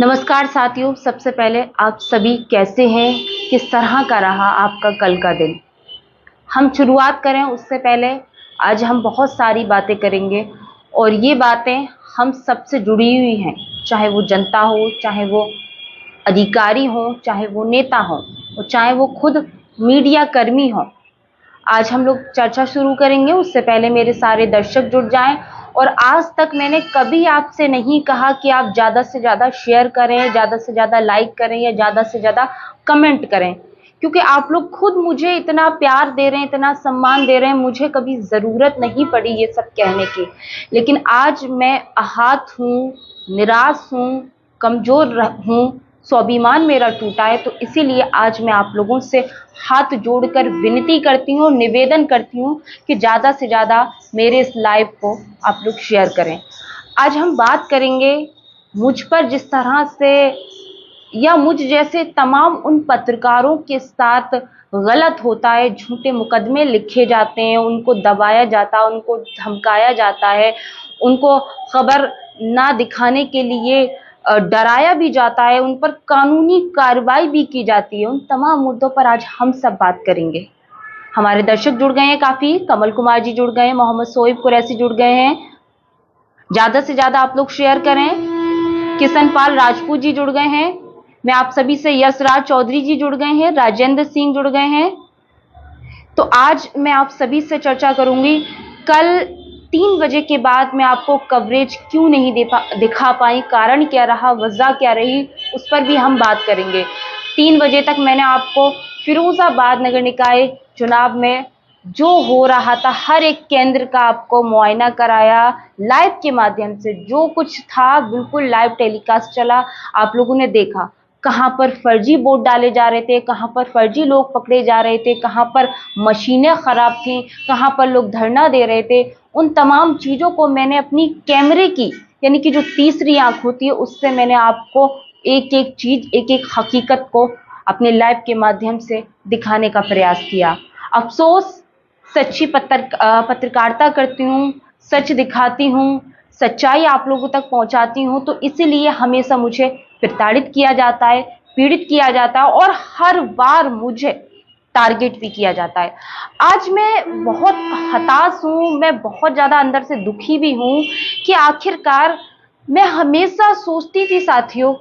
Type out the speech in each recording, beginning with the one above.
नमस्कार साथियों, सबसे पहले आप सभी कैसे हैं? किस तरह का रहा आपका कल का दिन? हम शुरुआत करें उससे पहले आज हम बहुत सारी बातें करेंगे और ये बातें हम सबसे जुड़ी हुई हैं, चाहे वो जनता हो, चाहे वो अधिकारी हो, चाहे वो नेता हो और चाहे वो खुद मीडिया कर्मी हो। आज हम लोग चर्चा शुरू करेंगे, उससे पहले मेरे सारे दर्शक जुड़ जाएं। और आज तक मैंने कभी आपसे नहीं कहा कि आप ज़्यादा से ज़्यादा शेयर करें, ज़्यादा से ज़्यादा लाइक करें या ज़्यादा से ज़्यादा कमेंट करें, क्योंकि आप लोग खुद मुझे इतना प्यार दे रहे हैं, इतना सम्मान दे रहे हैं। मुझे कभी ज़रूरत नहीं पड़ी ये सब कहने की, लेकिन आज मैं आहत हूँ, निराश हूँ, कमज़ोर हूँ, स्वाभिमान मेरा टूटा है। तो इसीलिए आज मैं आप लोगों से हाथ जोड़कर विनती करती हूँ, निवेदन करती हूँ कि ज़्यादा से ज़्यादा मेरे इस लाइव को आप लोग शेयर करें। आज हम बात करेंगे मुझ पर जिस तरह से या मुझ जैसे तमाम उन पत्रकारों के साथ गलत होता है, झूठे मुकदमे लिखे जाते हैं, उनको दबाया जाता है, उनको धमकाया जाता है, उनको खबर ना दिखाने के लिए डराया भी जाता है, उन पर कानूनी कार्रवाई भी की जाती है। उन तमाम मुद्दों पर आज हम सब बात करेंगे। हमारे दर्शक जुड़ गए हैं काफी, कमल कुमार जी जुड़ गए हैं, मोहम्मद सोएब कुरैशी जुड़ गए हैं। ज्यादा से ज्यादा आप लोग शेयर करें। किशन पाल राजपूत जी जुड़ गए हैं। मैं आप सभी से यशराज चौधरी जी जुड़ गए हैं, राजेंद्र सिंह जुड़ गए हैं। तो आज मैं आप सभी से चर्चा करूंगी, कल 3 बजे के बाद मैं आपको कवरेज क्यों नहीं दिखा पाई, कारण क्या रहा, वजह क्या रही, उस पर भी हम बात करेंगे। 3 बजे तक मैंने आपको फिरोजाबाद नगर निकाय चुनाव में जो हो रहा था हर एक केंद्र का आपको मुआयना कराया, लाइव के माध्यम से जो कुछ था बिल्कुल लाइव टेलीकास्ट चला, आप लोगों ने देखा कहां पर फर्जी वोट डाले जा रहे थे, कहां पर फर्जी लोग पकड़े जा रहे थे, कहां पर मशीनें खराब थी, कहां पर लोग धरना दे रहे थे। उन तमाम चीजों को मैंने अपनी कैमरे की यानी कि जो तीसरी आंख होती है उससे मैंने आपको एक एक चीज, एक एक हकीकत को अपने लाइव के माध्यम से दिखाने का प्रयास किया। अफसोस, सच्ची पत्रकारिता करती हूँ, सच दिखाती हूँ, सच्चाई आप लोगों तक पहुंचाती हूँ, तो इसीलिए हमेशा मुझे प्रताड़ित किया जाता है, पीड़ित किया जाता है और हर बार मुझे टारगेट भी किया जाता है। आज मैं बहुत हताश हूँ, मैं बहुत ज़्यादा अंदर से दुखी भी हूँ कि आखिरकार मैं हमेशा सोचती थी साथियों,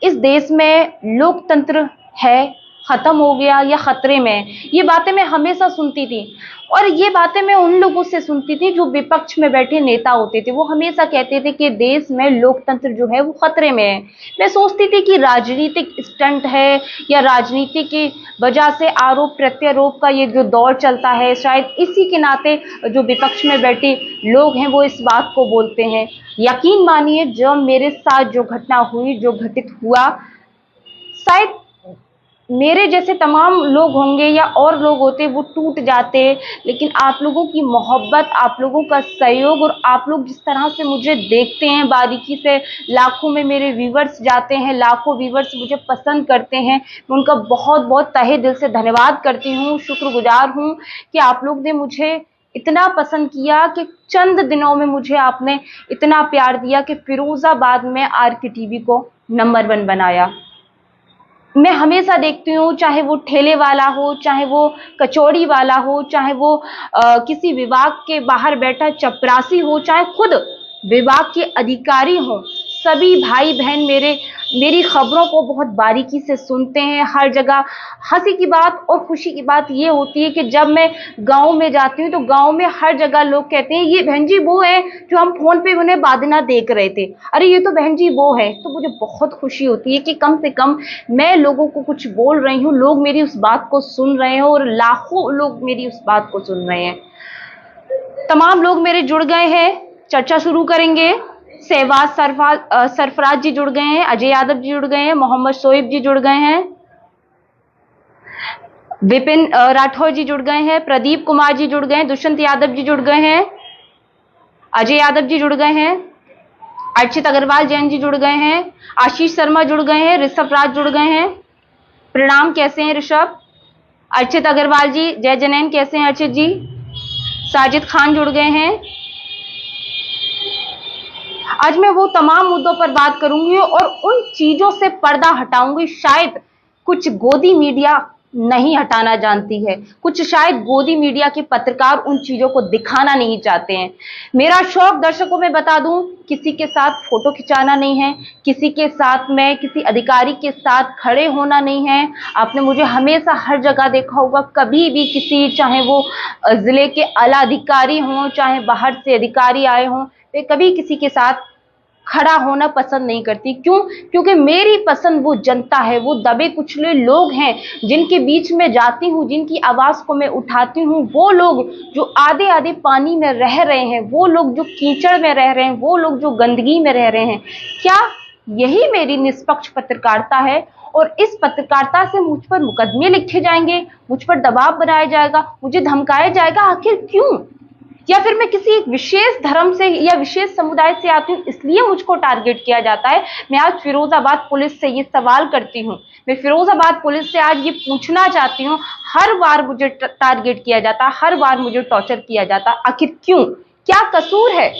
इस देश में लोकतंत्र है, खत्म हो गया या खतरे में, ये बातें मैं हमेशा सुनती थी। और ये बातें मैं उन लोगों से सुनती थी जो विपक्ष में बैठे नेता होते थे, वो हमेशा कहते थे कि देश में लोकतंत्र जो है वो खतरे में है। मैं सोचती थी कि राजनीतिक स्टंट है या राजनीति की वजह से आरोप प्रत्यारोप का ये जो दौर चलता है, शायद इसी के नाते जो विपक्ष में बैठे लोग हैं वो इस बात को बोलते हैं। यकीन मानिए, जब मेरे साथ जो घटना हुई, जो घटित हुआ, शायद मेरे जैसे तमाम लोग होंगे या और लोग होते वो टूट जाते, लेकिन आप लोगों की मोहब्बत, आप लोगों का सहयोग और आप लोग जिस तरह से मुझे देखते हैं बारीकी से, लाखों में मेरे व्यूवर्स जाते हैं, लाखों व्यूवर्स मुझे पसंद करते हैं, मैं उनका बहुत बहुत तहे दिल से धन्यवाद करती हूँ, शुक्रगुजार हूँ कि आप लोग ने मुझे इतना पसंद किया कि चंद दिनों में मुझे आपने इतना प्यार दिया कि फिरोजाबाद में आरके टीवी को नंबर 1 बनाया। मैं हमेशा देखती हूँ, चाहे वो ठेले वाला हो, चाहे वो कचौड़ी वाला हो, चाहे वो किसी विभाग के बाहर बैठा चपरासी हो, चाहे खुद विभाग के अधिकारी हो, सभी भाई बहन मेरी खबरों को बहुत बारीकी से सुनते हैं। हर जगह हंसी की बात और खुशी की बात ये होती है कि जब मैं गांव में जाती हूँ तो गांव में हर जगह लोग कहते हैं, ये बहन जी वो है जो हम फोन पे उन्हें बादना देख रहे थे, अरे ये तो बहन जी वो है। तो मुझे बहुत खुशी होती है कि कम से कम मैं लोगों को कुछ बोल रही हूँ, लोग मेरी उस बात को सुन रहे हैं और लाखों लोग मेरी उस बात को सुन रहे हैं। तमाम लोग मेरे जुड़ गए हैं, चर्चा शुरू करेंगे। सहवाज सरफराज जी जुड़ गए हैं, अजय यादव जी जुड़ गए हैं, मोहम्मद सोएब जी जुड़ गए हैं, विपिन राठौर जी जुड़ गए हैं, प्रदीप कुमार जी जुड़ गए हैं, दुष्यंत यादव जी जुड़ गए हैं, अजय यादव जी जुड़ गए हैं, अर्चित अग्रवाल जैन जी जुड़ गए हैं, आशीष शर्मा जुड़ गए हैं, ऋषभ राज जुड़ गए हैं। प्रणाम, कैसे हैं ऋषभ? अर्चित अग्रवाल जी, जय जनैन, कैसे हैं अर्चित जी? साजिद खान जुड़ गए हैं, आज मैं वो तमाम मुद्दों पर बात करूंगी और उन चीजों से पर्दा हटाऊंगी। शायद कुछ गोदी मीडिया नहीं हटाना जानती है, कुछ शायद गोदी मीडिया के पत्रकार उन चीजों को दिखाना नहीं चाहते हैं। मेरा शौक दर्शकों में बता दूं, किसी के साथ फोटो खिंचाना नहीं है, किसी के साथ में किसी अधिकारी के साथ खड़े होना नहीं है। आपने मुझे हमेशा हर जगह देखा होगा, कभी भी किसी, चाहे वो जिले के आला अधिकारी हों, चाहे बाहर से अधिकारी आए हों, वे कभी किसी के साथ खड़ा होना पसंद नहीं करती। क्यों? क्योंकि मेरी पसंद वो जनता है, वो दबे कुचले लोग हैं जिनके बीच में जाती हूँ, जिनकी आवाज को मैं उठाती हूँ। वो लोग जो आधे आधे पानी में रह रहे हैं, वो लोग जो कीचड़ में रह रहे हैं, वो लोग जो गंदगी में रह रहे हैं। क्या यही मेरी निष्पक्ष पत्रकारिता है? और इस पत्रकारिता से मुझ पर मुकदमे लिखे जाएंगे, मुझ पर दबाव बनाया जाएगा, मुझे धमकाया जाएगा। आखिर क्यों? या फिर मैं किसी एक विशेष धर्म से या विशेष समुदाय से आती हूँ इसलिए मुझको टारगेट किया जाता है? मैं आज फिरोजाबाद पुलिस से ये सवाल करती हूँ, मैं फिरोजाबाद पुलिस से आज ये पूछना चाहती हूँ। हर बार मुझे टारगेट किया जाता, हर बार मुझे टॉर्चर किया जाता, आखिर क्यों? क्या कसूर है?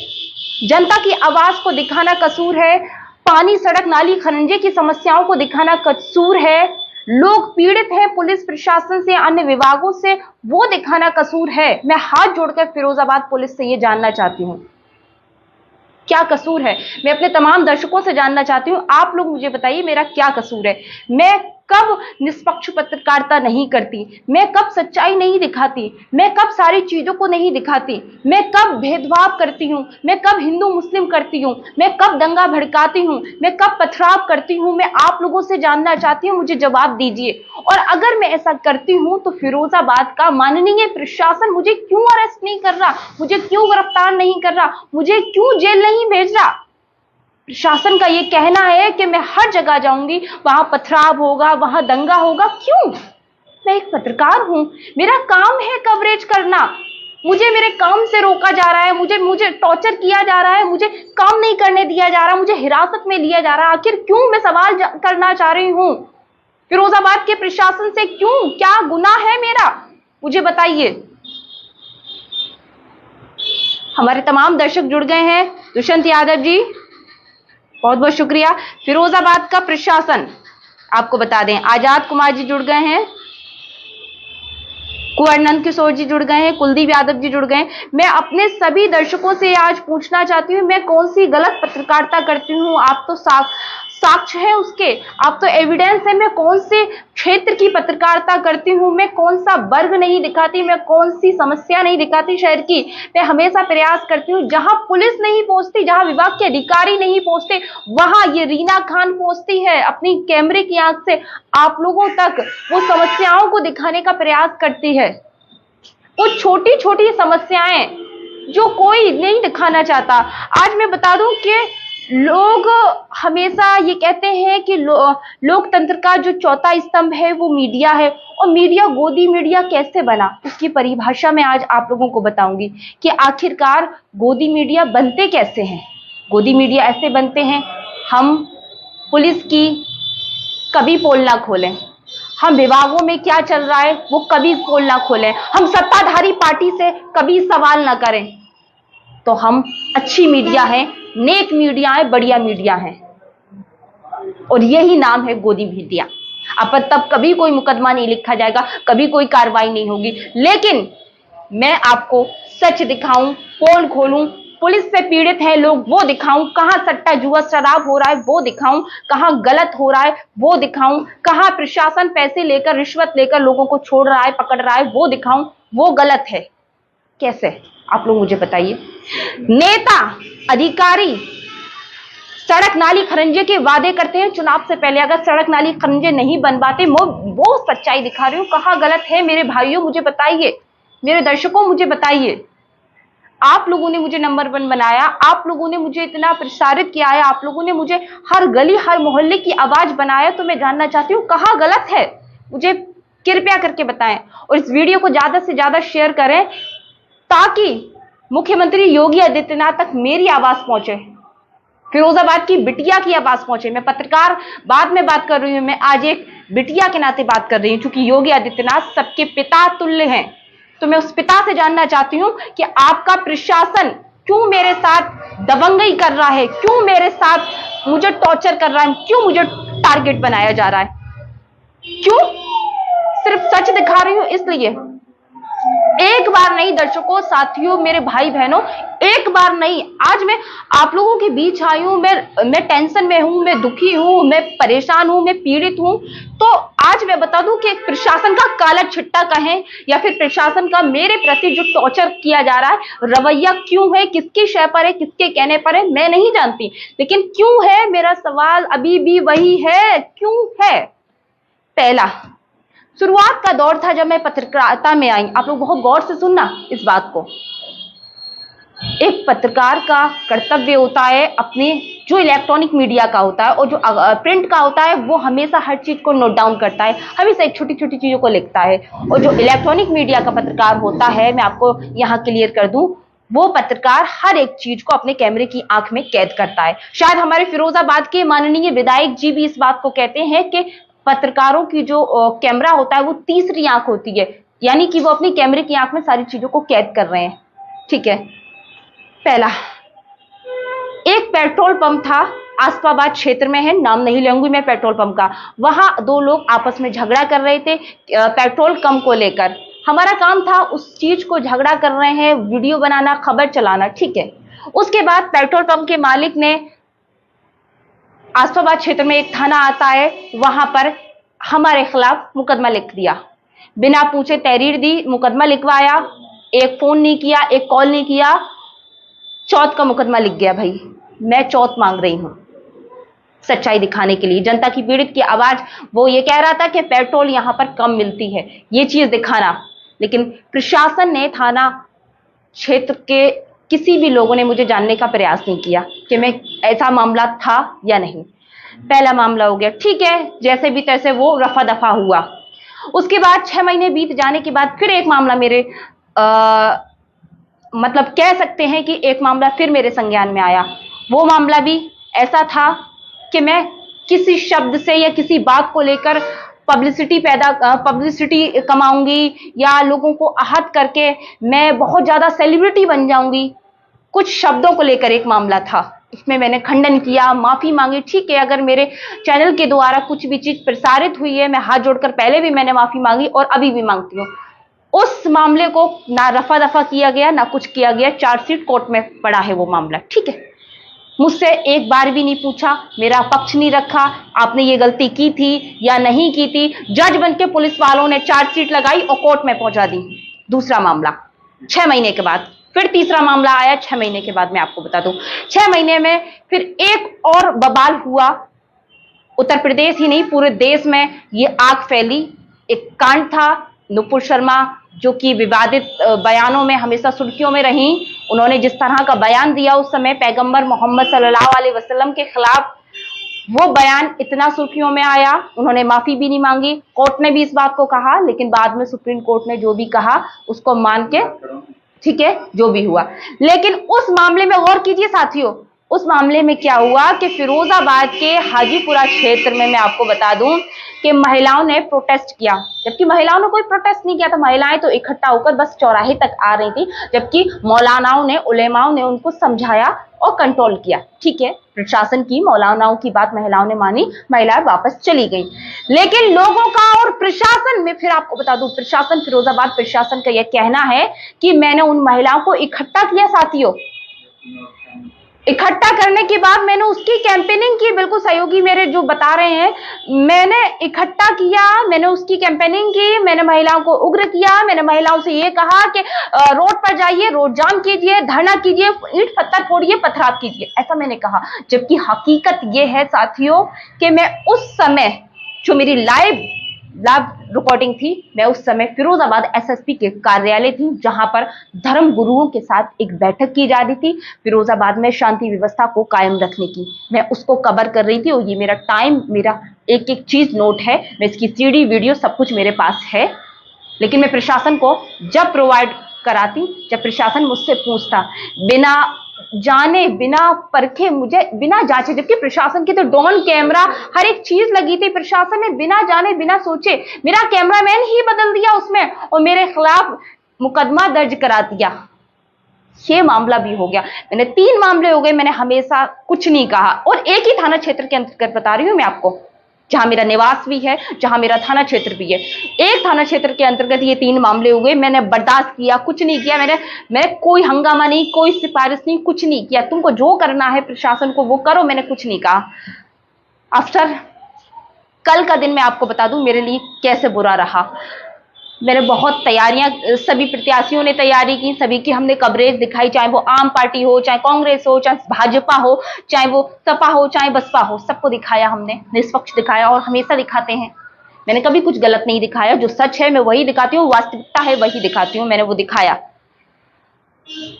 जनता की आवाज को दिखाना कसूर है? पानी, सड़क, नाली, खरंजे की समस्याओं को दिखाना कसूर है? लोग पीड़ित हैं पुलिस प्रशासन से, अन्य विभागों से, वो दिखाना कसूर है? मैं हाथ जोड़कर फिरोजाबाद पुलिस से ये जानना चाहती हूँ, क्या कसूर है? मैं अपने तमाम दर्शकों से जानना चाहती हूँ, आप लोग मुझे बताइए मेरा क्या कसूर है? मैं कब निष्पक्ष पत्रकारिता नहीं करती? मैं कब सच्चाई नहीं दिखाती? मैं कब सारी चीजों को नहीं दिखाती? मैं कब भेदभाव करती हूँ? मैं कब हिंदू मुस्लिम करती हूँ? मैं कब दंगा भड़काती हूँ? मैं कब पथराव करती हूँ? मैं आप लोगों से जानना चाहती हूँ, मुझे जवाब दीजिए। और अगर मैं ऐसा करती हूँ तो फिरोजाबाद का माननीय प्रशासन मुझे क्यों अरेस्ट नहीं कर रहा? मुझे क्यों गिरफ्तार नहीं कर रहा? मुझे क्यों जेल नहीं भेज रहा? प्रशासन का ये कहना है कि मैं हर जगह जाऊंगी, वहां पथराव होगा, वहां दंगा होगा। क्यों? मैं एक पत्रकार हूं, मेरा काम है कवरेज करना। मुझे मेरे काम से रोका जा रहा है, मुझे टॉर्चर किया जा रहा है, मुझे काम नहीं करने दिया जा रहा, मुझे हिरासत में लिया जा रहा है। आखिर क्यों? मैं सवाल करना चाह रही हूं फिरोजाबाद के प्रशासन से। क्यों? क्या गुनाह है मेरा? मुझे बताइए। हमारे तमाम दर्शक जुड़ गए हैं। दुष्यंत यादव जी, बहुत बहुत शुक्रिया। फिरोजाबाद का प्रशासन, आपको बता दें, आजाद कुमार जी जुड़ गए हैं, कुंवर नंद किशोर जी जुड़ गए हैं, कुलदीप यादव जी जुड़ गए हैं। मैं अपने सभी दर्शकों से आज पूछना चाहती हूँ, मैं कौन सी गलत पत्रकारिता करती हूँ? आप तो साक्ष्य है उसके, आप तो एविडेंस है। मैं कौन से क्षेत्र की पत्रकारिता करती हूँ? मैं कौन सा वर्ग नहीं दिखाती? मैं कौन सी समस्या नहीं दिखाती शहर की? मैं हमेशा प्रयास करती हूँ, जहां पुलिस नहीं पहुंचती, जहां विभाग के अधिकारी नहीं पहुंचते, वहां ये रीना खान पहुंचती है अपनी कैमरे की आंख से आप लोगों तक वो समस्याओं को दिखाने का प्रयास करती है। वो छोटी छोटी समस्याएं जो कोई नहीं दिखाना चाहता। आज मैं बता दूं कि लोग हमेशा ये कहते हैं कि लोकतंत्र का जो चौथा स्तंभ है वो मीडिया है। और मीडिया, गोदी मीडिया कैसे बना, उसकी परिभाषा मैं आज आप लोगों को बताऊंगी कि आखिरकार गोदी मीडिया बनते कैसे हैं। गोदी मीडिया ऐसे बनते हैं, हम पुलिस की कभी पोल ना खोलें, हम विभागों में क्या चल रहा है वो कभी पोल ना खोलें, हम सत्ताधारी पार्टी से कभी सवाल ना करें, तो हम अच्छी मीडिया है, नेक मीडिया है, बढ़िया मीडिया है। और यही नाम है गोदी मीडिया। अब तब कभी कोई मुकदमा नहीं लिखा जाएगा, कभी कोई कार्रवाई नहीं होगी। लेकिन मैं आपको सच दिखाऊं, पोल खोलूं, पुलिस से पीड़ित हैं लोग वो दिखाऊं, कहां सट्टा जुआ शराब हो रहा है वो दिखाऊं, कहां गलत हो रहा है वो दिखाऊं, कहां प्रशासन पैसे लेकर, रिश्वत लेकर लोगों को छोड़ रहा है, पकड़ रहा है वो दिखाऊं। वो गलत है। कैसे? आप लोग मुझे बताइए। नेता, अधिकारी सड़क नाली खरंजे के वादे करते हैं चुनाव से पहले, अगर सड़क नाली खरंजे नहीं बनवाते, वो सच्चाई दिखा रही हूं। कहां गलत है मेरे भाइयों? मुझे बताइए, मेरे दर्शकों मुझे बताइए। आप लोगों ने मुझे नंबर 1 बनाया, आप लोगों ने मुझे इतना प्रसारित किया है, आप लोगों ने मुझे हर गली हर मोहल्ले की आवाज बनाया, तो मैं जानना चाहती हूँ कहां गलत है, मुझे कृपया करके बताएं। और इस वीडियो को ज्यादा से ज्यादा शेयर करें ताकि मुख्यमंत्री योगी आदित्यनाथ तक मेरी आवाज पहुंचे, फिरोजाबाद की बिटिया की आवाज पहुंचे। मैं पत्रकार बाद में बात कर रही हूं, मैं आज एक बिटिया के नाते बात कर रही हूं, क्योंकि योगी आदित्यनाथ सबके पिता तुल्य हैं। तो मैं उस पिता से जानना चाहती हूं कि आपका प्रशासन क्यों मेरे साथ दबंगई कर रहा है, क्यों मेरे साथ मुझे टॉर्चर कर रहा है, क्यों मुझे टारगेट बनाया जा रहा है, क्यों? सिर्फ सच दिखा रही हूं इसलिए। एक बार नहीं दर्शकों, साथियों, मेरे भाई बहनों, एक बार नहीं, आज मैं आप लोगों के बीच आई हूं। मैं टेंशन में हूं, मैं दुखी हूं, मैं परेशान हूं, मैं पीड़ित हूं। तो आज मैं बता दूं कि प्रशासन का काला छिट्टा कहें या फिर प्रशासन का मेरे प्रति जो टॉर्चर किया जा रहा है, रवैया क्यों है, किसकी शय पर है, किसके कहने पर है, मैं नहीं जानती, लेकिन क्यों है, मेरा सवाल अभी भी वही है, क्यों है? पहला, शुरुआत का दौर था जब मैं पत्रकारिता में आई। आप लोग बहुत गौर से सुनना इस बात को। एक पत्रकार का कर्तव्य होता है अपने, जो इलेक्ट्रॉनिक मीडिया का होता है और जो प्रिंट का होता है, वो हमेशा हर चीज को नोट डाउन करता है, हमेशा एक छोटी छोटी चीजों को लिखता है। और जो इलेक्ट्रॉनिक मीडिया का पत्रकार होता है, मैं आपको यहाँ क्लियर कर दूं, वो पत्रकार हर एक चीज को अपने कैमरे की आंख में कैद करता है। शायद हमारे फिरोजाबाद के माननीय विधायक जी भी इस बात को कहते हैं कि पत्रकारों की जो कैमरा होता है वो तीसरी आंख होती है, यानी कि वो अपनी कैमरे की आंख में सारी चीजों को कैद कर रहे हैं। ठीक है। पहला, एक पेट्रोल पंप था, आसपाबाद क्षेत्र में है, नाम नहीं लूंगी मैं पेट्रोल पंप का। वहां दो लोग आपस में झगड़ा कर रहे थे पेट्रोल कम को लेकर। हमारा काम था उस चीज को, झगड़ा कर रहे हैं, वीडियो बनाना, खबर चलाना। ठीक है। उसके बाद पेट्रोल पंप के मालिक ने, आसपाबाद क्षेत्र में एक थाना आता है, वहां पर हमारे खिलाफ मुकदमा लिख दिया, बिना पूछे तहरीर दी, मुकदमा लिखवाया, एक फोन नहीं किया, एक कॉल नहीं किया, चौथ का मुकदमा लिख गया। भाई मैं चौथ मांग रही हूं सच्चाई दिखाने के लिए, जनता की पीड़ित की आवाज। वो ये कह रहा था कि पेट्रोल यहां पर कम मिलती है, ये चीज दिखाना। लेकिन प्रशासन ने, थाना क्षेत्र के किसी भी लोगों ने मुझे जानने का प्रयास नहीं किया कि मैं ऐसा मामला था या नहीं। पहला मामला हो गया। ठीक है, जैसे भी तैसे वो रफा दफा हुआ। उसके बाद 6 महीने बीत जाने के बाद फिर एक मामला मेरे मतलब कह सकते हैं कि एक मामला फिर मेरे संज्ञान में आया। वो मामला भी ऐसा था कि मैं किसी शब्द से या किसी बात को लेकर पब्लिसिटी कमाऊंगी या लोगों को आहत करके मैं बहुत ज्यादा सेलिब्रिटी बन जाऊंगी, कुछ शब्दों को लेकर एक मामला था। इसमें मैंने खंडन किया, माफी मांगी। ठीक है, अगर मेरे चैनल के द्वारा कुछ भी चीज प्रसारित हुई है, मैं हाथ जोड़कर पहले भी मैंने माफी मांगी और अभी भी मांगती हूँ। उस मामले को ना रफा दफा किया गया, ना कुछ किया गया, चार्जशीट कोर्ट में पड़ा है वो मामला। ठीक है, मुझसे एक बार भी नहीं पूछा, मेरा पक्ष नहीं रखा, आपने ये गलती की थी या नहीं की थी। जज बन के पुलिस वालों ने चार्जशीट लगाई और कोर्ट में पहुंचा दी। दूसरा मामला 6 महीने के बाद, फिर तीसरा मामला आया 6 महीने के बाद। मैं आपको बता दूं, 6 महीने में फिर एक और बवाल हुआ। उत्तर प्रदेश ही नहीं, पूरे देश में ये आग फैली। एक कांड था, नुपुर शर्मा, जो कि विवादित बयानों में हमेशा सुर्खियों में रही। उन्होंने जिस तरह का बयान दिया उस समय पैगंबर मोहम्मद सल्लल्लाहु अलैहि वसल्लम के खिलाफ, वो बयान इतना सुर्खियों में आया। उन्होंने माफी भी नहीं मांगी, कोर्ट ने भी इस बात को कहा, लेकिन बाद में सुप्रीम कोर्ट ने जो भी कहा उसको मान के, ठीक है, जो भी हुआ। लेकिन उस मामले में गौर कीजिए साथियों, उस मामले में क्या हुआ कि फिरोजाबाद के हाजीपुरा क्षेत्र में, मैं आपको बता दूं कि महिलाओं ने प्रोटेस्ट किया, जबकि महिलाओं ने कोई प्रोटेस्ट नहीं किया था। महिलाएं तो इकट्ठा होकर बस चौराहे तक आ रही थी, जबकि मौलानाओं ने, उलेमाओं ने उनको समझाया और कंट्रोल किया। ठीक है, प्रशासन की, मौलानाओं की बात महिलाओं ने मानी, महिलाएं वापस चली गई। लेकिन लोगों का और प्रशासन में, फिर आपको बता दूं, प्रशासन, फिरोजाबाद प्रशासन का यह कहना है कि मैंने उन महिलाओं को इकट्ठा किया। साथियों, इकट्ठा करने के बाद मैंने उसकी कैंपेनिंग की, बिल्कुल सहयोगी मेरे जो बता रहे हैं, मैंने इकट्ठा किया, मैंने उसकी कैंपेनिंग की, मैंने महिलाओं को उग्र किया, मैंने महिलाओं से ये कहा कि रोड पर जाइए, रोड जाम कीजिए, धरना कीजिए, ईंट पत्थर फोड़िए, पथराव कीजिए, ऐसा मैंने कहा। जबकि हकीकत ये है साथियों कि मैं उस समय, जो मेरी लाइव रिकॉर्डिंग थी, मैं उस समय फिरोजाबाद एसएसपी के कार्यालय थी, जहां पर धर्म गुरुओं के साथ एक बैठक की जा रही थी फिरोजाबाद में शांति व्यवस्था को कायम रखने की। मैं उसको कवर कर रही थी और ये मेरा टाइम, मेरा एक एक चीज नोट है, मैं इसकी सीडी वीडियो सब कुछ मेरे पास है। लेकिन मैं प्रशासन को जब प्रोवाइड कराती, जब प्रशासन मुझसे पूछता, बिना जाने, बिना परखे, मुझे बिना जांचे, जबकि प्रशासन की तो ड्रोन कैमरा हर एक चीज लगी थी, प्रशासन ने बिना जाने, बिना सोचे मेरा कैमरामैन ही बदल दिया उसमें और मेरे खिलाफ मुकदमा दर्ज करा दिया। ये मामला भी हो गया, मैंने 3 मामले हो गए, मैंने हमेशा कुछ नहीं कहा। और एक ही थाना क्षेत्र के अंतर्गत बता रही हूं मैं आपको, जहां मेरा निवास भी है, जहां मेरा थाना क्षेत्र भी है, एक थाना क्षेत्र के अंतर्गत ये 3 मामले हो गए। मैंने बर्दाश्त किया, कुछ नहीं किया, मैंने कोई हंगामा नहीं, कोई सिफारिश नहीं, कुछ नहीं किया। तुमको जो करना है प्रशासन को वो करो, मैंने कुछ नहीं कहा। अफसर, कल का दिन मैं आपको बता दूं मेरे लिए कैसे बुरा रहा। मैंने बहुत तैयारियां, सभी प्रत्याशियों ने तैयारी की, सभी की हमने कवरेज दिखाई, चाहे वो आम पार्टी हो, चाहे कांग्रेस हो, चाहे भाजपा हो, चाहे वो सपा हो, चाहे बसपा हो, सबको दिखाया हमने, निष्पक्ष दिखाया और हमेशा दिखाते हैं। मैंने कभी कुछ गलत नहीं दिखाया, जो सच है मैं वही दिखाती हूँ, वास्तविकता है वही दिखाती हूँ, मैंने वो दिखाया।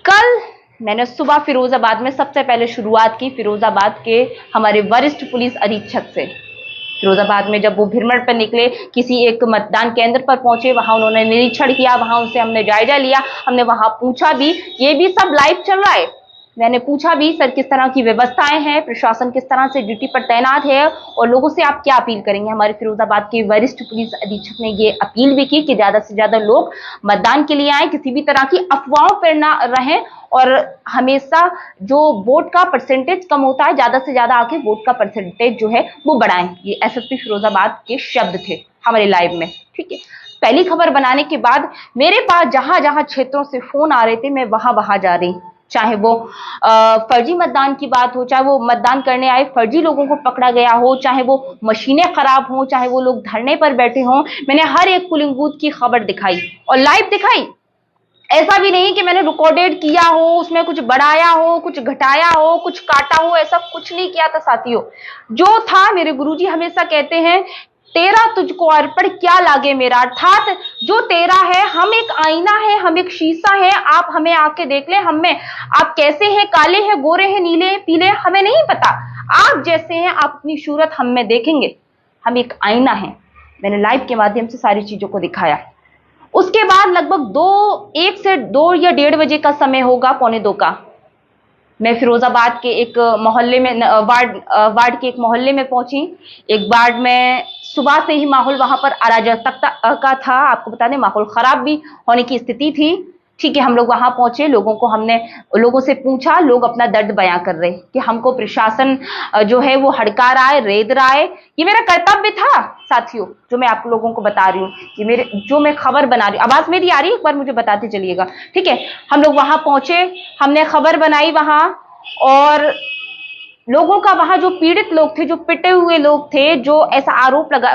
कल मैंने सुबह फिरोजाबाद में सबसे पहले शुरुआत की, फिरोजाबाद के हमारे वरिष्ठ पुलिस अधीक्षक से। फिरोजाबाद में जब वो भ्रमण पर निकले, किसी एक मतदान केंद्र पर पहुंचे, वहां उन्होंने निरीक्षण किया, वहां उनसे हमने जायजा लिया, हमने वहां पूछा भी, ये भी सब लाइव चल रहा है, मैंने पूछा भी सर किस तरह की व्यवस्थाएं हैं, प्रशासन किस तरह से ड्यूटी पर तैनात है और लोगों से आप क्या अपील करेंगे। हमारे फिरोजाबाद के वरिष्ठ पुलिस अधीक्षक ने ये अपील भी की कि ज्यादा से ज्यादा लोग मतदान के लिए आए, किसी भी तरह की अफवाहों पर ना रहें और हमेशा जो वोट का परसेंटेज कम होता है, ज्यादा से ज्यादा आके वोट का परसेंटेज जो है वो बढ़ाएं। ये एसएसपी फिरोजाबाद के शब्द थे हमारे लाइव में, ठीक है। पहली खबर बनाने के बाद मेरे पास जहां जहां क्षेत्रों से फोन आ रहे थे, मैं वहां वहां जा रही, चाहे वो फर्जी मतदान की बात हो, चाहे वो मतदान करने आए फर्जी लोगों को पकड़ा गया हो, चाहे वो मशीनें खराब हो, चाहे वो लोग धरने पर बैठे हों, मैंने हर एक पोलिंग बूथ की खबर दिखाई और लाइव दिखाई। ऐसा भी नहीं कि मैंने रिकॉर्डेड किया हो, उसमें कुछ बढ़ाया हो, कुछ घटाया हो, कुछ काटा हो, ऐसा कुछ नहीं किया था साथियों। जो था, मेरे गुरुजी हमेशा कहते हैं, तेरा तुझको अर्पण क्या लागे मेरा, अर्थात जो तेरा है, हम एक आईना है, हम एक शीशा है, आप हमें आके देख ले, हम में आप कैसे हैं, काले हैं, गोरे हैं, नीले हैं, पीले हैं, हमें नहीं पता, आप जैसे हैं आप अपनी सूरत हम में देखेंगे, हम एक आईना है। मैंने लाइव के माध्यम से सारी चीजों को दिखाया। उसके बाद लगभग 1 से 2 या 1:30 बजे का समय होगा, 1:45 का, मैं फिरोजाबाद के एक मोहल्ले में, वार्ड के एक मोहल्ले में पहुंची। एक वार्ड में सुबह से ही माहौल वहां पर अराजकता का था, आपको बता दें माहौल खराब भी होने की स्थिति थी, ठीक है। हम लोग वहां पहुंचे, हमने लोगों से पूछा, लोग अपना दर्द बयां कर रहे कि हमको प्रशासन जो है वो हड़का रहा है, रेद रहा है। ये मेरा कर्तव्य था साथियों, जो मैं आप लोगों को बता रही हूँ, ये जो मैं खबर बना रही हूँ। आवाज मेरी आ रही है, एक बार मुझे बताते चलिएगा, ठीक है। हम लोग वहां पहुंचे, हमने खबर बनाई वहां, और लोगों का वहां जो पीड़ित लोग थे, जो पिटे हुए लोग थे, जो ऐसा आरोप लगा,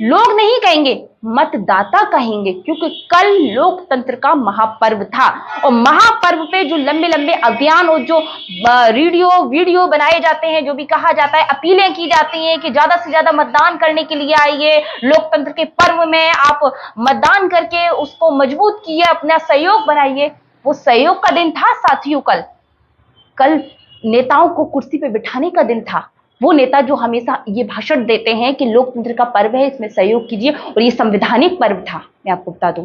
लोग नहीं कहेंगे, मतदाता कहेंगे, क्योंकि कल लोकतंत्र का महापर्व था। और महापर्व पे जो लंबे लंबे अभियान और जो वीडियो बनाए जाते हैं, जो भी कहा जाता है, अपीलें की जाती हैं कि ज्यादा से ज्यादा मतदान करने के लिए आइए, लोकतंत्र के पर्व में आप मतदान करके उसको मजबूत किए, अपना सहयोग बनाइए, वो सहयोग का दिन था साथियों। कल नेताओं को कुर्सी पे बिठाने का दिन था। वो नेता जो हमेशा ये भाषण देते हैं कि लोकतंत्र का पर्व है, इसमें सहयोग कीजिए, और ये संवैधानिक पर्व था। मैं आपको बता दूं,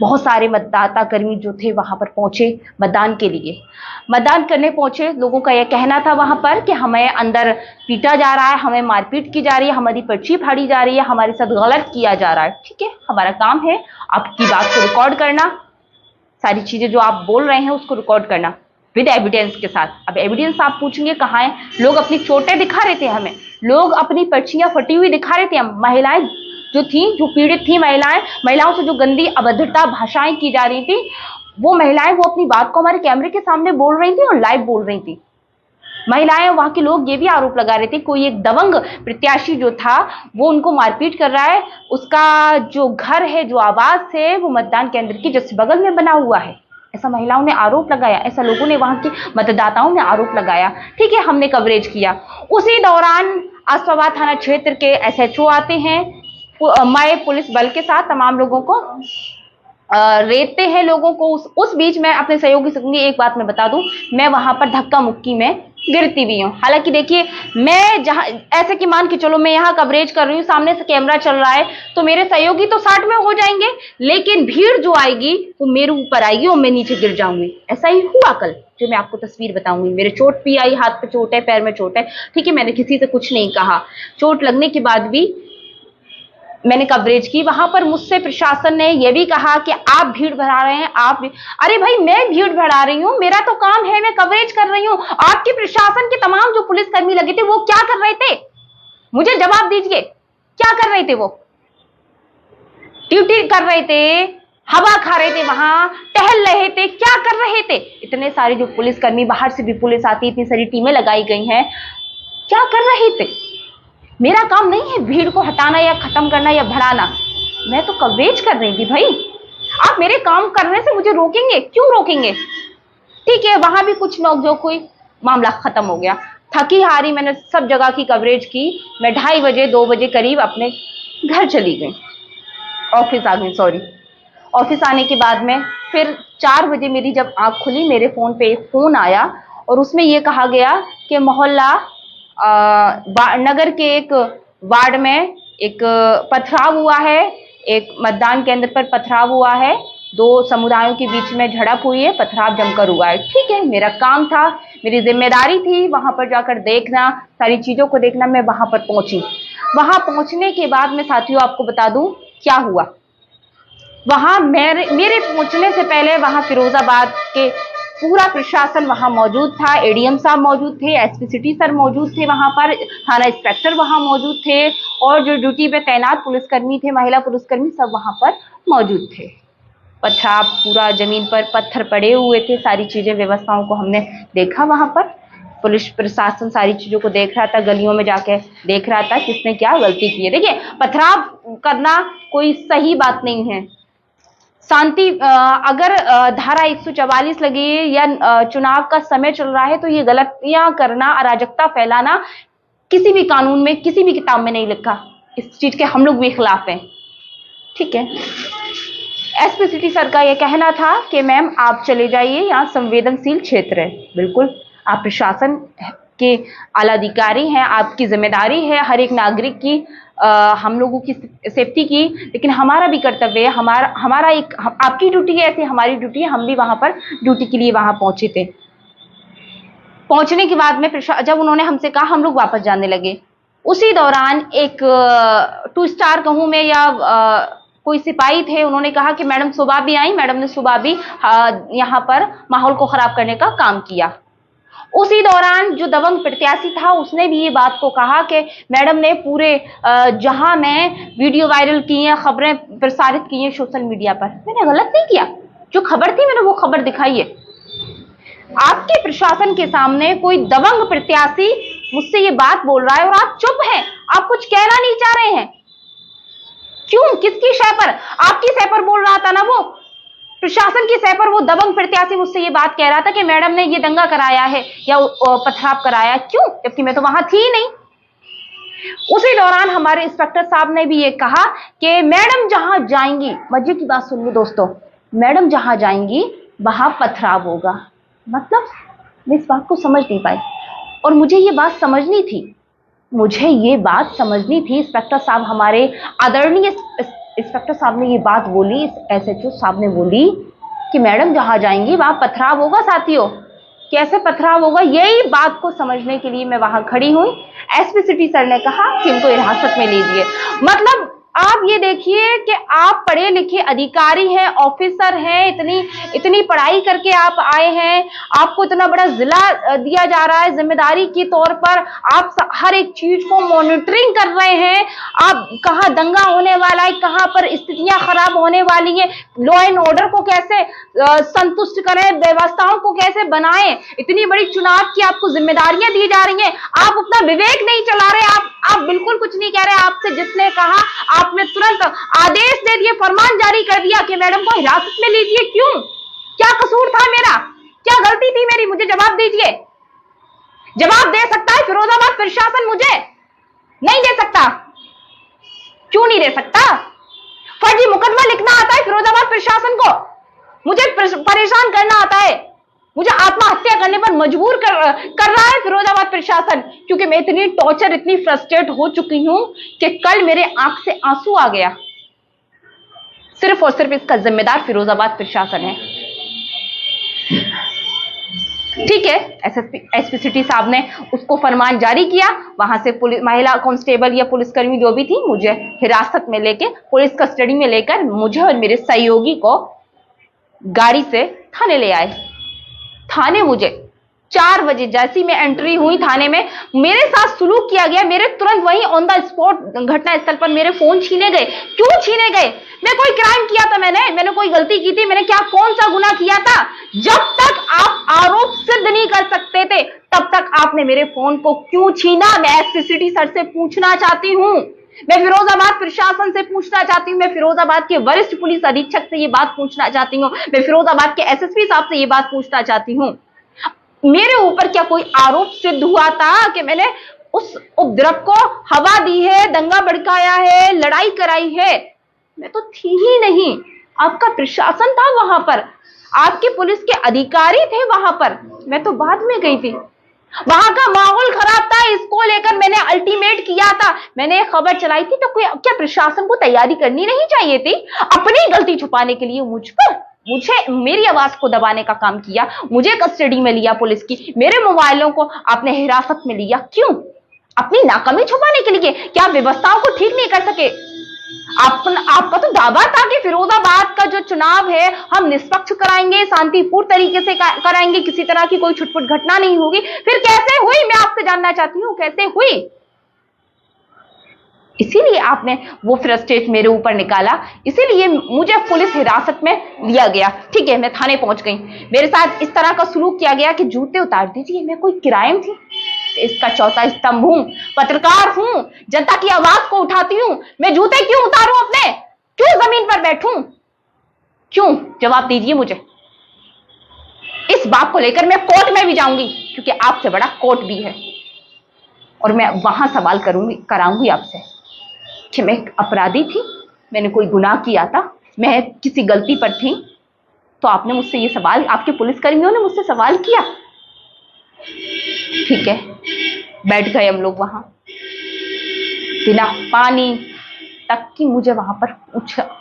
बहुत सारे मतदाता कर्मी जो थे वहां पर पहुंचे मतदान के लिए, मतदान करने पहुंचे। लोगों का यह कहना था वहां पर कि हमें अंदर पीटा जा रहा है, हमें मारपीट की जा रही है, हमारी पर्ची फाड़ी जा रही है, हमारे साथ गलत किया जा रहा है। ठीक है, हमारा काम है आपकी बात को रिकॉर्ड करना, सारी चीजें जो आप बोल रहे हैं उसको रिकॉर्ड करना विद एविडेंस के साथ। अब एविडेंस आप पूछेंगे कहाँ है? लोग अपनी चोटें दिखा रहे थे हमें, लोग अपनी पर्चियां फटी हुई दिखा रहे थे। महिलाएं जो थी, जो पीड़ित थी, महिलाओं से जो गंदी अभद्रता भाषाएं की जा रही थी, वो महिलाएं वो अपनी बात को हमारे कैमरे के सामने बोल रही थी और लाइव बोल रही थी। महिलाएं, वहां के लोग ये भी आरोप लगा रहे थे, कोई एक दबंग प्रत्याशी जो था वो उनको मारपीट कर रहा है, उसका जो घर है, जो आवास है, वो मतदान केंद्र की जस्ट बगल में बना हुआ है। ऐसा महिलाओं ने आरोप लगाया, ऐसा लोगों ने, वहां के मतदाताओं ने आरोप लगाया। ठीक है, हमने कवरेज किया। उसी दौरान आसफाबाद थाना क्षेत्र के एसएचओ आते हैं, मय पुलिस बल के साथ तमाम लोगों को रेतते हैं, लोगों को। उस बीच में अपने सहयोगी से एक बात मैं बता दूं, मैं वहां पर धक्का मुक्की में गिरती भी हूँ। हालांकि देखिए, मैं जहां ऐसे कि मान के चलो मैं यहाँ कवरेज कर रही हूँ, सामने से कैमरा चल रहा है, तो मेरे सहयोगी तो 60 में हो जाएंगे, लेकिन भीड़ जो आएगी वो मेरे ऊपर आएगी और मैं नीचे गिर जाऊंगी। ऐसा ही हुआ कल, जो मैं आपको तस्वीर बताऊंगी। मेरे चोट भी आई, हाथ पे चोट है, पैर में चोट है। ठीक है, मैंने किसी से कुछ नहीं कहा। चोट लगने के बाद भी मैंने कवरेज की, वहां पर मुझसे प्रशासन ने यह भी कहा कि आप भीड़ बढ़ा रहे हैं, आप भी। अरे भाई, मैं भीड़ बढ़ा रही हूं, मेरा तो काम है, मैं कवरेज कर रही हूं। आपके प्रशासन के तमाम जो पुलिसकर्मी लगे थे वो क्या कर रहे थे? मुझे जवाब दीजिए, क्या कर रहे थे? वो ड्यूटी कर रहे थे, हवा खा रहे थे, वहां टहल रहे थे, क्या कर रहे थे? इतने सारे जो पुलिसकर्मी, बाहर से भी पुलिस आती, इतनी सारी टीमें लगाई गई हैं, क्या कर रहे थे? मेरा काम नहीं है भीड़ को हटाना या खत्म करना या भड़ाना, मैं तो कवरेज कर रही थी भाई। आप मेरे काम करने से मुझे रोकेंगे? क्यों रोकेंगे? ठीक है, वहां भी कुछ नोकझोंक हुई, मामला खत्म हो गया। थकी हारी मैंने सब जगह की कवरेज की, मैं 2:30 बजे 2 बजे करीब अपने घर चली गई, ऑफिस आ गई, सॉरी। ऑफिस आने के बाद में फिर 4 बजे मेरी जब आंख खुली, मेरे फोन पे एक फोन आया और उसमें यह कहा गया कि मोहल्ला नगर के एक वार्ड में एक पथराव हुआ है, एक मतदान केंद्र पर पथराव हुआ है, 2 समुदायों के बीच में झड़प हुई है, पथराव जमकर हुआ है। ठीक है, मेरा काम था, मेरी जिम्मेदारी थी वहां पर जाकर देखना, सारी चीजों को देखना। मैं वहां पर पहुंची। वहां पहुंचने के बाद में साथियों आपको बता दूं क्या हुआ। वहां मेरे पहुंचने से पहले वहां फिरोजाबाद के पूरा प्रशासन वहां मौजूद था, एडीएम साहब मौजूद थे, एसपी सिटी सर मौजूद थे, वहां पर थाना इंस्पेक्टर वहां मौजूद थे, और जो ड्यूटी पे तैनात पुलिसकर्मी थे, महिला पुलिसकर्मी, सब वहां पर मौजूद थे। पथराव, पूरा जमीन पर पत्थर पड़े हुए थे, सारी चीजें, व्यवस्थाओं को हमने देखा। वहां पर पुलिस प्रशासन सारी चीजों को देख रहा था, गलियों में जाके देख रहा था किसने क्या गलती की है। देखिए, पथराव करना कोई सही बात नहीं है। शांति, अगर धारा 144 लगी या चुनाव का समय चल रहा है तो ये गलतियां करना, अराजकता फैलाना किसी भी कानून में, किसी भी किताब में नहीं लिखा। इस चीज के हम लोग भी खिलाफ हैं। ठीक है, एसपी सिटी सर का यह कहना था कि मैम आप चले जाइए, यहाँ संवेदनशील क्षेत्र है। बिल्कुल, आप प्रशासन के आला अधिकारी हैं, आपकी जिम्मेदारी है हर एक नागरिक की, हम लोगों की सेफ्टी की, लेकिन हमारा भी कर्तव्य है, हमारा एक, आपकी ड्यूटी है ऐसे हमारी ड्यूटी है, हम भी वहां पर ड्यूटी के लिए वहां पहुंचे थे। पहुंचने के बाद में जब उन्होंने हमसे कहा, हम लोग वापस जाने लगे। उसी दौरान एक 2 स्टार कहूं मैं या कोई सिपाही थे, उन्होंने कहा कि मैडम सुबह भी आई, मैडम ने सुबह भी यहाँ पर माहौल को खराब करने का काम किया। उसी दौरान जो दबंग प्रत्याशी था उसने भी ये बात को कहा कि मैडम ने पूरे जहां में वीडियो वायरल की हैं, खबरें प्रसारित की हैं सोशल मीडिया पर। मैंने गलत नहीं किया, जो खबर थी मैंने वो खबर दिखाई है। आपके प्रशासन के सामने कोई दबंग प्रत्याशी मुझसे ये बात बोल रहा है और आप चुप हैं, आप कुछ कहना नहीं चाह रहे हैं। क्यों? किसकी शय पर? आपकी शय पर बोल रहा था ना वो, प्रशासन की शय पर वो दबंग प्रत्याशी मुझसे ये बात कह रहा था कि मैडम ने ये दंगा कराया है या पथराव कराया। क्यों? जबकि मैं तो वहां थी ही नहीं। उसी दौरान हमारे इंस्पेक्टर साहब ने भी ये कहा कि मैडम जहां जाएंगी, मजे की बात सुन लो दोस्तों, मैडम जहां जाएंगी वहां पथराव होगा। मतलब मैं इस बात को समझ नहीं पाई, और मुझे ये बात समझनी थी, इंस्पेक्टर साहब, हमारे आदरणीय इंस्पेक्टर साहब ने ये बात बोली, एसएचओ साहब ने बोली कि मैडम जहां जाएंगी वहां पथराव होगा। साथियों, कैसे पथराव होगा, यही बात को समझने के लिए मैं वहां खड़ी हुई। एसपी सिटी सर ने कहा कि इनको हिरासत में लीजिए। मतलब आप ये देखिए कि आप पढ़े लिखे अधिकारी हैं, ऑफिसर हैं, इतनी पढ़ाई करके आप आए हैं, आपको इतना बड़ा जिला दिया जा रहा है जिम्मेदारी के तौर पर, आप हर एक चीज को मॉनिटरिंग कर रहे हैं। आप कहां दंगा होने वाला है, कहां पर स्थितियां खराब होने वाली है, लॉ एंड ऑर्डर को कैसे संतुष्ट करें, व्यवस्थाओं को कैसे बनाएं, इतनी बड़ी चुनाव की आपको जिम्मेदारियां दी जा रही हैं, आप अपना विवेक नहीं चला रहे, आप बिल्कुल कुछ नहीं कह रहे। आपसे जिसने कहा आपने तुरंत आदेश दे दिए, फरमान जारी कर दिया कि मैडम को हिरासत में लीजिए। क्यों? क्या कसूर था मेरा? क्या गलती थी मेरी? मुझे जवाब दीजिए। जवाब दे सकता है फिरोजाबाद प्रशासन? मुझे नहीं दे सकता। क्यों नहीं दे सकता? फर्जी मुकदमा लिखना आता है फिरोजाबाद प्रशासन को, मुझे परेशान करना आता है, मुझे आत्महत्या करने पर मजबूर कर रहा है फिरोजाबाद प्रशासन, क्योंकि मैं इतनी टॉर्चर, इतनी फ्रस्ट्रेट हो चुकी हूं कि कल मेरे आंख से आंसू आ गया। सिर्फ और सिर्फ इसका जिम्मेदार फिरोजाबाद प्रशासन है। ठीक है, एसपी सिटी साहब ने उसको फरमान जारी किया। वहां से पुलिस महिला कांस्टेबल या पुलिसकर्मी जो भी थी मुझे हिरासत में लेके पुलिस कस्टडी में लेकर मुझे और मेरे सहयोगी को गाड़ी से थाने ले आए। थाने मुझे 4 बजे जैसी मैं एंट्री हुई थाने में, मेरे साथ सुलूक किया गया। मेरे तुरंत वहीं ऑन द स्पॉट घटना स्थल पर मेरे फोन छीने गए। क्यों छीने गए? मैं कोई क्राइम किया था? मैंने कोई गलती की थी? मैंने क्या कौन सा गुनाह किया था? जब तक आप आरोप सिद्ध नहीं कर सकते थे तब तक आपने मेरे फोन को क्यों छीना? मैं एसपी सिटी सर से पूछना चाहती हूँ। मैं फिरोजाबाद प्रशासन से पूछना चाहती हूँ। मैं फिरोजाबाद के वरिष्ठ पुलिस अधीक्षक से ये बात पूछना चाहती हूँ। मैं फिरोजाबाद के एसएसपी साहब से ये बात पूछना चाहती हूँ। मेरे ऊपर क्या कोई आरोप सिद्ध हुआ था कि मैंने उस उपद्रव को हवा दी है, दंगा भड़काया है, लड़ाई कराई है? मैं तो थी ही नहीं। आपका प्रशासन था वहां पर, आपके पुलिस के अधिकारी थे वहां पर, मैं तो बाद में गई थी। वहां का माहौल खराब था, इसको लेकर मैंने अल्टीमेट किया था, मैंने एक खबर चलाई थी। तो क्या प्रशासन को तैयारी करनी नहीं चाहिए थी? अपनी गलती छुपाने के लिए मुझे मेरी आवाज को दबाने का काम किया। मुझे कस्टडी में लिया पुलिस की, मेरे मोबाइलों को आपने हिरासत में लिया। क्यों? अपनी नाकामी छुपाने के लिए? क्या व्यवस्थाओं को ठीक नहीं कर सके? आपका तो दावा था कि फिरोजाबाद का जो चुनाव है हम निष्पक्ष कराएंगे, शांतिपूर्ण तरीके से कराएंगे, किसी तरह की कोई छुटपुट घटना नहीं होगी। फिर कैसे हुई? मैं आपसे जानना चाहती हूँ, कैसे हुई? इसीलिए आपने वो फ्रस्ट्रेट मेरे ऊपर निकाला, इसीलिए मुझे पुलिस हिरासत में लिया गया। ठीक है, मैं थाने पहुंच गई। मेरे साथ इस तरह का सलूक किया गया कि जूते उतार दीजिए। मैं कोई क्राइम थी? इसका चौथा स्तंभ हूं, पत्रकार हूं, जनता की आवाज को उठाती हूं। मैं जूते क्यों उतारूं अपने? क्यों जमीन पर बैठूं? क्यों? जवाब दीजिए मुझे। इस बात को लेकर मैं कोर्ट में भी जाऊंगी, क्योंकि आपसे बड़ा कोर्ट भी है, और मैं वहां सवाल कराऊंगी आपसे कि मैं एक अपराधी थी, मैंने कोई गुनाह किया था, मैं किसी गलती पर थी, तो आपने मुझसे ये सवाल, आपके पुलिसकर्मियों ने मुझसे सवाल किया। ठीक है, बैठ गए हम लोग वहां। बिना पानी तक की मुझे वहां पर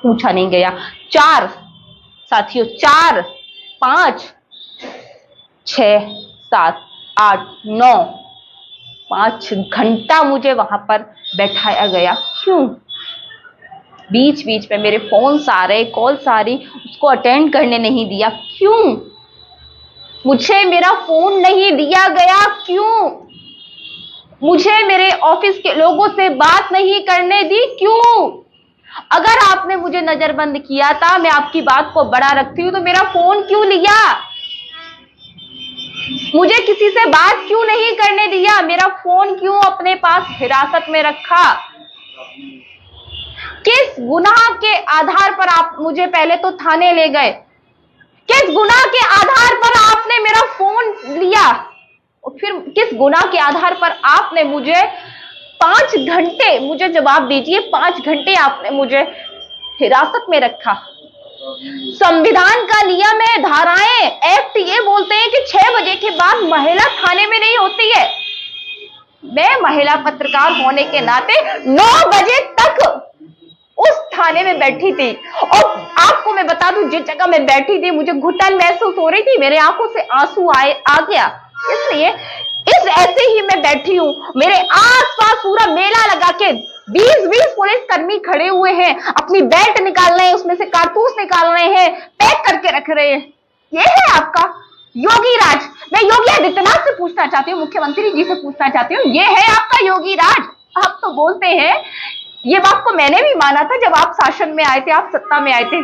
पूछा नहीं गया। 4 साथियों, 4, 5, 6, 7, 8, 9, 5 घंटा मुझे वहां पर बैठाया गया। क्यों? बीच बीच में मेरे फोन आ रहे, कॉल्स आ रही, उसको अटेंड करने नहीं दिया। क्यों? मुझे मेरा फोन नहीं दिया गया। क्यों? मुझे मेरे ऑफिस के लोगों से बात नहीं करने दी। क्यों? अगर आपने मुझे नजरबंद किया था, मैं आपकी बात को बड़ा रखती हूं, तो मेरा फोन क्यों लिया? मुझे किसी से बात क्यों नहीं करने दिया? मेरा फोन क्यों अपने पास हिरासत में रखा? किस गुनाह के आधार पर आप मुझे पहले तो थाने ले गए? किस गुनाह के आधार पर आपने मेरा फोन लिया? और फिर किस गुनाह के आधार पर आपने मुझे 5 घंटे, मुझे जवाब दीजिए, 5 घंटे आपने मुझे हिरासत में रखा? संविधान का नियम है, धाराएं, एक्ट ये बोलते हैं कि 6 बजे के बाद महिला थाने में नहीं होती है। मैं महिला पत्रकार होने के नाते 9 बजे तक उस थाने में बैठी थी। और आपको मैं बता दूं, जिस जगह मैं बैठी थी मुझे घुटन महसूस हो रही थी, मेरे आंखों से आंसू आ गया। इसलिए ऐसे ही मैं बैठी हूं, मेरे आसपास पूरा मेला लगा के 20-20 पुलिसकर्मी खड़े हुए हैं, अपनी बेल्ट निकाल रहे हैं, उसमें से कारतूस निकाल रहे हैं, पैक करके रख रहे हैं। ये है आपका योगी राज? मैं योगी आदित्यनाथ से पूछना चाहती हूँ, मुख्यमंत्री जी से पूछना चाहती हूँ, ये है आपका योगी राज? आप तो बोलते हैं, ये बात को मैंने भी माना था जब आप शासन में आए थे, आप सत्ता में आए थे।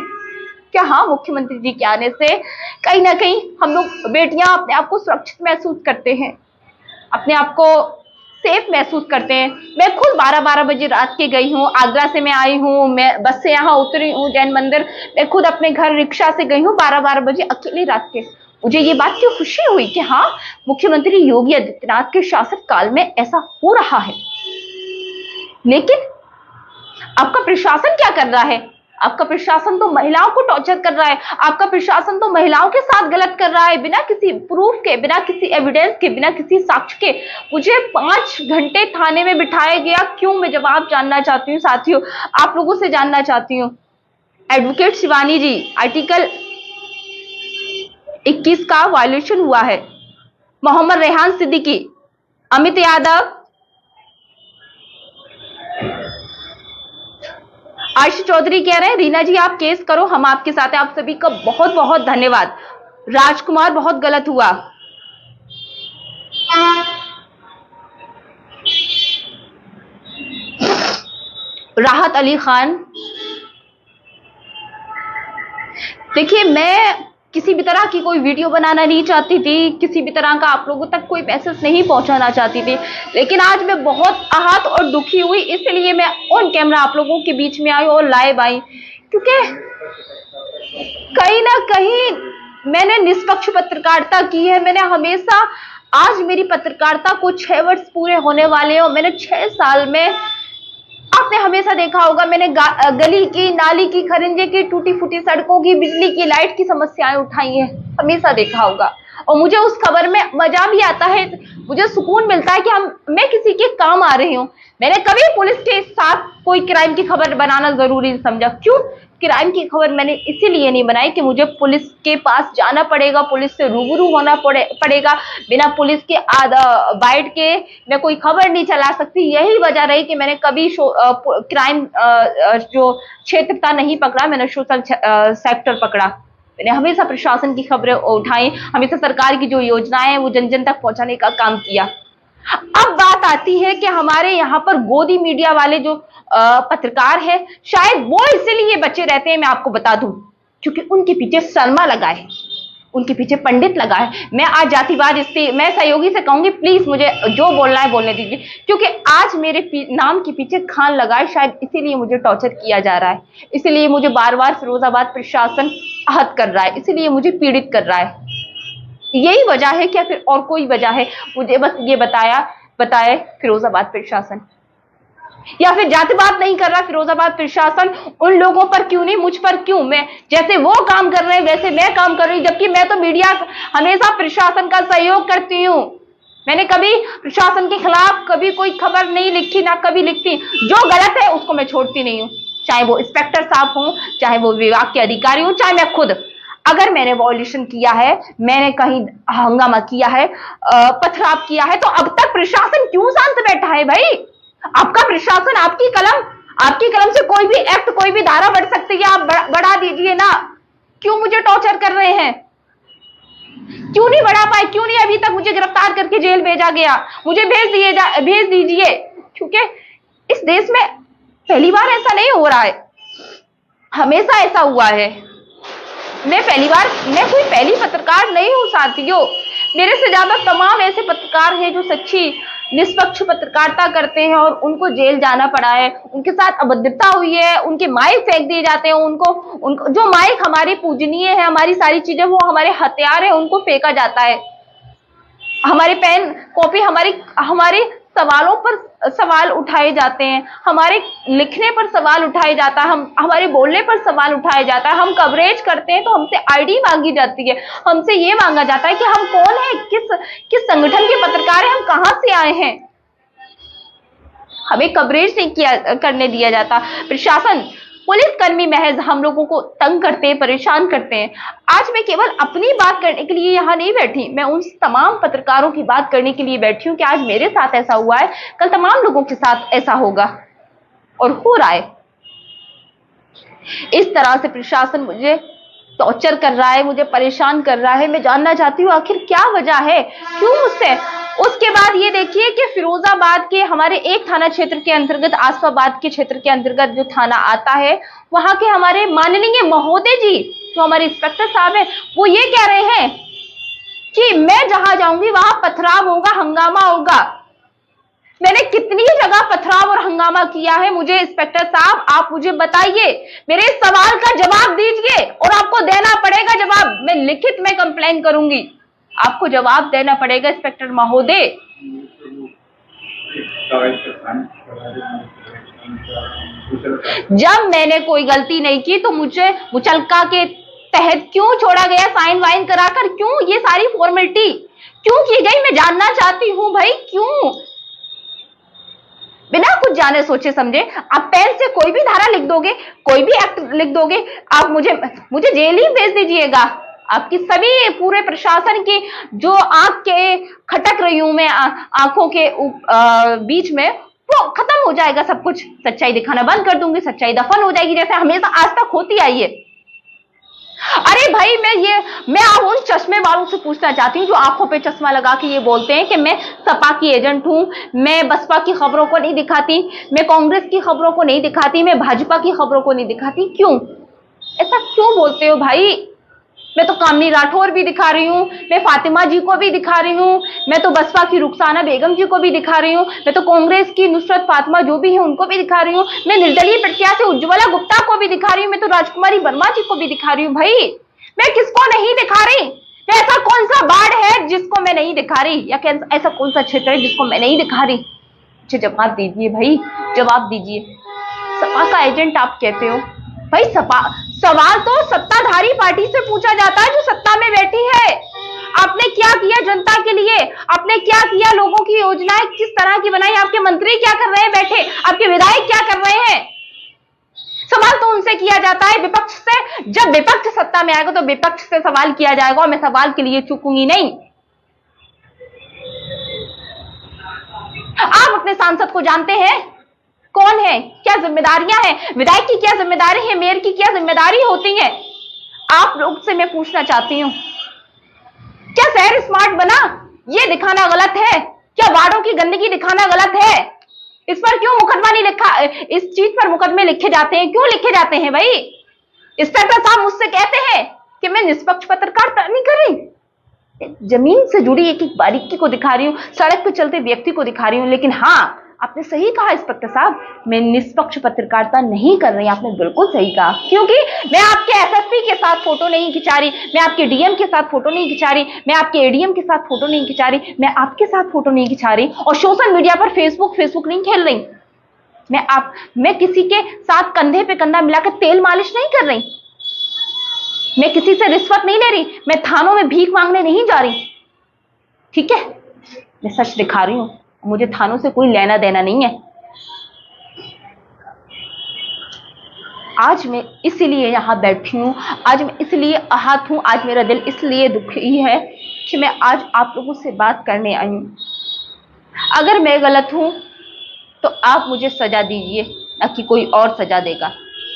क्या हाँ, मुख्यमंत्री जी के आने से कहीं ना कहीं हम लोग बेटियां अपने आप को सुरक्षित महसूस करते हैं, अपने आप को सेफ महसूस करते हैं। मैं खुद 12-12 बजे रात के गई हूँ, आगरा से मैं आई हूँ, मैं बस से यहाँ उतरी हूँ जैन मंदिर, मैं खुद अपने घर रिक्शा से गई हूँ 12-12 बजे अकेली रात के। मुझे ये बात क्यों खुशी हुई कि हाँ, मुख्यमंत्री योगी आदित्यनाथ के शासन काल में ऐसा हो रहा है। लेकिन आपका प्रशासन क्या कर रहा है? आपका प्रशासन तो महिलाओं को टॉर्चर कर रहा है, आपका प्रशासन तो महिलाओं के साथ गलत कर रहा है, बिना किसी प्रूफ के, बिना किसी एविडेंस के, बिना किसी साक्ष्य के। मुझे 5 घंटे थाने में बिठाया गया। क्यों? मैं जवाब जानना चाहती हूँ साथियों, आप लोगों से जानना चाहती हूँ। एडवोकेट शिवानी जी, आर्टिकल 21 का वायलेशन हुआ है, मोहम्मद रेहान सिद्दीकी, अमित यादव, आयुष चौधरी कह रहे हैं रीना जी आप केस करो, हम आपके साथ हैं। आप सभी का बहुत बहुत धन्यवाद। राजकुमार बहुत गलत हुआ। राहत अली खान, देखिए मैं किसी भी तरह की कोई वीडियो बनाना नहीं चाहती थी, किसी भी तरह का आप लोगों तक कोई मैसेज नहीं पहुंचाना चाहती थी, लेकिन आज मैं बहुत आहत और दुखी हुई, इसलिए मैं ऑन कैमरा आप लोगों के बीच में आई और लाइव आई, क्योंकि कहीं ना कहीं मैंने निष्पक्ष पत्रकारिता की है। मैंने हमेशा, आज मेरी पत्रकारिता को 6 वर्ष पूरे होने वाले हैं और मैंने 6 साल में, आपने हमेशा देखा होगा, मैंने गली की, नाली की, खरिंजे की, टूटी फूटी सड़कों की, बिजली की, लाइट की समस्याएं उठाई हैं, हमेशा देखा होगा। और मुझे उस खबर में मजा भी आता है, मुझे सुकून मिलता है कि मैं किसी के काम आ रही हूँ। मैंने कभी पुलिस के साथ कोई क्राइम की खबर बनाना जरूरी नहीं समझा। क्यों? क्राइम की खबर मैंने इसीलिए नहीं बनाई कि मुझे पुलिस के पास जाना पड़ेगा, पुलिस से रूबरू होना पड़ेगा, बिना पुलिस के बैठ के मैं कोई खबर नहीं चला सकती। यही वजह रही कि मैंने कभी क्राइम जो क्षेत्र था नहीं पकड़ा, मैंने सोशल सेक्टर पकड़ा। मैंने हमेशा प्रशासन की खबरें उठाई, हमेशा सरकार की जो योजनाएं हैं वो जन जन तक पहुंचाने का काम किया। अब बात आती है कि हमारे यहाँ पर गोदी मीडिया वाले जो पत्रकार है, शायद वो इसीलिए बचे रहते हैं, मैं आपको बता दूं, क्योंकि उनके पीछे सलमा लगा है, उनके पीछे पंडित लगा है। मैं आज जातिवाद, इससे मैं सहयोगी से कहूंगी प्लीज मुझे जो बोलना है बोलने दीजिए, क्योंकि आज मेरे नाम के पीछे खान लगा है, शायद इसीलिए मुझे टॉर्चर किया जा रहा है, इसीलिए मुझे बार बार फिरोजाबाद प्रशासन आहत कर रहा है, इसीलिए मुझे पीड़ित कर रहा है। यही वजह है क्या फिर और कोई वजह है? मुझे बस ये बताए फिरोजाबाद प्रशासन, या फिर जातिवाद नहीं कर रहा फिरोजाबाद प्रशासन, उन लोगों पर क्यों नहीं, मुझ पर क्यों? मैं जैसे वो काम कर रहे हैं वैसे मैं काम कर रही हूं, जबकि मैं तो मीडिया हमेशा प्रशासन का सहयोग करती हूं। मैंने कभी प्रशासन के खिलाफ कभी कोई खबर नहीं लिखी, ना कभी लिखती। जो गलत है उसको मैं छोड़ती नहीं हूं, चाहे वो इंस्पेक्टर साहब हो, चाहे वो विभाग के अधिकारी हो, चाहे मैं खुद। अगर मैंने वॉल्यूशन किया है, मैंने कहीं हंगामा किया है, पथराव किया है, तो अब तक प्रशासन क्यों शांत बैठा है भाई? आपका प्रशासन, आपकी कलम से कोई भी एक्ट, कोई भी धारा बढ़ सकती है, आप बढ़ा दीजिए ना। क्यों मुझे टॉर्चर कर रहे हैं? क्यों नहीं बढ़ा पाए? क्यों नहीं अभी तक मुझे गिरफ्तार करके जेल भेजा गया? मुझे भेज दीजिए, क्योंकि इस देश में पहली बार ऐसा नहीं हो रहा है, हमेशा ऐसा हुआ है। मैं कोई पहली पत्रकार नहीं हूं साथियों, मेरे से ज्यादा तमाम ऐसे पत्रकार हैं जो सच्ची निष्पक्ष पत्रकारिता करते हैं और उनको जेल जाना पड़ा है, उनके साथ अभद्रता हुई है, उनके माइक फेंक दिए जाते हैं, उनको जो माइक हमारी पूजनीय है, हमारी सारी चीजें वो हमारे हथियार है, उनको फेंका जाता है। हमारे पेन कॉपी, हमारे सवालों पर सवाल उठाए जाते हैं, हमारे लिखने पर सवाल उठाए जाता है, हमारे बोलने पर सवाल उठाया जाता है। हम कवरेज करते हैं तो हमसे आईडी मांगी जाती है, हमसे ये मांगा जाता है कि हम कौन है, किस संगठन के पत्रकार हैं, हम कहां से आए हैं। हमें कवरेज नहीं करने दिया जाता। प्रशासन, पुलिसकर्मी महज हम लोगों को तंग करते हैं, परेशान करते हैं। आज मैं केवल अपनी बात करने के लिए यहाँ नहीं बैठी, मैं उन तमाम पत्रकारों की बात करने के लिए बैठी हूँ कि आज मेरे साथ ऐसा हुआ है, कल तमाम लोगों के साथ ऐसा होगा और हो रहा है। इस तरह से प्रशासन मुझे टॉर्चर कर रहा है, मुझे परेशान कर रहा है। मैं जानना चाहती हूँ आखिर क्या वजह है, क्यों मुझसे। उसके बाद ये देखिए कि फिरोजाबाद के हमारे एक थाना क्षेत्र के अंतर्गत, आसफाबाद के क्षेत्र के अंतर्गत जो थाना आता है, वहां के हमारे माननीय महोदय जी, जो हमारे इंस्पेक्टर साहब हैं, वो ये कह रहे हैं कि मैं जहां जाऊंगी वहां पथराव होगा, हंगामा होगा। मैंने कितनी जगह पथराव और हंगामा किया है, मुझे इंस्पेक्टर साहब आप मुझे बताइए, मेरे सवाल का जवाब दीजिए, और आपको देना पड़ेगा जवाब। मैं लिखित में कंप्लेन करूंगी, आपको जवाब देना पड़ेगा इंस्पेक्टर महोदय। जब मैंने कोई गलती नहीं की तो मुझे मुचलका के तहत क्यों छोड़ा गया, साइन वाइन कराकर? क्यों ये सारी फॉर्मेलिटी क्यों की गई? मैं जानना चाहती हूं भाई, क्यों? बिना कुछ जाने सोचे समझे आप पेन से कोई भी धारा लिख दोगे, कोई भी एक्ट लिख दोगे, आप मुझे जेल ही भेज दीजिएगा। आपकी सभी पूरे प्रशासन की जो आंख के खटक रही हूं मैं आंखों के बीच में, वो खत्म हो जाएगा सब कुछ। सच्चाई दिखाना बंद कर दूंगी, सच्चाई दफन हो जाएगी जैसे हमेशा आज तक होती आई है। अरे भाई मैं उन चश्मे वालों से पूछना चाहती हूँ जो आंखों पे चश्मा लगा के ये बोलते हैं कि मैं सपा की एजेंट हूं, मैं बसपा की खबरों को नहीं दिखाती, मैं कांग्रेस की खबरों को नहीं दिखाती, मैं भाजपा की खबरों को नहीं दिखाती। क्यों ऐसा क्यों बोलते हो भाई? मैं तो कामनी राठौर भी दिखा रही हूँ, मैं फातिमा जी को भी दिखा रही हूँ, मैं तो बसपा की रुखसाना बेगम जी को भी दिखा रही हूँ, मैं तो कांग्रेस की नुसरत फातिमा जो भी है उनको भी दिखा रही हूँ, मैं निर्दलीय प्रत्याशी उज्ज्वला गुप्ता को भी दिखा रही हूँ, मैं तो राजकुमारी वर्मा जी को भी दिखा रही हूँ। भाई मैं किसको नहीं दिखा रही? मैं ऐसा कौन सा वार्ड है जिसको मैं नहीं दिखा रही, या ऐसा कौन सा क्षेत्र है जिसको मैं नहीं दिखा रही? मुझे जवाब दीजिए भाई, जवाब दीजिए। सपा का एजेंट आप कहते हो भाई, सवाल तो सत्ताधारी पार्टी से पूछा जाता है जो सत्ता में बैठी है। आपने क्या किया जनता के लिए? आपने क्या किया? लोगों की योजनाएं किस तरह की बनाई? आपके मंत्री क्या कर रहे हैं बैठे? आपके विधायक क्या कर रहे हैं? सवाल तो उनसे किया जाता है, विपक्ष से। जब विपक्ष सत्ता में आएगा तो विपक्ष से सवाल किया जाएगा और मैं सवाल के लिए चूकूंगी नहीं। आप अपने सांसद को जानते हैं कौन है, क्या जिम्मेदारियां हैं? विधायक की क्या जिम्मेदारी है, मेयर की क्या जिम्मेदारी होती है? आप लोग से मैं पूछना चाहती हूं, क्या शहर स्मार्ट बना ये दिखाना गलत है? क्या वार्डों की गंदगी दिखाना गलत है? इस पर क्यों मुकदमा नहीं लिखा? इस चीज पर मुकदमे लिखे जाते हैं, क्यों लिखे जाते हैं भाई? इंस्पेक्टर साहब मुझसे कहते हैं कि मैं निष्पक्ष पत्रकारिता नहीं कर रही, जमीन से जुड़ी एक एक बारीकी को दिखा रही हूं, सड़क पर चलते व्यक्ति को दिखा रही हूं। लेकिन हाँ, आपने सही कहा इंस्पेक्टर साहब, मैं निष्पक्ष पत्रकारिता नहीं कर रही। आपने बिल्कुल सही कहा, क्योंकि मैं आपके एसएसपी के साथ फोटो नहीं खिंचा रही, मैं आपके डीएम के साथ फोटो नहीं खिंचा रही, मैं आपके एडीएम के साथ फोटो नहीं खिंचा रही, मैं आपके साथ फोटो नहीं खिंचा रही और सोशल मीडिया पर फेसबुक नहीं खेल रही। मैं किसी के साथ कंधे पे कंधा मिलाकर तेल मालिश नहीं कर रही, मैं किसी से रिश्वत नहीं ले रही, मैं थानों में भीख मांगने नहीं जा रही। ठीक है, मैं सच दिखा रही हूं, मुझे थानों से कोई लेना देना नहीं है। आज मैं इसलिए यहां बैठी हूं, आज मैं इसलिए आहत हूं, आज मेरा दिल इसलिए दुखी है कि मैं आज आप लोगों से बात करने आई हूं। अगर मैं गलत हूं तो आप मुझे सजा दीजिए, ना कि कोई और सजा देगा,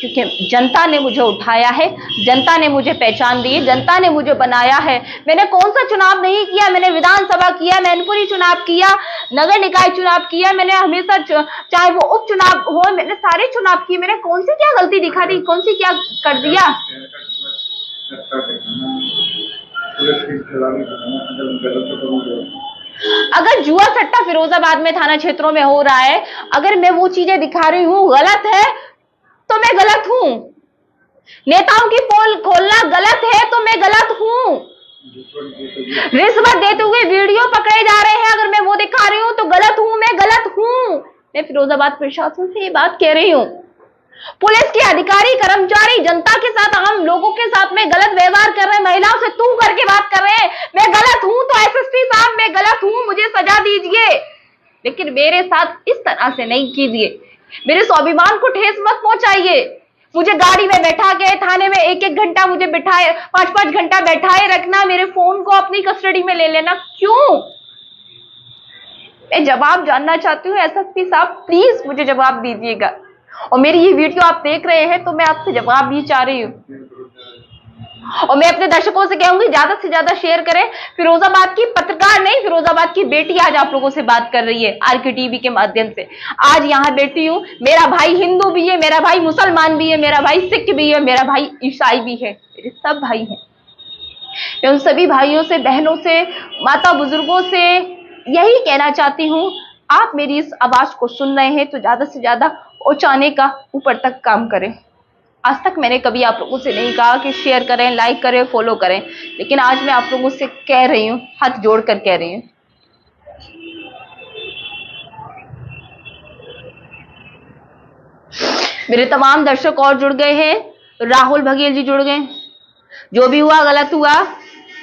क्योंकि जनता ने मुझे उठाया है, जनता ने मुझे पहचान दी है, जनता ने मुझे बनाया है। मैंने कौन सा चुनाव नहीं किया? मैंने विधानसभा किया, मैनपुरी चुनाव किया, नगर निकाय चुनाव किया, मैंने हमेशा चाहे वो उपचुनाव हो, मैंने सारे चुनाव किए। मैंने कौन सी क्या गलती दिखा दी, कौन सी क्या कर दिया? अगर जुआ सट्टा फिरोजाबाद में थाना क्षेत्रों में हो रहा है, अगर मैं वो चीजें दिखा रही हूं गलत है तो मैं गलत हूं। नेताओं की पोल खोलना गलत है तो मैं गलत हूं। रिश्वत देते हुए वीडियो पकड़े जा रहे हैं, अगर मैं वो दिखा रही हूं तो गलत हूं, मैं गलत हूं। मैं फिरोजाबाद प्रशासन से ये बात कह रही हूं। पुलिस के अधिकारी, कर्मचारी, जनता के साथ, आम लोगों के साथ में गलत व्यवहार कर रहे हैं, महिलाओं से तू करके बात कर रहे हैं, मैं गलत हूं। तो एसएसपी साहब मैं गलत हूं, मुझे सजा दीजिए, लेकिन मेरे साथ इस तरह से नहीं कीजिए, मेरे स्वाभिमान को ठेस मत पहुंचाइए। मुझे गाड़ी में बैठा के थाने में एक घंटा मुझे बिठाए, 5 घंटा बैठाए रखना, मेरे फोन को अपनी कस्टडी में ले लेना, क्यों? मैं जवाब जानना चाहती हूँ एसएसपी साहब, प्लीज मुझे जवाब दीजिएगा। और मेरी ये वीडियो आप देख रहे हैं तो मैं आपसे जवाब भी चाह रही हूँ, और मैं अपने दर्शकों से कहूंगी ज्यादा से ज्यादा शेयर करें। फिरोजाबाद की पत्रकार नहीं, फिरोजाबाद की बेटी आज आप लोगों से बात कर रही है आरके टीवी के माध्यम से। आज यहाँ बैठी हूँ, मेरा भाई हिंदू भी है, मेरा भाई मुसलमान भी है, मेरा भाई सिख भी है, मेरा भाई ईसाई भी है, मेरे सब भाई हैं। मैं उन सभी भाइयों से, बहनों से, माता बुजुर्गों से यही कहना चाहती हूँ, आप मेरी इस आवाज को सुन रहे हैं तो ज्यादा से ज्यादा पहुंचाने का ऊपर तक काम करें। आज तक मैंने कभी आप लोगों से नहीं कहा कि शेयर करें, लाइक करें, फॉलो करें, लेकिन आज मैं आप लोगों से कह रही हूं, हाथ जोड़कर कह रही हूं। मेरे तमाम दर्शक और जुड़ गए हैं, राहुल बघेल जी जुड़ गए, जो भी हुआ गलत हुआ,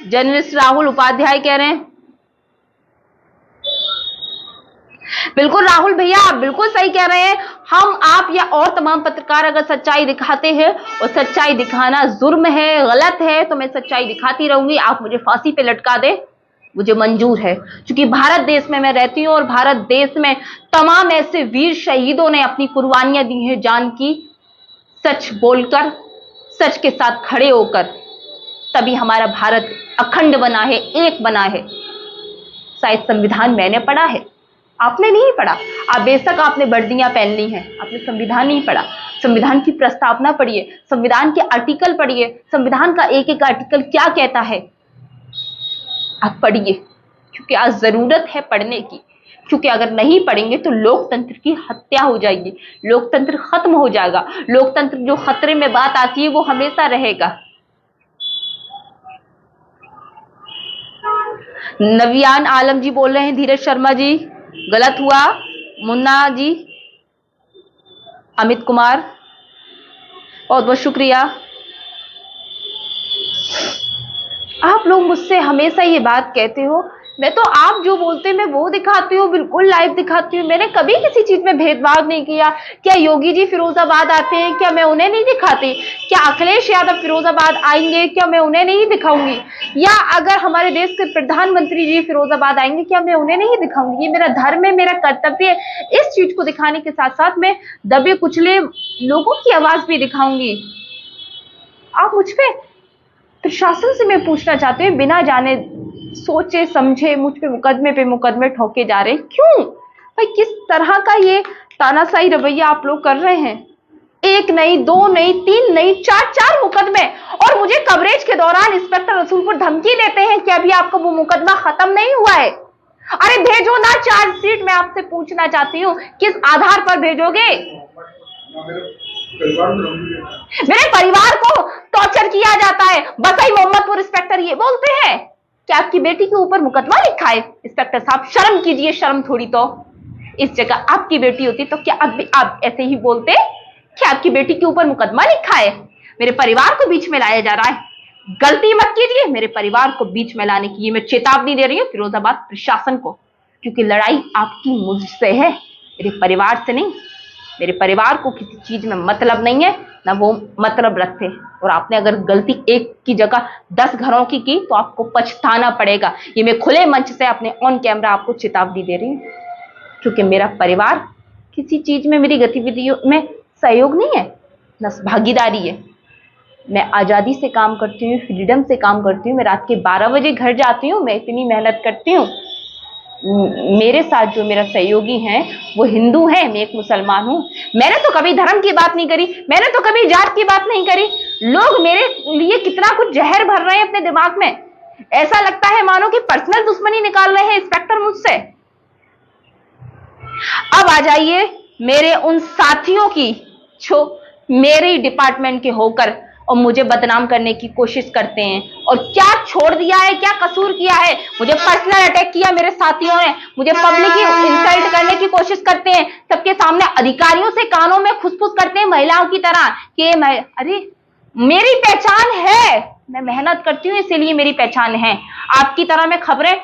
जर्नलिस्ट राहुल उपाध्याय कह रहे हैं। बिल्कुल राहुल भैया आप बिल्कुल सही कह रहे हैं, हम, आप या और तमाम पत्रकार अगर सच्चाई दिखाते हैं और सच्चाई दिखाना जुर्म है, गलत है, तो मैं सच्चाई दिखाती रहूंगी। आप मुझे फांसी पे लटका दे, मुझे मंजूर है, क्योंकि भारत देश में मैं रहती हूं और भारत देश में तमाम ऐसे वीर शहीदों ने अपनी कुर्बानियां दी हैं जान की, सच बोलकर, सच के साथ खड़े होकर, तभी हमारा भारत अखंड बना है, एक बना है। शायद संविधान मैंने पढ़ा है, आपने नहीं पढ़ा। आप बेशक आपने वर्दियां पहन ली हैं, आपने संविधान नहीं पढ़ा। संविधान की प्रस्तावना पढ़िए, संविधान के आर्टिकल पढ़िए, संविधान का एक एक आर्टिकल क्या कहता है आप पढ़िए, क्योंकि आज जरूरत है पढ़ने की। क्योंकि अगर नहीं पढ़ेंगे तो लोकतंत्र की हत्या हो जाएगी, लोकतंत्र खत्म हो जाएगा। लोकतंत्र जो खतरे में बात आती है वो हमेशा रहेगा। नवियान आलम जी बोल रहे हैं, धीरज शर्मा जी गलत हुआ, मुन्ना जी, अमित कुमार बहुत बहुत शुक्रिया। आप लोग मुझसे हमेशा ये बात कहते हो, मैं तो आप जो बोलते हैं मैं वो दिखाती हूँ, बिल्कुल लाइव दिखाती हूँ। मैंने कभी किसी चीज में भेदभाव नहीं किया। क्या योगी जी फिरोजाबाद आते हैं, क्या मैं उन्हें नहीं दिखाती? क्या अखिलेश यादव फिरोजाबाद आएंगे, क्या मैं उन्हें नहीं दिखाऊंगी? या अगर हमारे देश के प्रधानमंत्री जी फिरोजाबाद आएंगे, क्या मैं उन्हें नहीं दिखाऊंगी? ये मेरा धर्म है, मेरा कर्तव्य है। इस चीज को दिखाने के साथ साथ मैं दबे कुचले लोगों की आवाज भी दिखाऊंगी। आप मुझ पे, प्रशासन से मैं पूछना चाहती हूँ, बिना जाने सोचे समझे मुझ पे मुकदमे ठोके जा रहे हैं, क्यों भाई? किस तरह का ये तानाशाही रवैया आप लोग कर रहे हैं? एक नहीं, दो नहीं, तीन नहीं, चार मुकदमे, और मुझे कवरेज के दौरान इंस्पेक्टर रसूलपुर धमकी देते हैं कि अभी आपका वो मुकदमा खत्म नहीं हुआ है। अरे भेजो ना चार्जशीट। मैं आपसे पूछना चाहती हूँ, किस आधार पर भेजोगे? मेरे परिवार को टॉर्चर किया जाता है। बसई मोहम्मदपुर इंस्पेक्टर ये बोलते हैं कि आपकी बेटी के ऊपर मुकदमा लिखा है। इंस्पेक्टर साहब शर्म कीजिए, शर्म थोड़ी तो। इस जगह आपकी बेटी होती तो क्या आप ऐसे ही बोलते कि आपकी बेटी के ऊपर मुकदमा लिखा है? मेरे परिवार को बीच में लाया जा रहा है। गलती मत कीजिए मेरे परिवार को बीच में लाने की। ये मैं चेतावनी दे रही हूँ फिरोजाबाद प्रशासन को, क्योंकि लड़ाई आपकी मुझसे है, मेरे परिवार से नहीं। मेरे परिवार को किसी चीज में मतलब नहीं है, ना वो मतलब रखते। और आपने अगर गलती एक की जगह 10 घरों की तो आपको पछताना पड़ेगा। ये मैं खुले मंच से अपने ऑन कैमरा आपको चेतावनी दे रही हूँ, क्योंकि मेरा परिवार किसी चीज में मेरी गतिविधियों में सहयोग नहीं है, न भागीदारी है। मैं आजादी से काम करती हूँ, फ्रीडम से काम करती हूँ। मैं रात के 12 बजे घर जाती हूँ, मैं इतनी मेहनत करती हूँ। मेरे साथ जो मेरा सहयोगी हैं वो हिंदू हैं, मैं एक मुसलमान हूं। मैंने तो कभी धर्म की बात नहीं करी, मैंने तो कभी जात की बात नहीं करी। लोग मेरे लिए कितना कुछ जहर भर रहे हैं अपने दिमाग में। ऐसा लगता है मानो कि पर्सनल दुश्मनी निकाल रहे हैं इंस्पेक्टर मुझसे। अब आ जाइए मेरे उन साथियों की जो मेरे डिपार्टमेंट के होकर और मुझे बदनाम करने की कोशिश करते हैं। और क्या छोड़ दिया है, क्या कसूर किया है? मुझे पर्सनल अटैक किया मेरे साथियों ने, मुझे पब्लिक इंसल्ट करने की कोशिश करते हैं, सबके सामने अधिकारियों से कानों में खुसफुस करते हैं महिलाओं की तरह कि मैं, अरे मेरी पहचान है, मैं मेहनत करती हूँ इसीलिए मेरी पहचान है। आपकी तरह मैं खबरें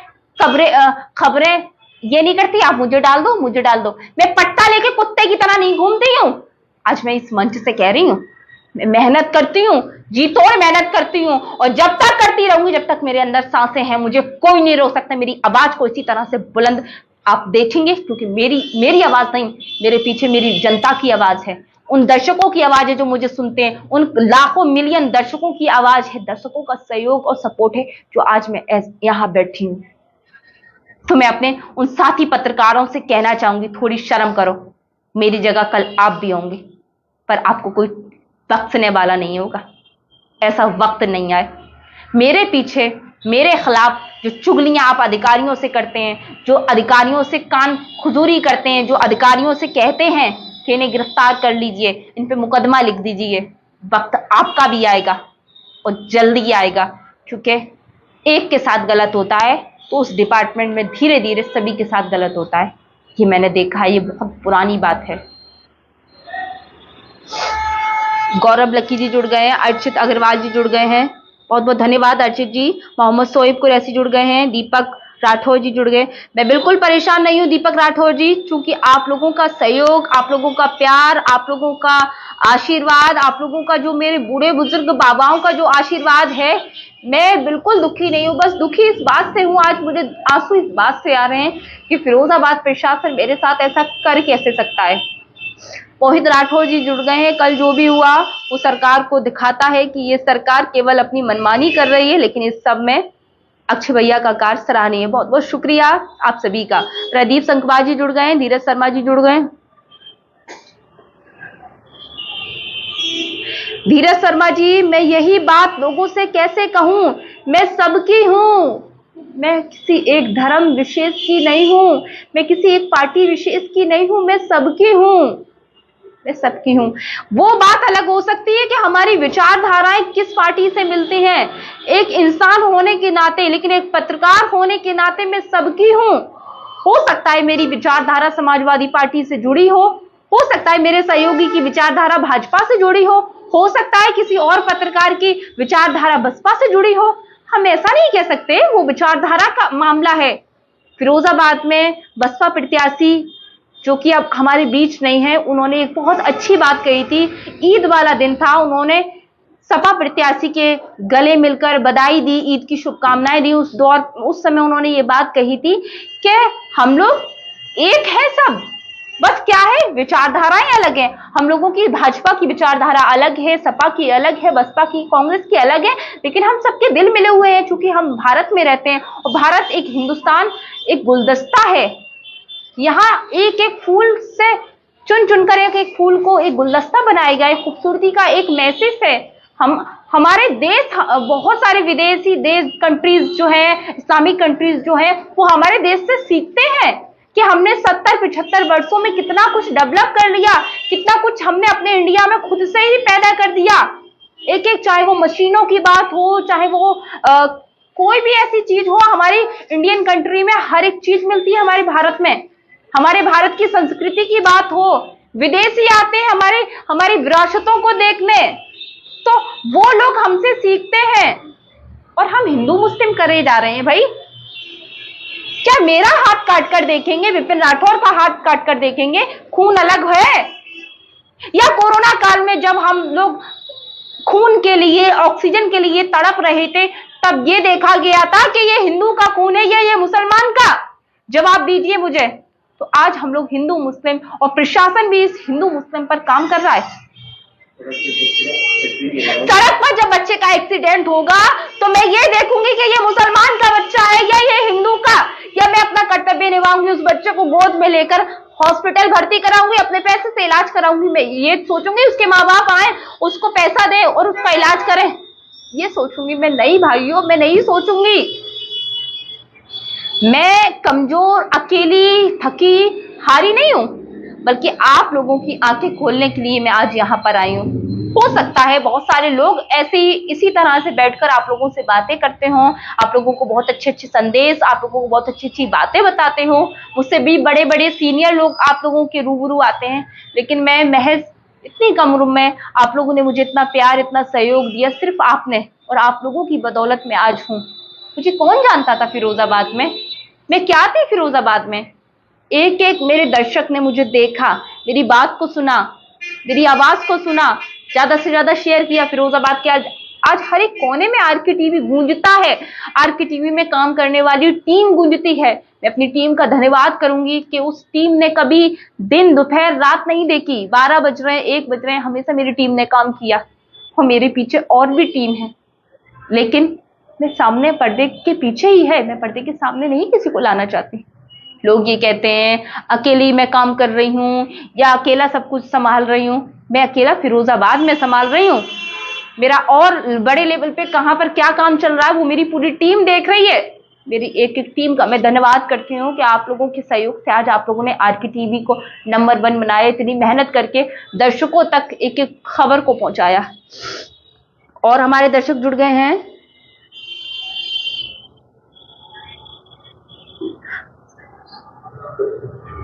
ये नहीं करती, आप मुझे डाल दो, मुझे डाल दो। मैं पट्टा लेके कुत्ते की तरह नहीं घूमती हूँ। आज मैं इस मंच से कह रही हूँ, मैं मेहनत करती हूँ, जी तोड़ मेहनत करती हूँ, और जब तक करती रहूंगी, जब तक मेरे अंदर सांसें हैं, मुझे कोई नहीं रोक सकता। मेरी आवाज को इसी तरह से बुलंद आप देखेंगे, क्योंकि मेरी आवाज नहीं, मेरे पीछे मेरी जनता की आवाज है, उन दर्शकों की आवाज है जो मुझे सुनते हैं, उन लाखों मिलियन दर्शकों की आवाज है, दर्शकों का सहयोग और सपोर्ट है जो आज मैं यहाँ बैठी हूँ। तो मैं अपने उन साथी पत्रकारों से कहना चाहूंगी, थोड़ी शर्म करो। मेरी जगह कल आप भी होंगे, पर आपको कोई बख्शने वाला नहीं होगा। ऐसा वक्त नहीं आए। मेरे पीछे मेरे खिलाफ जो चुगलियां आप अधिकारियों से करते हैं, जो अधिकारियों से कान खुजूरी करते हैं, जो अधिकारियों से कहते हैं कि इन्हें गिरफ्तार कर लीजिए, इन पे मुकदमा लिख दीजिए, वक्त आपका भी आएगा और जल्दी आएगा। क्योंकि एक के साथ गलत होता है तो उस डिपार्टमेंट में धीरे धीरे सभी के साथ गलत होता है। ये मैंने देखा है, ये बहुत पुरानी बात है। गौरव लकी जी जुड़ गए हैं, अर्चित अग्रवाल जी जुड़ गए हैं, बहुत बहुत धन्यवाद अर्चित जी। मोहम्मद सोएब कुरैशी जुड़ गए हैं, दीपक राठौर जी जुड़ गए। मैं बिल्कुल परेशान नहीं हूं दीपक राठौर जी, क्योंकि आप लोगों का सहयोग, आप लोगों का प्यार, आप लोगों का आशीर्वाद, आप लोगों का जो मेरे बूढ़े बुजुर्ग बाबाओं का जो आशीर्वाद है, मैं बिल्कुल दुखी नहीं हूं। बस दुखी इस बात से हूं, आज मुझे आंसू इस बात से आ रहे हैं कि फिरोजाबाद प्रशासन मेरे साथ ऐसा कर कैसे सकता है। मोहित राठौर जी जुड़ गए हैं। कल जो भी हुआ वो सरकार को दिखाता है कि ये सरकार केवल अपनी मनमानी कर रही है, लेकिन इस सब में अक्षय भैया का कार्य सराहनीय है। बहुत बहुत शुक्रिया आप सभी का। प्रदीप संकवार जी जुड़ गए हैं, धीरज शर्मा जी जुड़ गए। धीरज शर्मा जी, मैं यही बात लोगों से कैसे कहूं, मैं सबकी हूं, मैं किसी एक धर्म विशेष की नहीं हूं, मैं किसी एक पार्टी विशेष की नहीं हूं, मैं सबकी हूं, मैं सबकी हूं। वो बात अलग हो सकती है कि हमारी विचारधाराएं किस पार्टी से मिलती हैं, एक इंसान होने के नाते, लेकिन एक पत्रकार होने के नाते मैं सबकी हूं। हो सकता है मेरी विचारधारा समाजवादी पार्टी से जुड़ी हो सकता है मेरे सहयोगी की विचारधारा भाजपा से जुड़ी हो सकता है किसी और पत्रकार की विचारधारा बसपा से जुड़ी हो। हम ऐसा नहीं कह सकते, वो विचारधारा का मामला है। फिरोजाबाद में बसपा प्रत्याशी जो कि अब हमारे बीच नहीं है, उन्होंने एक बहुत अच्छी बात कही थी। ईद वाला दिन था, उन्होंने सपा प्रत्याशी के गले मिलकर बधाई दी, ईद की शुभकामनाएं दी। उस समय उन्होंने ये बात कही थी कि हम लोग एक है सब, बस क्या है विचारधाराएं अलग हैं। हम लोगों की भाजपा की विचारधारा अलग है, सपा की अलग है, बसपा की, कांग्रेस की अलग है, लेकिन हम सबके दिल मिले हुए हैं, क्योंकि हम भारत में रहते हैं और भारत एक हिंदुस्तान एक गुलदस्ता है। यहाँ एक एक फूल से चुन चुनकर एक एक फूल को एक गुलदस्ता बनाया गया है, खूबसूरती का एक मैसेज है। हमारे देश, बहुत सारे विदेशी देश, कंट्रीज जो है, इस्लामिक कंट्रीज जो है, वो हमारे देश से सीखते हैं कि हमने 70-75 वर्षों में कितना कुछ डेवलप कर लिया, कितना कुछ हमने अपने इंडिया में खुद से ही पैदा कर दिया। एक एक, चाहे वो मशीनों की बात हो, चाहे वो कोई भी ऐसी चीज हो, हमारी इंडियन कंट्री में हर एक चीज मिलती है। हमारे भारत में, हमारे भारत की संस्कृति की बात हो, विदेशी आते हैं हमारी विरासतों को देखने, तो वो लोग हमसे सीखते हैं। और हम हिंदू मुस्लिम करे जा रहे हैं। भाई, क्या मेरा हाथ काट कर देखेंगे, विपिन राठौर का हाथ काट कर देखेंगे, खून अलग है? या कोरोना काल में जब हम लोग खून के लिए, ऑक्सीजन के लिए तड़प रहे थे, तब ये देखा गया था कि ये हिंदू का खून है या ये मुसलमान का? जवाब दीजिए मुझे। तो आज हम लोग हिंदू मुस्लिम, और प्रशासन भी इस हिंदू मुस्लिम पर काम कर रहा है। सड़क पर जब बच्चे का एक्सीडेंट होगा तो मैं ये देखूंगी कि ये मुसलमान का बच्चा है या ये हिंदू का, या मैं अपना कर्तव्य निभाऊंगी, उस बच्चे को गोद में लेकर हॉस्पिटल भर्ती कराऊंगी, अपने पैसे से इलाज कराऊंगी। मैं ये सोचूंगी उसके माँ बाप आए, उसको पैसा दे और उसका इलाज करें, ये सोचूंगी मैं। नहीं भाइयों, मैं नहीं सोचूंगी। मैं कमजोर, अकेली, थकी हारी नहीं हूं, बल्कि आप लोगों की आंखें खोलने के लिए मैं आज यहाँ पर आई हूँ। हो सकता है बहुत सारे लोग ऐसे ही इसी तरह से बैठकर आप लोगों से बातें करते हों, आप लोगों को बहुत अच्छे अच्छे संदेश, आप लोगों को बहुत अच्छी अच्छी बातें बताते हों, मुझसे भी बड़े बड़े सीनियर लोग आप लोगों के रूबरू आते हैं, लेकिन मैं महज इतनी कम उम्र में आप लोगों ने मुझे इतना प्यार, इतना सहयोग दिया, सिर्फ आपने और आप लोगों की बदौलत में आज हूँ। मुझे कौन जानता था फिरोजाबाद में, मैं क्या थी फिरोजाबाद में? एक एक मेरे दर्शक ने मुझे देखा, मेरी बात को सुना, मेरी आवाज को सुना, ज्यादा से ज्यादा शेयर किया। फिरोजाबाद के आज हर एक कोने में आरके टीवी गूंजता है, आरके टीवी में काम करने वाली टीम गूंजती है। मैं अपनी टीम का धन्यवाद करूंगी कि उस टीम ने कभी दिन, दोपहर, रात नहीं देखी। 12 बज रहे हैं, 1 बज रहे हैं, हमेशा मेरी टीम ने काम किया। और मेरे पीछे और भी टीम है, लेकिन मैं सामने, पर्दे के पीछे ही है, मैं पर्दे के सामने नहीं किसी को लाना चाहती। लोग ये कहते हैं अकेली मैं काम कर रही हूँ या अकेला सब कुछ संभाल रही हूँ। मैं अकेला फिरोजाबाद में संभाल रही हूँ, मेरा और बड़े लेवल पे कहाँ पर क्या काम चल रहा है वो मेरी पूरी टीम देख रही है। मेरी एक एक टीम का मैं धन्यवाद करती हूँ कि आप लोगों के सहयोग से आज आप लोगों ने आरके टीवी को नंबर 1 बनाया, इतनी मेहनत करके दर्शकों तक एक एक खबर को पहुंचाया। और हमारे दर्शक जुड़ गए हैं।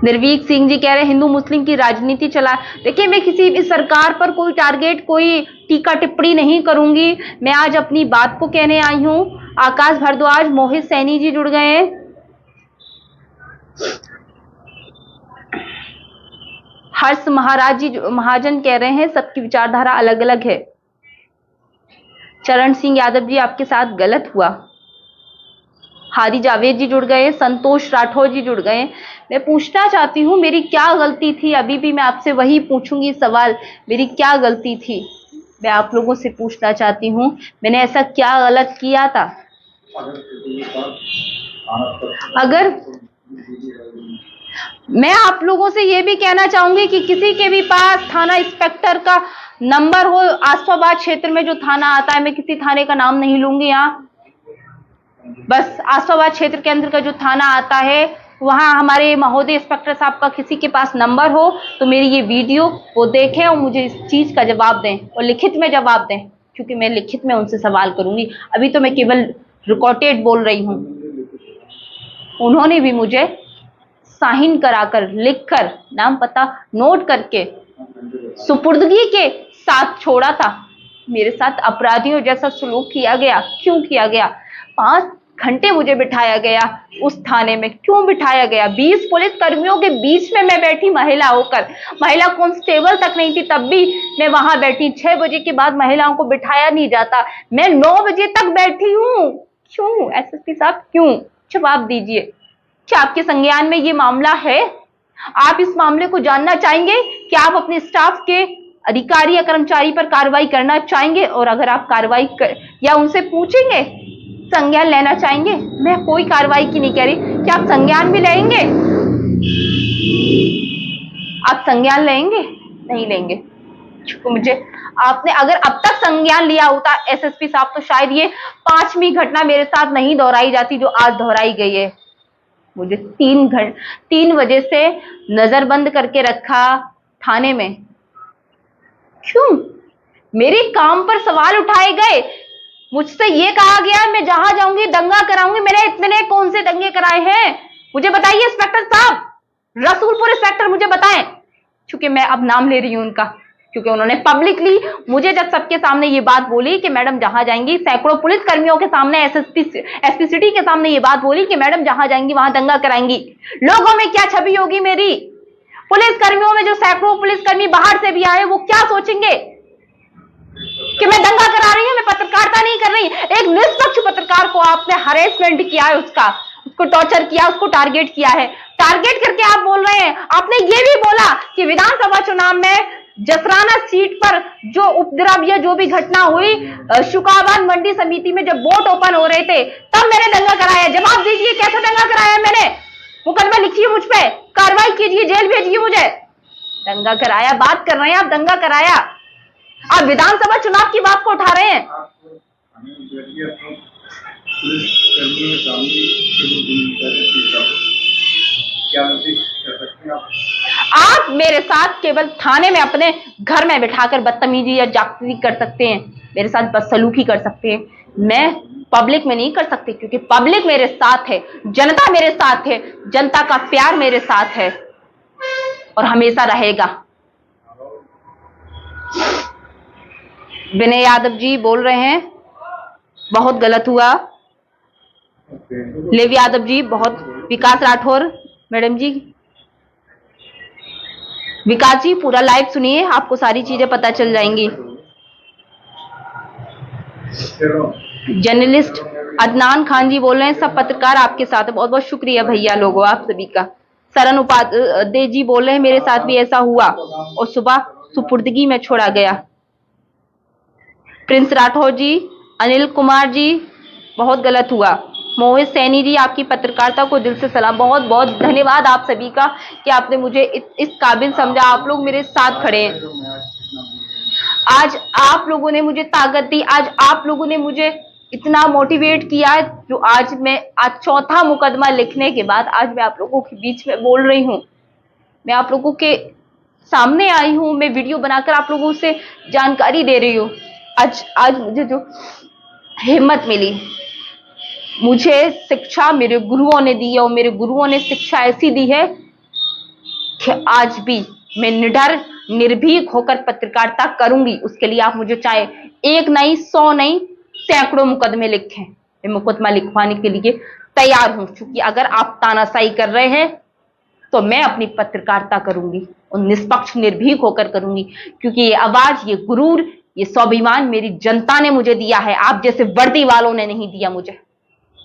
निर्वीक सिंह जी कह रहे हैं हिंदू मुस्लिम की राजनीति चला। देखिए, मैं किसी भी सरकार पर कोई टारगेट, कोई टीका टिप्पणी नहीं करूंगी। मैं आज अपनी बात को कहने आई हूं। आकाश भारद्वाज, मोहित सैनी जी जुड़ गए हैं। हर्ष महाराज जी महाजन कह रहे हैं सबकी विचारधारा अलग अलग है। चरण सिंह यादव जी आपके साथ गलत हुआ। हादी जावेद जी जुड़ गए, संतोष राठौर जी जुड़ गए। मैं पूछना चाहती हूँ मेरी क्या गलती थी, अभी भी मैं आपसे वही पूछूंगी सवाल, मेरी क्या गलती थी? मैं आप लोगों से पूछना चाहती हूँ मैंने ऐसा क्या गलत किया था? अगर मैं आप लोगों से ये भी कहना चाहूंगी कि किसी के भी पास थाना इंस्पेक्टर का नंबर हो, आसफाबाद क्षेत्र में जो थाना आता है, मैं किसी थाने का नाम नहीं लूंगी यहाँ, बस आसफाबाद क्षेत्र के अंदर का जो थाना आता है वहां हमारे महोदय इंस्पेक्टर साहब का किसी के पास नंबर हो तो मेरी ये वीडियो वो देखें और मुझे इस चीज का जवाब दें और लिखित में जवाब दें, क्योंकि मैं लिखित में उनसे सवाल करूंगी। अभी तो मैं केवल रिकॉर्डेड बोल रही हूँ। उन्होंने भी मुझे साइन कराकर, लिखकर, नाम पता नोट करके सुपुर्दगी के साथ छोड़ा था। मेरे साथ अपराधियों जैसा सलूक किया गया। क्यों किया गया? 5 घंटे मुझे बिठाया गया उस थाने में। क्यों बिठाया गया? 20 पुलिस कर्मियों के बीच में मैं बैठी महिला होकर, महिला कांस्टेबल तक नहीं थी तब भी मैं वहां बैठी। 6 बजे के बाद महिलाओं को बिठाया नहीं जाता, मैं 9 बजे तक बैठी हूँ। क्यों एसएसपी साहब, क्यों? जवाब दीजिए। क्या आपके संज्ञान में ये मामला है? आप इस मामले को जानना चाहेंगे कि आप अपने स्टाफ के अधिकारी या कर्मचारी पर कार्रवाई करना चाहेंगे? और अगर आप कार्रवाई या उनसे पूछेंगे, संज्ञान लेना चाहेंगे? मैं कोई कार्रवाई की नहीं कह रही, क्या आप संज्ञान भी लेंगे? आप संज्ञान लेंगे? नहीं लेंगे। क्योंकि मुझे आपने अगर अब तक संज्ञान लिया होता एसएसपी साहब तो शायद ये 5वीं घटना मेरे साथ नहीं दोहराई जाती जो आज दोहराई गई है। मुझे 3 बजे से नजरबंद करके रखा थाने में। क्यों? मेरे काम पर सवाल उठाए गए। मुझसे ये कहा गया मैं जहां जाऊंगी दंगा कराऊंगी। मैंने इतने कौन से दंगे कराए हैं मुझे बताइए इंस्पेक्टर साहब, रसूलपुर इंस्पेक्टर मुझे बताएं। क्योंकि मैं अब नाम ले रही हूं उनका, क्योंकि उन्होंने पब्लिकली मुझे जब सबके सामने ये बात बोली कि मैडम जहां जाएंगी, सैकड़ों पुलिस कर्मियों के सामने, एसपी सिटी के सामने ये बात बोली कि मैडम जहां जाएंगी वहां दंगा कराएंगी। लोगों में क्या छवि होगी मेरी? पुलिस कर्मियों में जो सैकड़ों पुलिसकर्मी बाहर से भी आए वो क्या सोचेंगे कि मैं दंगा करा रही हूं, मैं पत्रकारिता नहीं कर रही। एक निष्पक्ष पत्रकार को आपने हरेसमेंट किया है, उसको टॉर्चर किया, उसको टारगेट किया है। टारगेट करके आप बोल रहे हैं। आपने ये भी बोला कि विधानसभा चुनाव में जसराना सीट पर जो उपद्रव या जो भी घटना हुई, शुकाबाद मंडी समिति में जब वोट ओपन हो रहे थे तब मैंने दंगा कराया। जवाब दीजिए कैसे दंगा कराया मैंने? मुकदमा लिखिए मुझ पे, कार्रवाई कीजिए, जेल भेजिए मुझे। दंगा कराया बात कर रहे हैं आप, दंगा कराया। आप विधानसभा चुनाव की बात को उठा रहे हैं। आप मेरे साथ केवल थाने में अपने घर में बिठाकर बदतमीजी या जागती कर सकते हैं, मेरे साथ बदसलूकी कर सकते हैं। मैं पब्लिक में नहीं कर सकती, क्योंकि पब्लिक मेरे साथ है, जनता मेरे साथ है, जनता का प्यार मेरे साथ है और हमेशा रहेगा। विनय यादव जी बोल रहे हैं बहुत गलत हुआ। लेव यादव जी बहुत, विकास राठौर मैडम जी, विकास जी पूरा लाइव सुनिए, आपको सारी चीजें पता चल जाएंगी। जर्नलिस्ट अदनान खान जी बोल रहे हैं सब पत्रकार आपके साथ है। बहुत बहुत शुक्रिया भैया लोगों आप सभी का। सरन उपाध्याय जी बोल रहे हैं मेरे साथ भी ऐसा हुआ और सुबह सुपुर्दगी में छोड़ा गया। प्रिंस राठौर जी, अनिल कुमार जी बहुत गलत हुआ। मोहित सैनी जी आपकी पत्रकारिता को दिल से सलाम, बहुत बहुत धन्यवाद आप सभी का कि आपने मुझे इस काबिल समझा। आप लोग मेरे साथ खड़े हैं। आज आप लोगों ने मुझे ताकत दी, आज आप लोगों ने मुझे इतना मोटिवेट किया जो आज चौथा मुकदमा लिखने के बाद आज मैं आप लोगों के बीच में बोल रही हूँ। मैं आप लोगों के सामने आई हूँ, मैं वीडियो बनाकर आप लोगों से जानकारी दे रही हूँ। आज मुझे जो हिम्मत मिली, मुझे शिक्षा मेरे गुरुओं ने दी है और मेरे गुरुओं ने शिक्षा ऐसी दी है कि आज भी मैं निडर निर्भीक होकर पत्रकारिता करूंगी। उसके लिए आप मुझे चाहे 1 नहीं 100 नहीं सैकड़ों मुकदमे लिखें, मैं मुकदमा लिखवाने के लिए तैयार हूं। क्योंकि अगर आप तानाशाही कर रहे हैं तो मैं अपनी पत्रकारिता करूंगी और निष्पक्ष निर्भीक होकर करूंगी, क्योंकि ये आवाज, ये गुरूर, ये स्वाभिमान मेरी जनता ने मुझे दिया है, आप जैसे वर्दी वालों ने नहीं दिया मुझे।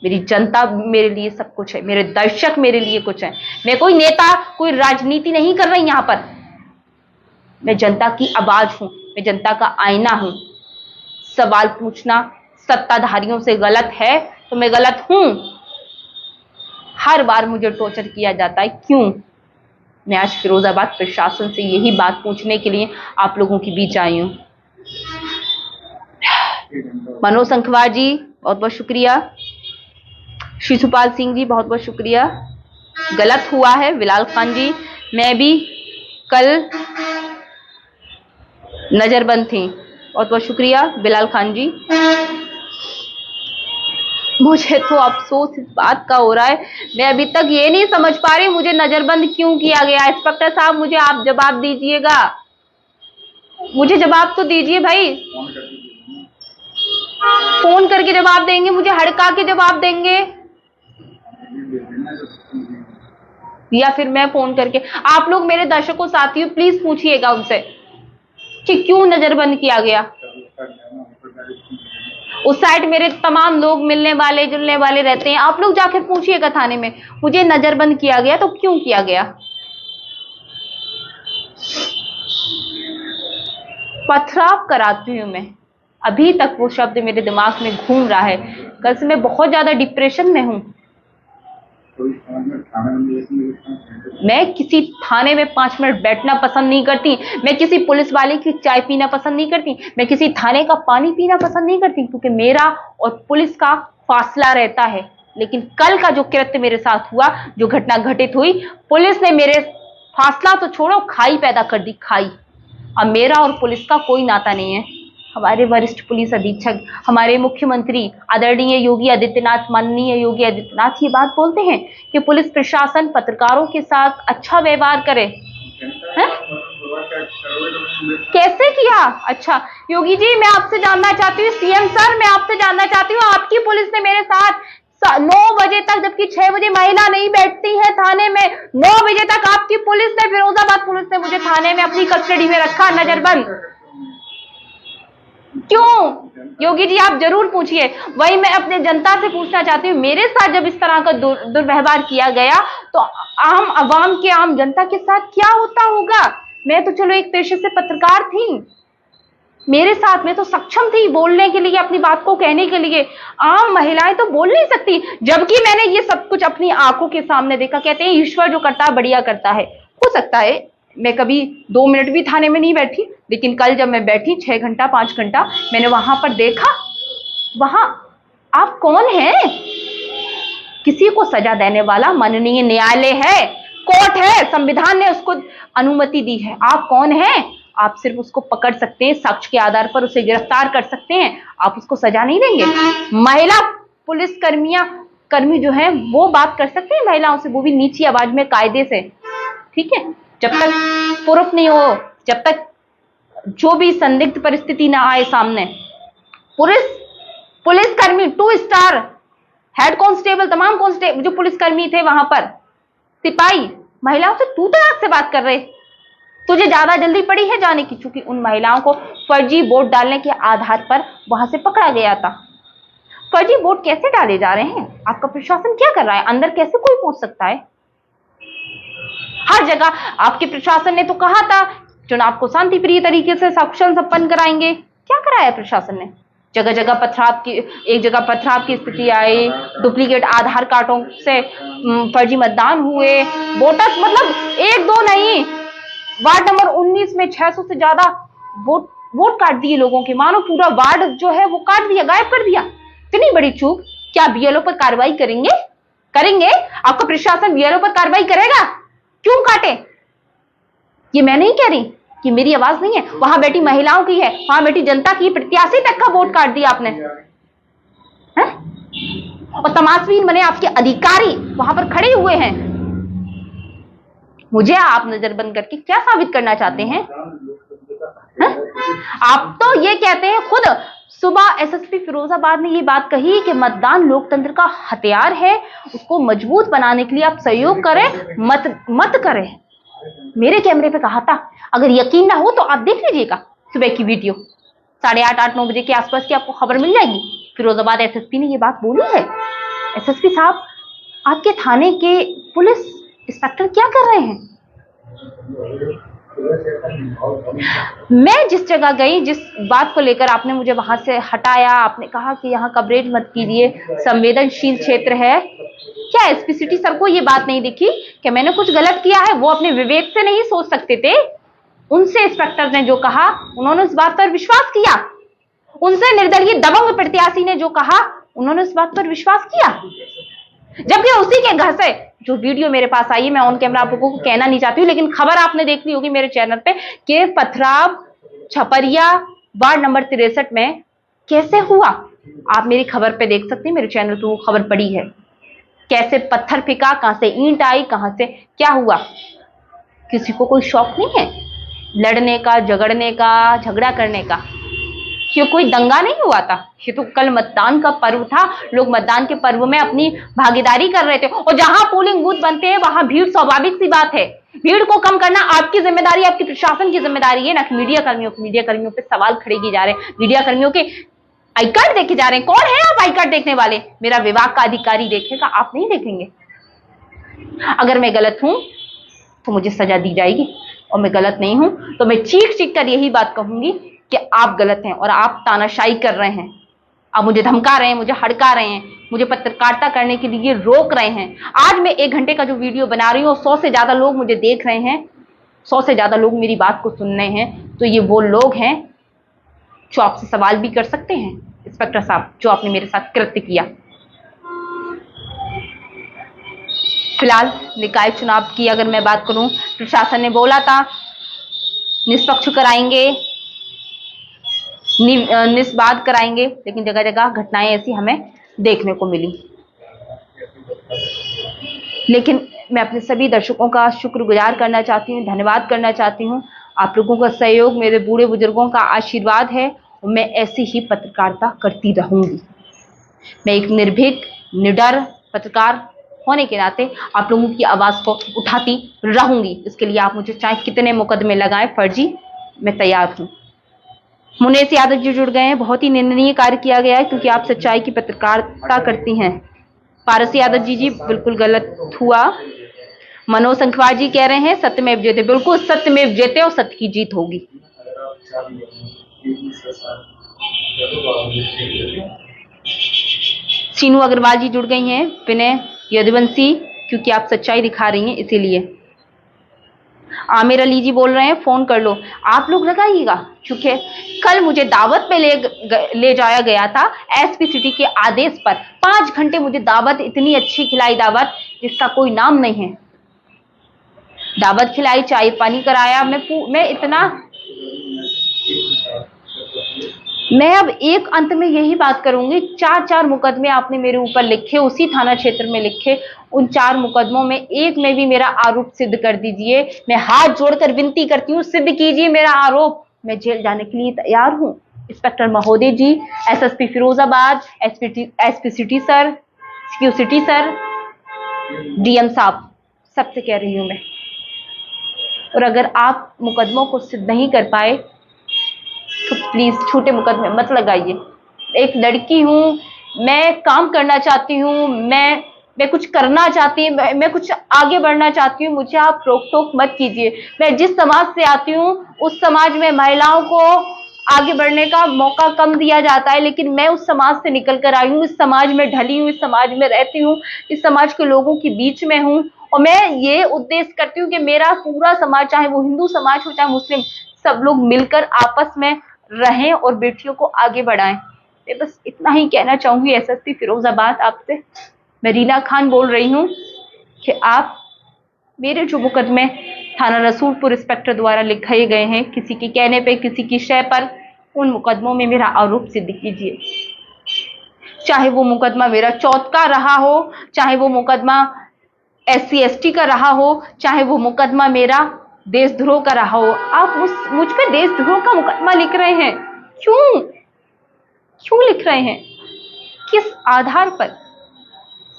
मेरी जनता मेरे लिए सब कुछ है, मेरे दर्शक मेरे लिए कुछ है। मैं कोई नेता, कोई राजनीति नहीं कर रही यहां पर। मैं जनता की आवाज हूं, मैं जनता का आईना हूं। सवाल पूछना सत्ताधारियों से गलत है तो मैं गलत हूं। हर बार मुझे टॉर्चर किया जाता है, क्यों? मैं आज फिरोजाबाद प्रशासन से यही बात पूछने के लिए आप लोगों के बीच आई हूं। मनोज संखवार जी बहुत बहुत शुक्रिया, शिशुपाल सिंह जी बहुत बहुत शुक्रिया। गलत हुआ है बिलाल खान जी, मैं भी कल नजरबंद थी, बहुत बहुत शुक्रिया बिलाल खान जी। मुझे तो अफसोस इस बात का हो रहा है, मैं अभी तक ये नहीं समझ पा रही मुझे नजरबंद क्यों किया गया। इंस्पेक्टर साहब मुझे आप जवाब दीजिएगा, मुझे जवाब तो दीजिए भाई। फोन करके जवाब देंगे, मुझे हड़का के जवाब देंगे, या फिर मैं फोन करके। आप लोग मेरे दर्शकों साथियों प्लीज पूछिएगा उनसे कि क्यों नजरबंद किया गया। उस साइड मेरे तमाम लोग मिलने वाले जुलने वाले रहते हैं, आप लोग जाकर पूछिएगा थाने में मुझे नजरबंद किया गया तो क्यों किया गया। पथराव कराती हूं मैं, अभी तक वो शब्द मेरे दिमाग में घूम रहा है। कल से मैं बहुत ज्यादा डिप्रेशन में हूं। मैं किसी थाने में 5 मिनट बैठना पसंद नहीं करती, मैं किसी पुलिस वाले की चाय पीना पसंद नहीं करती, मैं किसी थाने का पानी पीना पसंद नहीं करती, क्योंकि मेरा और पुलिस का फासला रहता है। लेकिन कल का जो कृत्य मेरे साथ हुआ, जो घटना घटित हुई, पुलिस ने मेरे फासला तो छोड़ो, खाई पैदा कर दी, खाई। अब मेरा और पुलिस का कोई नाता नहीं है। हमारे वरिष्ठ पुलिस अधीक्षक, हमारे मुख्यमंत्री आदरणीय योगी आदित्यनाथ, माननीय योगी आदित्यनाथ ये बात बोलते हैं कि पुलिस प्रशासन पत्रकारों के साथ अच्छा व्यवहार करे। है? कैसे किया? अच्छा योगी जी, मैं आपसे जानना चाहती हूँ, सीएम सर मैं आपसे जानना चाहती हूँ, आपकी पुलिस ने मेरे साथ 9 बजे तक, जबकि 6 बजे महिला नहीं बैठती है थाने में, 9 बजे तक आपकी पुलिस ने, फिरोजाबाद पुलिस ने मुझे थाने में अपनी कस्टडी में रखा, नजरबंद क्यों? योगी जी आप जरूर पूछिए। वही मैं अपने जनता से पूछना चाहती हूँ, मेरे साथ जब इस तरह का दुर्व्यवहार किया गया तो आम आवाम के, आम जनता के साथ क्या होता होगा। मैं तो चलो एक पेशे से पत्रकार थी, मेरे साथ में तो सक्षम थी बोलने के लिए, अपनी बात को कहने के लिए। आम महिलाएं तो बोल नहीं सकती, जबकि मैंने ये सब कुछ अपनी आंखों के सामने देखा। कहते हैं ईश्वर जो करता है बढ़िया करता है। हो सकता है मैं कभी 2 मिनट भी थाने में नहीं बैठी, लेकिन कल जब मैं बैठी 6 घंटा 5 घंटा, मैंने वहां पर देखा, वहां आप कौन हैं? किसी को सजा देने वाला माननीय न्यायालय है, कोर्ट है, संविधान ने उसको अनुमति दी है। आप कौन हैं? आप सिर्फ उसको पकड़ सकते हैं, साक्ष्य के आधार पर उसे गिरफ्तार कर सकते हैं, आप उसको सजा नहीं देंगे। महिला पुलिस कर्मी जो है वो बात कर सकते हैं महिलाओं से, वो भी नीची आवाज में, कायदे से, ठीक है। जब तक प्रूफ नहीं हो, जब तक जो भी संदिग्ध परिस्थिति ना आए सामने, पुलिसकर्मी 2 स्टार, हेड कांस्टेबल, तमाम कांस्टेबल जो पुलिसकर्मी थे वहां पर, सिपाही महिलाओं से तू तड़ाक से बात कर रहे। तुझे ज्यादा जल्दी पड़ी है जाने की, चूंकि उन महिलाओं को फर्जी वोट डालने के आधार पर वहां से पकड़ा गया था। फर्जी वोट कैसे डाले जा रहे हैं? आपका प्रशासन क्या कर रहा है? अंदर कैसे कोई पहुंच सकता है? हर जगह आपके प्रशासन ने तो कहा था चुनाव को शांति प्रिय तरीके से सकुशल संपन्न कराएंगे, क्या कराया प्रशासन ने? जगह जगह पथराव की, एक जगह पथराव की स्थिति आई, डुप्लीकेट आधार कार्डों से फर्जी मतदान हुए, वोटर्स मतलब 1-2 नहीं, वार्ड नंबर 19 में 600 से ज्यादा वोट काट दिए लोगों के, मानो पूरा वार्ड जो है वो काट दिया, गायब कर दिया। इतनी बड़ी चूक, क्या बीएलओ पर कार्रवाई करेंगे? आपका प्रशासन बीएलओ पर कार्रवाई करेगा? क्यों काटे? ये मैं नहीं कह रही कि मेरी आवाज नहीं है, वहां बैठी महिलाओं की है, वहां बैठी जनता की, प्रत्याशी तक का वोट काट दिया आपने, है? और तमाशबीन बने आपके अधिकारी वहां पर खड़े हुए हैं। मुझे आप नजरबंद करके क्या साबित करना चाहते हैं? आप तो ये कहते हैं खुद, सुबह एसएसपी फिरोजाबाद ने ये बात कही कि मतदान लोकतंत्र का हथियार है, उसको मजबूत बनाने के लिए आप सहयोग करें, मत करें। मेरे कैमरे पे कहा था। अगर यकीन ना हो तो आप देख लीजिएगा सुबह की वीडियो, 8:30-9 बजे के आसपास की आपको खबर मिल जाएगी। फिरोजाबाद एसएसपी ने ये बात बोली है। एसएसपी साहब, आपके थाने के पुलिस इंस्पेक्टर क्या कर रहे हैं? मैं जिस जगह गई, जिस बात को लेकर आपने मुझे वहां से हटाया, आपने कहा कि यहाँ कवरेज मत कीजिए, संवेदनशील क्षेत्र है, क्या एसपी सिटी सर को ये बात नहीं दिखी कि मैंने कुछ गलत किया है? वो अपने विवेक से नहीं सोच सकते थे? उनसे इंस्पेक्टर ने जो कहा, उन्होंने उस बात पर विश्वास किया। उनसे निर्दलीय दबंग प्रत्याशी ने जो कहा, उन्होंने उस बात पर विश्वास किया। जबकि उसी के घर से जो वीडियो मेरे पास आई है, मैं ऑन कैमरा आप लोगों को कहना नहीं चाहती हूँ, लेकिन खबर आपने देख ली होगी मेरे चैनल पे कि पथराव छपरिया वार्ड नंबर 63 में कैसे हुआ। आप मेरी खबर पे देख सकते हैं, मेरे चैनल पे वो खबर पड़ी है। कैसे पत्थर फेंका, कहां से ईंट आई, कहां से क्या हुआ। किसी को कोई शौक नहीं है लड़ने का, झगड़ने का, झगड़ा करने का? ये कोई दंगा नहीं हुआ था। ये तो कल मतदान का पर्व था, लोग मतदान के पर्व में अपनी भागीदारी कर रहे थे, और जहां पोलिंग बूथ बनते हैं वहां भीड़ स्वाभाविक सी बात है। भीड़ को कम करना आपकी जिम्मेदारी, आपकी प्रशासन की जिम्मेदारी है, ना कि मीडिया कर्मियों की। मीडिया कर्मियों पे सवाल खड़े किए जा रहे हैं, मीडिया कर्मियों के आई कार्ड देखे जा रहे हैं। कौन है आप आई कार्ड देखने वाले? मेरा विभाग का अधिकारी देखेगा, आप नहीं देखेंगे। अगर मैं गलत हूं तो मुझे सजा दी जाएगी, और मैं गलत नहीं हूं तो मैं चीख चीख कर यही बात कहूंगी कि आप गलत हैं और आप तानाशाही कर रहे हैं। आप मुझे धमका रहे हैं, मुझे हड़का रहे हैं, मुझे पत्रकारिता करने के लिए रोक रहे हैं। आज मैं 1 घंटे का जो वीडियो बना रही हूँ, 100 से ज्यादा लोग मुझे देख रहे हैं, 100 से ज्यादा लोग मेरी बात को सुन रहे हैं। तो ये वो लोग हैं जो आपसे सवाल भी कर सकते हैं, इंस्पेक्टर साहब, जो आपने मेरे साथ कृत्य किया। फिलहाल निकाय चुनाव की अगर मैं बात करूं, प्रशासन ने बोला था निष्पक्ष कराएंगे, निष्पाद कराएंगे, लेकिन जगह जगह घटनाएं ऐसी हमें देखने को मिली। लेकिन मैं अपने सभी दर्शकों का शुक्रगुजार करना चाहती हूँ, धन्यवाद करना चाहती हूँ। आप लोगों का सहयोग, मेरे बूढ़े बुजुर्गों का आशीर्वाद है, और मैं ऐसी ही पत्रकारिता करती रहूंगी। मैं एक निर्भीक, निडर पत्रकार होने के नाते आप लोगों की आवाज को उठाती रहूंगी। इसके लिए आप मुझे चाहे कितने मुकदमे लगाएं फर्जी, मैं तैयार हूं। मुनेश यादव जी जुड़ गए हैं। बहुत ही निंदनीय कार्य किया गया है, क्योंकि आप सच्चाई की पत्रकारिता करती हैं। पारस यादव जी बिल्कुल गलत हुआ। मनोज संखवार जी कह रहे हैं सत्यमेव जयते। बिल्कुल सत्यमेव जयते, और सत्य की जीत होगी। सीनू अग्रवाल जी जुड़ गई हैं। विनय यदुवंशी, क्योंकि आप सच्चाई दिखा रही हैं इसीलिए। आमिर अली जी बोल रहे हैं फोन कर लो। आप लोग लगाइएगा, क्योंकि कल मुझे दावत पे ले जाया गया था एसपी सिटी के आदेश पर। 5 घंटे मुझे दावत, इतनी अच्छी खिलाई दावत जिसका कोई नाम नहीं है। दावत खिलाई, चाय पानी कराया। मैं अब एक अंत में यही बात करूंगी, 4 मुकदमे आपने मेरे ऊपर लिखे, उसी थाना क्षेत्र में लिखे। उन 4 मुकदमों में एक में भी मेरा आरोप सिद्ध कर दीजिए। मैं हाथ जोड़कर विनती करती हूँ, सिद्ध कीजिए मेरा आरोप। मैं जेल जाने के लिए तैयार हूँ। इंस्पेक्टर महोदय जी, SSP Firozabad, SP city sir, CQ city sir, DM साहब, सबसे कह रही हूँ मैं। और अगर आप मुकदमों को सिद्ध नहीं कर पाए तो प्लीज छोटे मुकदमे मत लगाइए। एक लड़की हूँ, मैं काम करना चाहती हूँ, मैं कुछ करना चाहती हूँ, मैं कुछ आगे बढ़ना चाहती हूँ। मुझे आप रोक टोक मत कीजिए। मैं जिस समाज से आती हूँ उस समाज में महिलाओं को आगे बढ़ने का मौका कम दिया जाता है, लेकिन मैं उस समाज से निकल कर आई हूँ, इस समाज में ढली हूँ, इस समाज में रहती हूँ, इस समाज के लोगों के बीच में हूँ। और मैं ये उद्देश्य करती हूँ कि मेरा पूरा समाज, चाहे वो हिंदू समाज हो चाहे मुस्लिम, सब लोग मिलकर आपस में रहें और बेटियों को आगे बढ़ाएं। मैं बस इतना ही कहना चाहूंगी। एसएसपी फिरोजाबाद आपसे मैं रीना खान बोल रही हूँ कि आप मेरे जो मुकदमे थाना रसूलपुर इंस्पेक्टर द्वारा लिखाए गए हैं, किसी के कहने पे, किसी की शय पर, उन मुकदमों में मेरा आरोप सिद्ध कीजिए। चाहे वो मुकदमा मेरा चौथ का रहा हो, चाहे वो मुकदमा SC ST का रहा हो, चाहे वो मुकदमा मेरा देशद्रोह का रहा हो, आप मुझ पे देशद्रोह का मुकदमा लिख रहे हैं। क्यों क्यों लिख रहे हैं? किस आधार पर?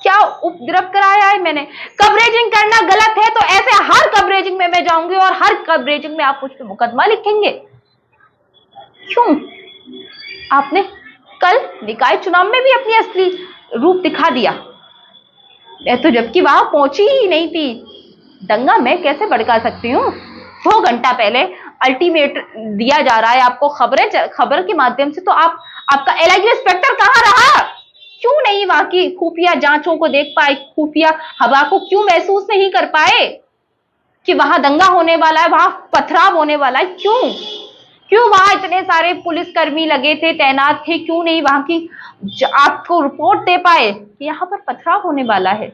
क्या उपद्रव कराया है मैंने? कवरेजिंग करना गलत है तो ऐसे हर कवरेजिंग में मैं जाऊंगी और हर कवरेजिंग में आप मुझ पे मुकदमा लिखेंगे? क्यों? आपने कल निकाय चुनाव में भी अपनी असली रूप दिखा दिया। मैं तो जबकि वहां पहुंची ही नहीं थी, दंगा मैं कैसे भड़का सकती हूँ? 2 घंटा पहले अल्टीमेट दिया जा रहा है आपको खबर के माध्यम से, तो आपका एलआईयू इंस्पेक्टर कहाँ रहा? क्यों नहीं वहां की खुफिया जांचों को देख पाए, खुफिया हवा को क्यों महसूस नहीं कर पाए कि वहां दंगा होने वाला है, वहां पथराव होने वाला है? क्यों वहां इतने सारे पुलिसकर्मी लगे थे, तैनात थे, क्यों नहीं वहां की आपको रिपोर्ट दे पाए कि यहाँ पर पथराव होने वाला है?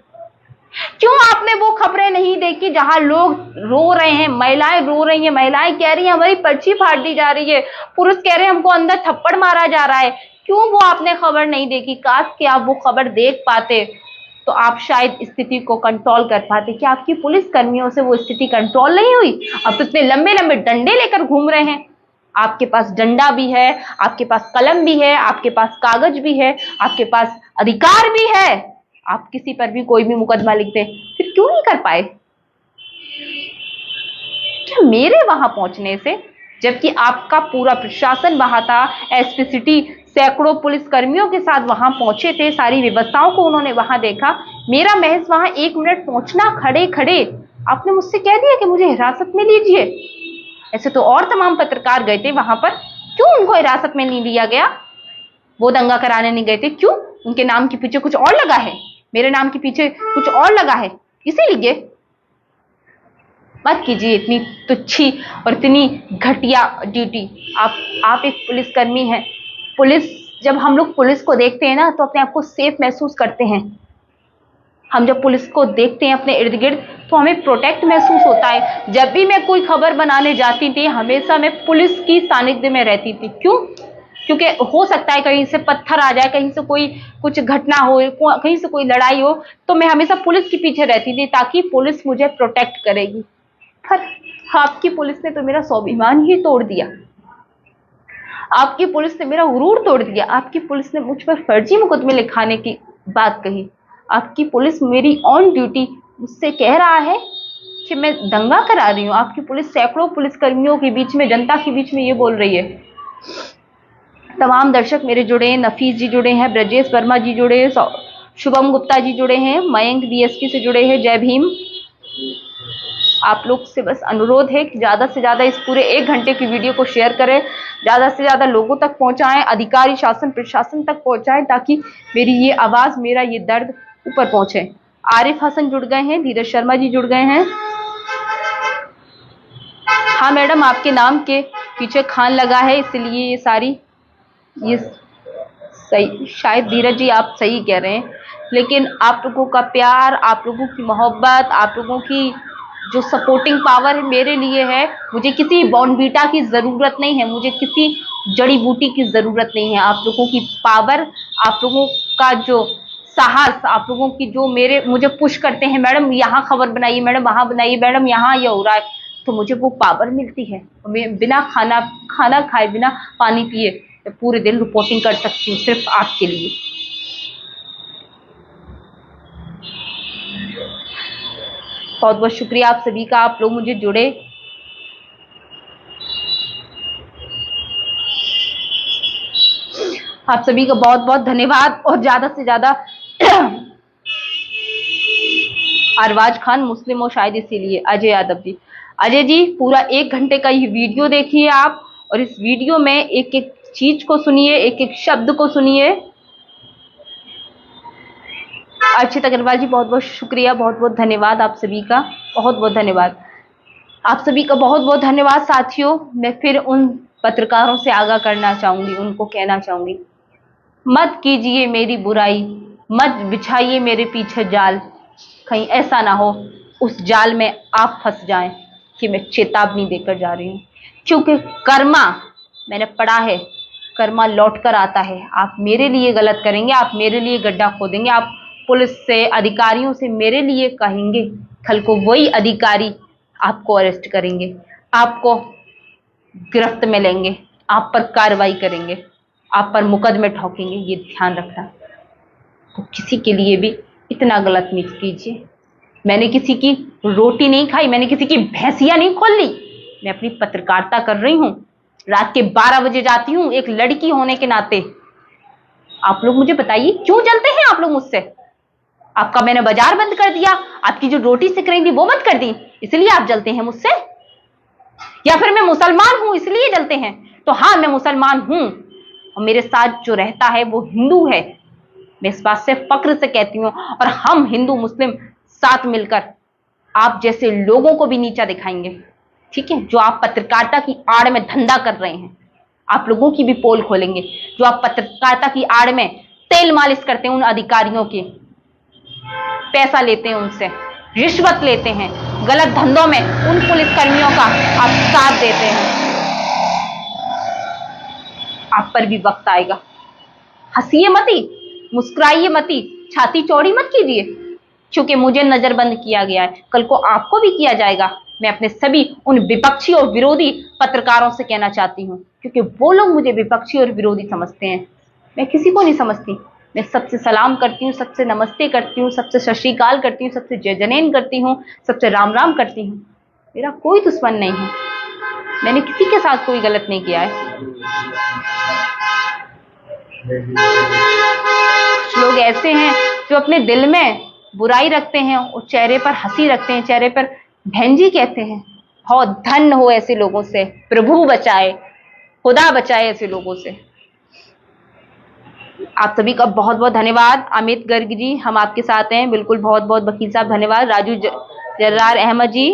क्यों आपने वो खबरें नहीं देखी जहां लोग रो रहे हैं, महिलाएं रो रही हैं, महिलाएं कह रही हैं हमारी पर्ची फाड़ दी जा रही है, पुरुष कह रहे हैं हमको अंदर थप्पड़ मारा जा रहा है? क्यों वो आपने खबर नहीं देखी? काश कि आप वो खबर देख पाते तो आप शायद स्थिति को कंट्रोल कर पाते। कि आपकी पुलिस कर्मियों से वो स्थिति कंट्रोल नहीं हुई? अब तो इतने लंबे लंबे डंडे लेकर घूम रहे हैं। आपके पास डंडा भी है, आपके पास कलम भी है, आपके पास कागज भी है, आपके पास अधिकार भी है, आप किसी पर भी कोई भी मुकदमा लिख दें, फिर क्यों नहीं कर पाए? क्या मेरे वहां पहुंचने से, जबकि आपका पूरा प्रशासन वहां था, एसपी सिटी सैकड़ों पुलिस कर्मियों के साथ वहां पहुंचे थे, सारी व्यवस्थाओं को उन्होंने वहां देखा, मेरा महज वहां 1 मिनट पहुंचना खड़े खड़े आपने मुझसे कह दिया कि मुझे हिरासत में लीजिए। ऐसे तो और तमाम पत्रकार गए थे वहां पर, क्यों उनको हिरासत में नहीं लिया गया? वो दंगा कराने नहीं गए थे, क्यों? उनके नाम के पीछे कुछ और लगा है, मेरे नाम के पीछे कुछ और लगा है, इसीलिए। मत कीजिए इतनी तुच्छी और इतनी घटिया ड्यूटी। आप एक पुलिसकर्मी हैं। जब हम लोग पुलिस को देखते हैं ना तो अपने आप को सेफ महसूस करते हैं। हम जब पुलिस को देखते हैं अपने इर्द गिर्द तो हमें प्रोटेक्ट महसूस होता है। जब भी मैं कोई खबर बनाने जाती थी हमेशा मैं पुलिस की सानिध्य में रहती थी। क्यों? क्योंकि हो सकता है कहीं से पत्थर आ जाए, कहीं से कोई कुछ घटना हो, कहीं से कोई लड़ाई हो, तो मैं हमेशा पुलिस के पीछे रहती थी ताकि पुलिस मुझे प्रोटेक्ट करेगी। पर आपकी पुलिस ने तो मेरा स्वाभिमान ही तोड़ दिया। आपकी पुलिस ने मेरा गुरूर तोड़ दिया। आपकी पुलिस ने मुझ पर फर्जी मुकदमे लिखाने की बात कही। आपकी पुलिस मेरी ऑन ड्यूटी मुझसे कह रहा है कि मैं दंगा करा रही हूँ। आपकी पुलिस सैकड़ों पुलिसकर्मियों के बीच में, जनता के बीच में ये बोल रही है। तमाम दर्शक मेरे जुड़े हैं, नफीस जी जुड़े हैं, ब्रजेश वर्मा जी जुड़े हैं, शुभम गुप्ता जी जुड़े हैं, मयंक डीएसपी से जुड़े हैं। जय भीम। आप लोग से बस अनुरोध है कि ज़्यादा से ज़्यादा इस पूरे 1 घंटे की वीडियो को शेयर करें, ज़्यादा से ज़्यादा लोगों तक पहुंचाएं, अधिकारी शासन प्रशासन तक पहुंचाएं, ताकि मेरी ये आवाज़, मेरा ये दर्द ऊपर पहुंचे। आरिफ हसन जुड़ गए हैं, धीरज शर्मा जी जुड़ गए हैं। हाँ मैडम, आपके नाम के पीछे खान लगा है, इसलिए ये सही, शायद धीरज जी आप सही कह रहे हैं, लेकिन आप लोगों का प्यार, आप लोगों की मोहब्बत, आप लोगों की जो सपोर्टिंग पावर है मेरे लिए है। मुझे किसी बॉर्नवीटा की ज़रूरत नहीं है, मुझे किसी जड़ी बूटी की ज़रूरत नहीं है। आप लोगों की पावर, आप लोगों का जो साहस, आप लोगों की जो मुझे पुश करते हैं, मैडम यहाँ खबर बनाइए, मैडम वहाँ बनाइए, मैडम यहाँ ये हो रहा है, तो मुझे वो पावर मिलती है। मैं बिना खाना खाए, बिना पानी पिए पूरे दिन रिपोर्टिंग कर सकती हूँ, सिर्फ आपके लिए। बहुत बहुत शुक्रिया आप सभी का, आप लोग मुझे जुड़े। आप सभी का बहुत बहुत धन्यवाद। और ज्यादा से ज्यादा अरबाज खान मुस्लिम हो शायद, इसीलिए। अजय यादव जी, अजय जी पूरा 1 घंटे का ये वीडियो देखिए आप, और इस वीडियो में एक एक चीज को सुनिए, एक एक शब्द को सुनिए। अर्चित अग्रवाल जी बहुत बहुत शुक्रिया, बहुत बहुत धन्यवाद आप सभी का, बहुत बहुत धन्यवाद आप सभी का, बहुत बहुत धन्यवाद साथियों। मैं फिर उन पत्रकारों से आगाह करना चाहूंगी, उनको कहना चाहूंगी, मत कीजिए मेरी बुराई, मत बिछाइए मेरे पीछे जाल, कहीं ऐसा ना हो उस जाल में आप फंस जाएं कि मैं चेतावनी देकर जा रही हूँ। क्योंकि कर्मा, मैंने पढ़ा है, कर्मा लौट कर आता है। आप मेरे लिए गलत करेंगे, आप मेरे लिए गड्ढा खोदेंगे, आप पुलिस से, अधिकारियों से मेरे लिए कहेंगे, कल को वही अधिकारी आपको अरेस्ट करेंगे, आपको गिरफ्त में लेंगे, आप पर कार्रवाई करेंगे, आप पर मुकदमे ठोकेंगे, ये ध्यान रखना। तो किसी के लिए भी इतना गलत मत कीजिए। मैंने किसी की रोटी नहीं खाई, मैंने किसी की भैंसिया नहीं खोल ली। मैं अपनी पत्रकारिता कर रही हूं, रात के 12 बजे जाती हूं एक लड़की होने के नाते। आप लोग मुझे बताइए क्यों जलते हैं आप लोग मुझसे? आपका मैंने बाजार बंद कर दिया, आपकी जो रोटी सिक रही थी वो बंद कर दी, इसलिए आप जलते हैं मुझसे? या फिर मैं मुसलमान हूं इसलिए जलते हैं? तो हाँ, मैं मुसलमान हूं और मेरे साथ जो रहता है वो हिंदू है। मैं इस बात से फक्र से कहती हूं, और हम हिंदू मुस्लिम साथ मिलकर आप जैसे लोगों को भी नीचा दिखाएंगे, ठीक है? जो आप पत्रकारिता की आड़ में धंधा कर रहे हैं, आप लोगों की भी पोल खोलेंगे। जो आप पत्रकारिता की आड़ में तेल मालिश करते हैं उन अधिकारियों की, पैसा लेते हैं उनसे, रिश्वत लेते हैं, गलत धंधों में उन पुलिसकर्मियों का आप साथ देते हैं, आप पर भी वक्त आएगा। हंसिए मती, मुस्कुराइए मती, छाती चौड़ी मत कीजिए, क्योंकि मुझे नजरबंद किया गया है, कल को आपको भी किया जाएगा। मैं अपने सभी उन विपक्षी और विरोधी पत्रकारों से कहना चाहती हूं, क्योंकि वो लोग मुझे विपक्षी और विरोधी समझते हैं, मैं किसी को नहीं समझती। मैं सबसे सलाम करती हूँ, सबसे नमस्ते करती हूँ, सबसे सत श्री अकाल करती हूँ, सबसे जय जनेन करती हूँ, सबसे राम राम करती हूँ। मेरा कोई दुश्मन नहीं है, मैंने किसी के साथ कोई गलत नहीं किया है। कुछ लोग ऐसे हैं जो अपने दिल में बुराई रखते हैं और चेहरे पर हंसी रखते हैं, चेहरे पर भैंजी कहते हैं। बहुत धन्य हो ऐसे लोगों से, प्रभु बचाए, खुदा बचाए ऐसे लोगों से। आप सभी का बहुत बहुत धन्यवाद। अमित गर्ग जी, हम आपके साथ हैं बिल्कुल, बहुत बहुत वकील साहब धन्यवाद। राजू जर्रार अहमद जी,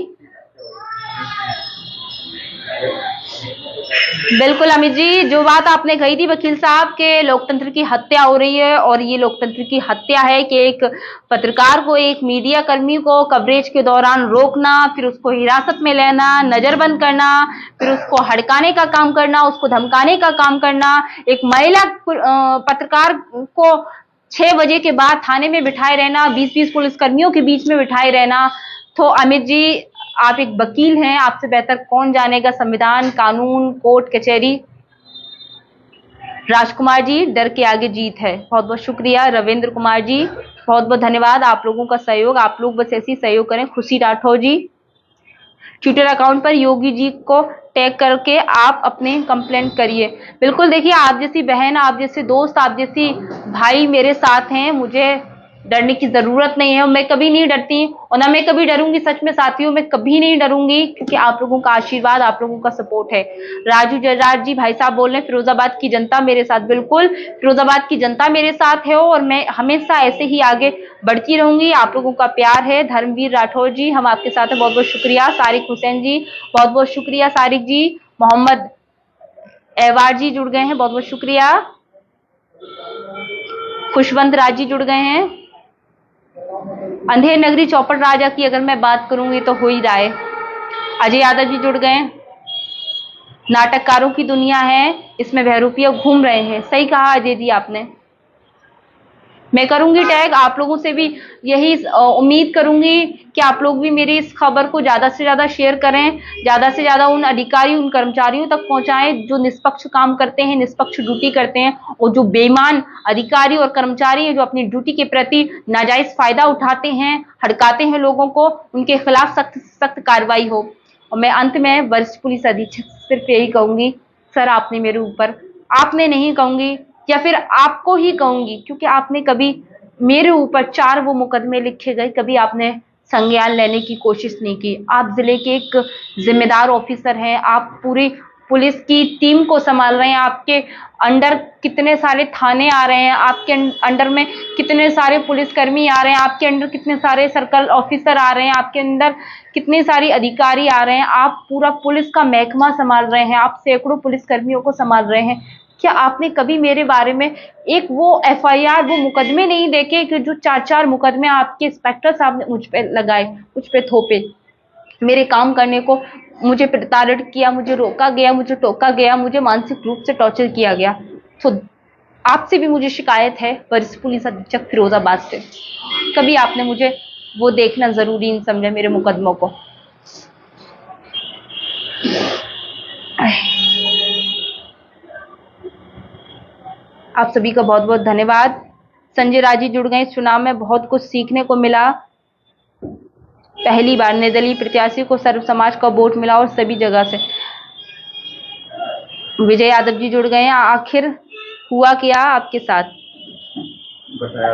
बिल्कुल अमित जी, जो बात आपने कही थी वकील साहब के लोकतंत्र की हत्या हो रही है, और ये लोकतंत्र की हत्या है कि एक पत्रकार को, एक मीडिया कर्मी को कवरेज के दौरान रोकना, फिर उसको हिरासत में लेना, नजरबंद करना, फिर उसको हड़काने का काम करना, उसको धमकाने का काम करना, एक महिला पत्रकार को 6 बजे के बाद थाने में बिठाए रहना, 20-20 पुलिसकर्मियों के बीच में बिठाए रहना। तो अमित जी, आप एक वकील हैं, आपसे बेहतर कौन जानेगा संविधान, कानून, कोर्ट कचहरी। राजकुमार जी, डर के आगे जीत है, बहुत बहुत शुक्रिया। रविंद्र कुमार जी, बहुत बहुत धन्यवाद, आप लोगों का सहयोग, आप लोग बस ऐसे ही सहयोग करें। खुशी राठौर जी, ट्विटर अकाउंट पर योगी जी को टैग करके आप अपने कंप्लेंट करिए। बिल्कुल, देखिए आप जैसी बहन, आप जैसे दोस्त, आप जैसी भाई मेरे साथ हैं, मुझे डरने की जरूरत नहीं है, मैं कभी नहीं डरती और ना मैं कभी डरूंगी। सच में साथियों, मैं कभी नहीं डरूंगी, क्योंकि आप लोगों का आशीर्वाद, आप लोगों का सपोर्ट है। राजू जरार जी, भाई साहब बोल रहे हैं फिरोजाबाद की जनता मेरे साथ, बिल्कुल फिरोजाबाद की जनता मेरे साथ है और मैं हमेशा ऐसे ही आगे बढ़ती रहूंगी, आप लोगों का प्यार है। धर्मवीर राठौर जी, हम आपके साथ हैं, बहुत बहुत शुक्रिया। सारिक हुसैन जी, बहुत बहुत शुक्रिया सारिक जी। मोहम्मद एवार जी जुड़ गए हैं, बहुत बहुत शुक्रिया। खुशवंत राज जी जुड़ गए हैं। अंधेर नगरी चौपड़ राजा की अगर मैं बात करूंगी तो हो ही रहा है। अजय यादव जी जुड़ गए। नाटककारों की दुनिया है, इसमें बहरूपिया घूम रहे हैं, सही कहा अजय जी आपने। मैं करूंगी टैग, आप लोगों से भी यही उम्मीद करूंगी कि आप लोग भी मेरी इस खबर को ज्यादा से ज्यादा शेयर करें, ज्यादा से ज्यादा उन अधिकारी, उन कर्मचारियों तक पहुंचाएं जो निष्पक्ष काम करते हैं, निष्पक्ष ड्यूटी करते हैं, और जो बेईमान अधिकारी और कर्मचारी हैं जो अपनी ड्यूटी के प्रति नाजायज फायदा उठाते हैं, हड़काते हैं लोगों को, उनके खिलाफ सख्त सख्त कार्रवाई हो। और मैं अंत में वरिष्ठ पुलिस अधीक्षक सिर्फ यही कहूंगी, सर आपने मेरे ऊपर, आपने नहीं कहूंगी या फिर आपको ही कहूंगी, क्योंकि आपने कभी मेरे ऊपर 4 वो मुकदमे लिखे गए, कभी आपने संज्ञान लेने की कोशिश नहीं की। आप जिले के एक जिम्मेदार ऑफिसर हैं, आप पूरी पुलिस की टीम को संभाल रहे हैं, आपके अंडर कितने सारे थाने आ रहे हैं, आपके अंडर में कितने सारे पुलिसकर्मी आ रहे हैं, आपके अंडर कितने सारे सर्कल ऑफिसर आ रहे हैं, आपके अंदर कितने सारे अधिकारी आ रहे हैं, आप पूरा पुलिस का महकमा संभाल रहे हैं, आप सैकड़ों पुलिसकर्मियों को संभाल रहे हैं। क्या आपने कभी मेरे बारे में एक वो एफआईआर, वो मुकदमे नहीं देखे कि जो 4-4 मुकदमे आपके इंस्पेक्टर साहब ने मुझ पे लगाए, मुझ पे थोपे, मेरे काम करने को मुझे प्रताड़ित किया, मुझे रोका गया, मुझे टोका गया, मुझे मानसिक रूप से टॉर्चर किया गया। तो आपसे भी मुझे शिकायत है, वरिष्ठ पुलिस अधीक्षक फिरोजाबाद से, कभी आपने मुझे वो देखना जरूरी नहीं समझा मेरे मुकदमों को। आप सभी का बहुत बहुत धन्यवाद। संजय राजी जुड़ गए। इस चुनाव में बहुत कुछ सीखने को मिला। पहली बार निर्दलीय प्रत्याशी को सर्व समाज का वोट मिला और सभी जगह से। विजय यादव जी जुड़ गए हैं। आखिर हुआ क्या आपके साथ?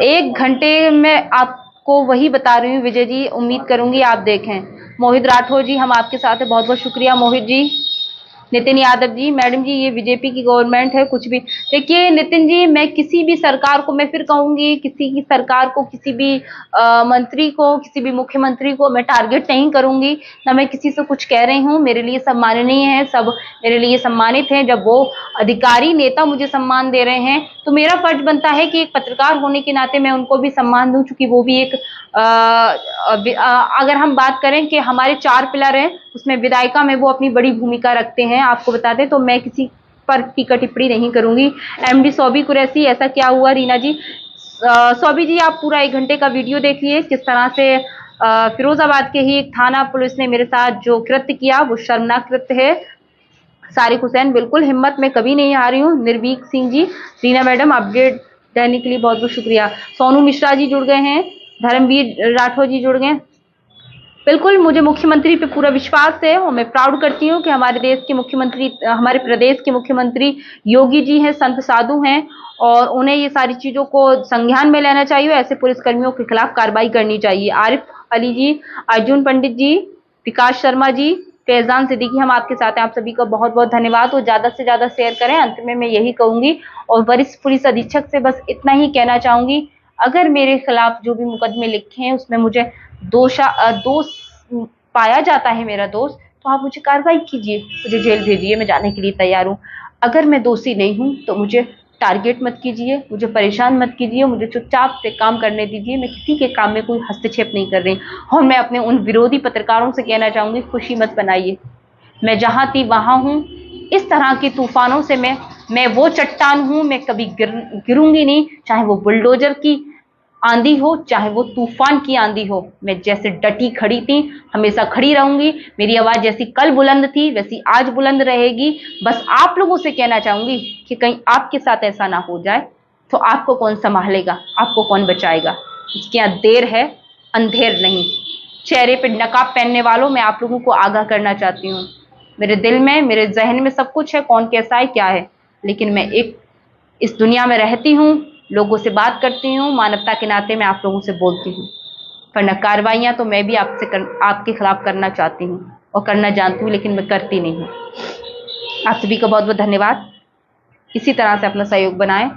1 घंटे में आपको वही बता रही हूँ विजय जी, उम्मीद करूंगी आप देखें। मोहित राठौर जी, हम आपके साथ हैं, बहुत बहुत शुक्रिया मोहित जी। नितिन यादव जी, मैडम जी ये बीजेपी की गवर्नमेंट है, कुछ भी। देखिए नितिन जी, मैं किसी भी सरकार को, मैं फिर कहूंगी, किसी की सरकार को, किसी भी मंत्री को, किसी भी मुख्यमंत्री को मैं टारगेट नहीं करूंगी, ना मैं किसी से कुछ कह रही हूँ। मेरे लिए सम्माननीय है, सब मेरे लिए सम्मानित हैं। जब वो अधिकारी नेता मुझे सम्मान दे रहे हैं तो मेरा फर्ज बनता है कि एक पत्रकार होने के नाते मैं उनको भी सम्मान दूं, चूंकि वो भी एक अगर हम बात करें कि हमारे 4 पिलर हैं, उसमें विधायिका में वो अपनी बड़ी भूमिका रखते हैं। आपको बता दें तो मैं किसी पर टीका टिप्पणी नहीं करूंगी। एमडी सौबी कुरैशी, ऐसा क्या हुआ रीना जी? सौबी जी, आप पूरा 1 घंटे का वीडियो देखिए, किस तरह से फिरोजाबाद के ही एक थाना पुलिस ने मेरे साथ जो कृत्य किया वो शर्मनाक कृत्य है। सारिक हुसैन, बिल्कुल हिम्मत में कभी नहीं हारी हूँ। निर्भीक सिंह जी, रीना मैडम अपडेट देने के लिए बहुत बहुत शुक्रिया। सोनू मिश्रा जी जुड़ गए हैं। धर्मवीर राठौर जी जुड़ गए। बिल्कुल, मुझे मुख्यमंत्री पे पूरा विश्वास है और मैं प्राउड करती हूँ कि हमारे देश के मुख्यमंत्री, हमारे प्रदेश के मुख्यमंत्री योगी जी हैं, संत साधु हैं और उन्हें ये सारी चीजों को संज्ञान में लेना चाहिए। ऐसे पुलिसकर्मियों के खिलाफ कार्रवाई करनी चाहिए। आरिफ अली जी, अर्जुन पंडित जी, विकास शर्मा जी, फैजान सिद्दीकी, हम आपके साथ हैं। आप सभी का बहुत बहुत धन्यवाद और ज्यादा से ज्यादा शेयर करें। अंत में मैं यही कहूंगी और वरिष्ठ पुलिस अधीक्षक से बस इतना ही कहना चाहूंगी, अगर मेरे खिलाफ जो भी मुकदमे लिखे हैं उसमें मुझे दोष पाया जाता है, मेरा दोष, तो आप मुझे कार्रवाई कीजिए, मुझे जेल भेजिए, मैं जाने के लिए तैयार हूँ। अगर मैं दोषी नहीं हूँ तो मुझे टारगेट मत कीजिए, मुझे परेशान मत कीजिए, मुझे चुपचाप से काम करने दीजिए। मैं किसी के काम में कोई हस्तक्षेप नहीं कर रही। और मैं अपने उन विरोधी पत्रकारों से कहना चाहूंगी, खुशी मत बनाइए, मैं जहां थी वहां हूं। इस तरह के तूफानों से मैं वो चट्टान हूं, मैं कभी गिरूंगी नहीं, चाहे वो बुलडोजर की आंधी हो, चाहे वो तूफान की आंधी हो। मैं जैसे डटी खड़ी थी हमेशा खड़ी रहूंगी। मेरी आवाज जैसी कल बुलंद थी वैसी आज बुलंद रहेगी। बस आप लोगों से कहना चाहूंगी कि कहीं आपके साथ ऐसा ना हो जाए तो आपको कौन संभालेगा, आपको कौन बचाएगा? इसके यहाँ देर है, अंधेर नहीं। चेहरे पे नकाब पहनने वालों, मैं आप लोगों को आगाह करना चाहती हूँ, मेरे दिल में, मेरे जहन में सब कुछ है, कौन कैसा है क्या है, लेकिन मैं एक इस दुनिया में रहती हूँ, लोगों से बात करती हूँ, मानवता के नाते मैं आप लोगों से बोलती हूँ। वरना कार्रवाइयाँ तो मैं भी आपके खिलाफ करना चाहती हूँ और करना जानती हूँ, लेकिन मैं करती नहीं हूँ। आप सभी का बहुत बहुत धन्यवाद। इसी तरह से अपना सहयोग बनाएं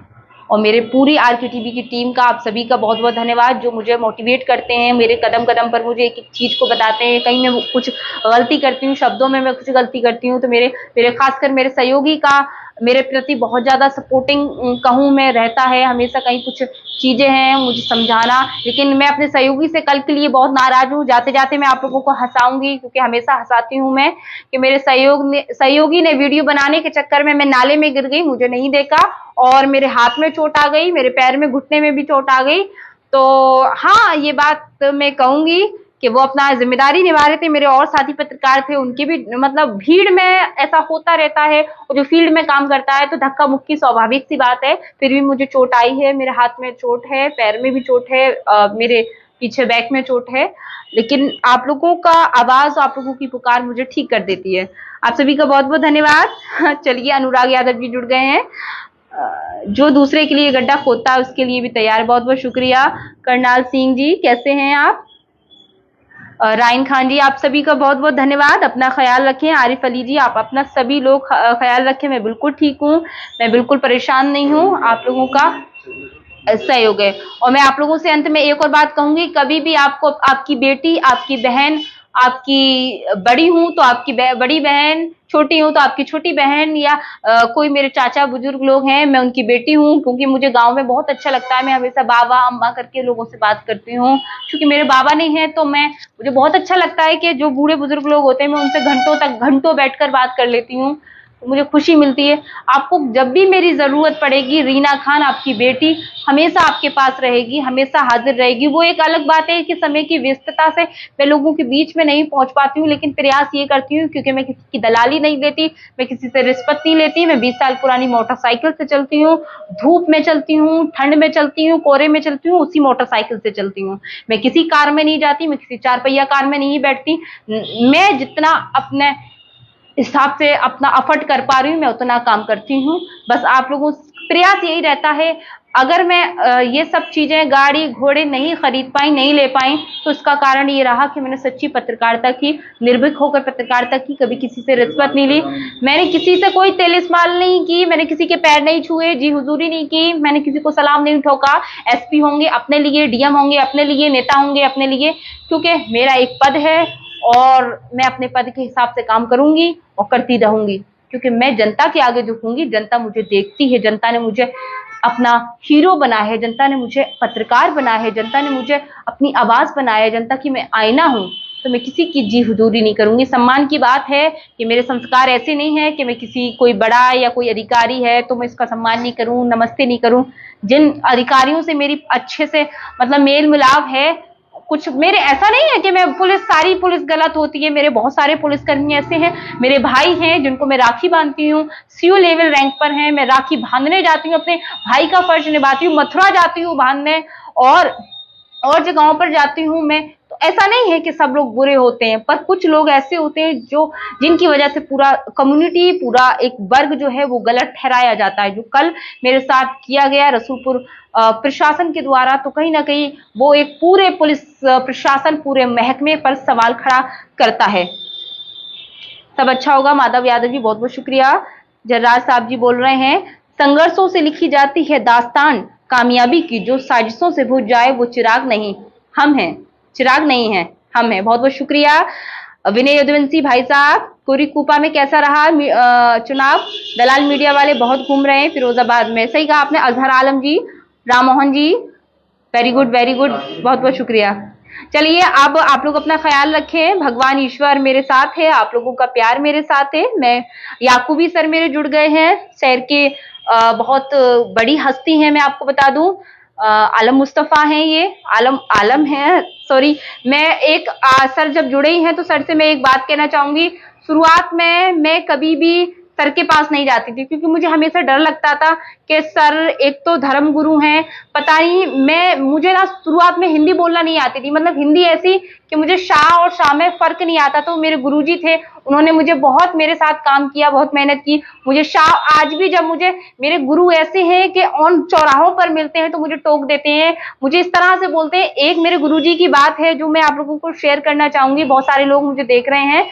और मेरे पूरी RKTV की टीम का आप सभी का बहुत बहुत धन्यवाद, जो मुझे मोटिवेट करते हैं, मेरे कदम कदम पर मुझे एक एक चीज को बताते हैं। कहीं मैं कुछ गलती करती हूँ, शब्दों में मैं कुछ गलती करती हूँ, तो मेरे खासकर मेरे सहयोगी का मेरे प्रति बहुत ज्यादा सपोर्टिंग कहूँ मैं रहता है। हमेशा कहीं कुछ चीजें हैं मुझे समझाना, लेकिन मैं अपने सहयोगी से कल के लिए बहुत नाराज हूँ। जाते जाते मैं आप लोगों को हंसाऊंगी, क्योंकि हमेशा हंसाती हूँ मैं, कि मेरे सहयोगी ने वीडियो बनाने के चक्कर में मैं नाले में गिर गई, मुझे नहीं देखा और मेरे हाथ में चोट आ गई, मेरे पैर में, घुटने में भी चोट आ गई। तो हाँ, ये बात मैं कहूंगी कि वो अपना जिम्मेदारी निभा रहे थे। मेरे और साथी पत्रकार थे, उनकी भी मतलब भीड़ में ऐसा होता रहता है, और जो फील्ड में काम करता है तो धक्का मुक्की स्वाभाविक सी बात है। फिर भी मुझे चोट आई है, मेरे हाथ में चोट है, पैर में भी चोट है, मेरे पीछे बैक में चोट है, लेकिन आप लोगों का आवाज, आप लोगों की पुकार मुझे ठीक कर देती है। आप सभी का बहुत बहुत धन्यवाद। चलिए, अनुराग यादव जी जुड़ गए हैं, जो दूसरे के लिए गड्ढा खोदता है उसके लिए भी तैयार। बहुत बहुत शुक्रिया। करनाल सिंह जी, कैसे हैं आप? राइन खान जी, आप सभी का बहुत बहुत धन्यवाद। अपना ख्याल रखें। आरिफ अली जी, आप अपना सभी लोग ख्याल रखें। मैं बिल्कुल ठीक हूँ, मैं बिल्कुल परेशान नहीं हूँ, आप लोगों का सहयोग है। और मैं आप लोगों से अंत में एक और बात कहूंगी, कभी भी आपको आपकी बेटी, आपकी बहन, आपकी बड़ी हूं तो आपकी बड़ी बहन, छोटी हूं तो आपकी छोटी बहन, या कोई मेरे चाचा बुजुर्ग लोग हैं, मैं उनकी बेटी हूं, क्योंकि मुझे गांव में बहुत अच्छा लगता है। मैं हमेशा बाबा अम्मा करके लोगों से बात करती हूँ, क्योंकि मेरे बाबा नहीं है तो मुझे बहुत अच्छा लगता है कि जो बूढ़े बुजुर्ग लोग होते हैं मैं उनसे घंटों तक, घंटों बैठकर बात कर लेती हूँ। तो मुझे खुशी मिलती है। आपको जब भी मेरी जरूरत पड़ेगी, रीना खान आपकी बेटी हमेशा आपके पास रहेगी, हमेशा हाजिर रहेगी। वो एक अलग बात है कि समय की व्यस्तता से मैं लोगों के बीच में नहीं पहुंच पाती हूँ, लेकिन प्रयास ये करती हूँ, क्योंकि मैं किसी की दलाली नहीं लेती, मैं किसी से रिश्वत नहीं लेती। मैं 20 साल पुरानी मोटरसाइकिल से चलती हूँ, धूप में चलती हूँ, ठंड में चलती हूँ, कोहरे में चलती हूँ, उसी मोटरसाइकिल से चलती हूँ। मैं किसी कार में नहीं जाती, मैं किसी 4 पहिया कार में नहीं बैठती। मैं जितना अपने हिसाब से अपना एफर्ट कर पा रही हूँ, मैं उतना काम करती हूँ। बस आप लोगों प्रयास यही रहता है, अगर मैं ये सब चीजें, गाड़ी घोड़े नहीं खरीद पाई, नहीं ले पाई, तो इसका कारण ये रहा कि मैंने सच्ची पत्रकारिता की, निर्भीक होकर पत्रकारिता की, कभी किसी से रिश्वत नहीं ली, मैंने किसी से कोई तेल इस्तेमाल नहीं की, मैंने किसी के पैर नहीं छुए, जी हुजूरी नहीं की, मैंने किसी को सलाम नहीं ठोका। एसपी होंगे अपने लिए, डीएम होंगे अपने लिए, नेता होंगे अपने लिए, क्योंकि मेरा एक पद है और मैं अपने पद के हिसाब से काम करूंगी और करती रहूंगी, क्योंकि मैं जनता के आगे झुकूंगी। जनता मुझे देखती है, जनता ने मुझे अपना हीरो बना है, जनता ने मुझे पत्रकार बना है, जनता ने मुझे अपनी आवाज बनाया है, जनता की मैं आईना हूं, तो मैं किसी की जी हुजूरी नहीं करूंगी। सम्मान की बात है कि मेरे संस्कार ऐसे नहीं है कि मैं किसी, कोई बड़ा या कोई अधिकारी है तो मैं इसका सम्मान नहीं करूं, नमस्ते नहीं करूं। जिन अधिकारियों से मेरी अच्छे से मतलब मेल मिलाप है, कुछ मेरे ऐसा नहीं है कि मैं पुलिस, सारी पुलिस गलत होती है, मेरे बहुत सारे पुलिसकर्मी ऐसे हैं, मेरे भाई हैं जिनको मैं राखी बांधती हूँ, सीओ लेवल रैंक पर हैं, मैं राखी बांधने जाती हूँ, अपने भाई का फर्ज निभाती हूँ, मथुरा जाती हूँ बांधने, और जगहों पर जाती हूँ मैं। तो ऐसा नहीं है कि सब लोग बुरे होते हैं, पर कुछ लोग ऐसे होते हैं जो, जिनकी वजह से पूरा कम्युनिटी, पूरा एक वर्ग जो है वो गलत ठहराया जाता है। जो कल मेरे साथ किया गया रसूलपुर प्रशासन के द्वारा, तो कहीं ना कहीं वो एक पूरे पुलिस प्रशासन, पूरे महकमे पर सवाल खड़ा करता है। सब अच्छा होगा। माधव यादव जी बहुत बहुत शुक्रिया। जर्राज साहब जी बोल रहे हैं, संघर्षों से लिखी जाती है दास्तान कामयाबी की, जो साजिशों से बुझ जाए वो चिराग नहीं हम हैं, चिराग नहीं है हम हैं। बहुत बहुत शुक्रिया। विनय यदुवंशी भाई साहब, कोरीकुपा में कैसा रहा चुनाव? दलाल मीडिया वाले बहुत घूम रहे हैं फिरोजाबाद में। सही कहा आपने। अजहर आलम जी, Ram Mohan ji, very good very good, बहुत बहुत शुक्रिया। चलिए, अब आप लोग अपना ख्याल रखें। भगवान ईश्वर मेरे साथ है, आप लोगों का प्यार मेरे साथ है। मैं, याकूबी सर मेरे जुड़ गए हैं, शहर के बहुत बड़ी हस्ती हैं, मैं आपको बता दूं। आलम मुस्तफा हैं, ये आलम आलम है, सॉरी। मैं एक सर जब जुड़े ही हैं तो सर से मैं एक बात कहना चाहूंगी। शुरुआत में मैं कभी भी सर के पास नहीं जाती थी, क्योंकि मुझे हमेशा डर लगता था कि सर एक तो धर्म गुरु हैं, पता नहीं, मुझे ना शुरुआत में हिंदी बोलना नहीं आती थी, मतलब हिंदी ऐसी कि मुझे शाह और शाह में फर्क नहीं आता। तो मेरे गुरुजी थे, उन्होंने मुझे बहुत मेरे साथ काम किया, बहुत मेहनत की। मुझे शाह, आज भी जब मुझे, मेरे गुरु ऐसे हैं कि ऑन चौराहों पर मिलते हैं तो मुझे टोक देते हैं, मुझे इस तरह से बोलते हैं। एक मेरे गुरुजी की बात है जो मैं आप लोगों को शेयर करना चाहूंगी, बहुत सारे लोग मुझे देख रहे हैं।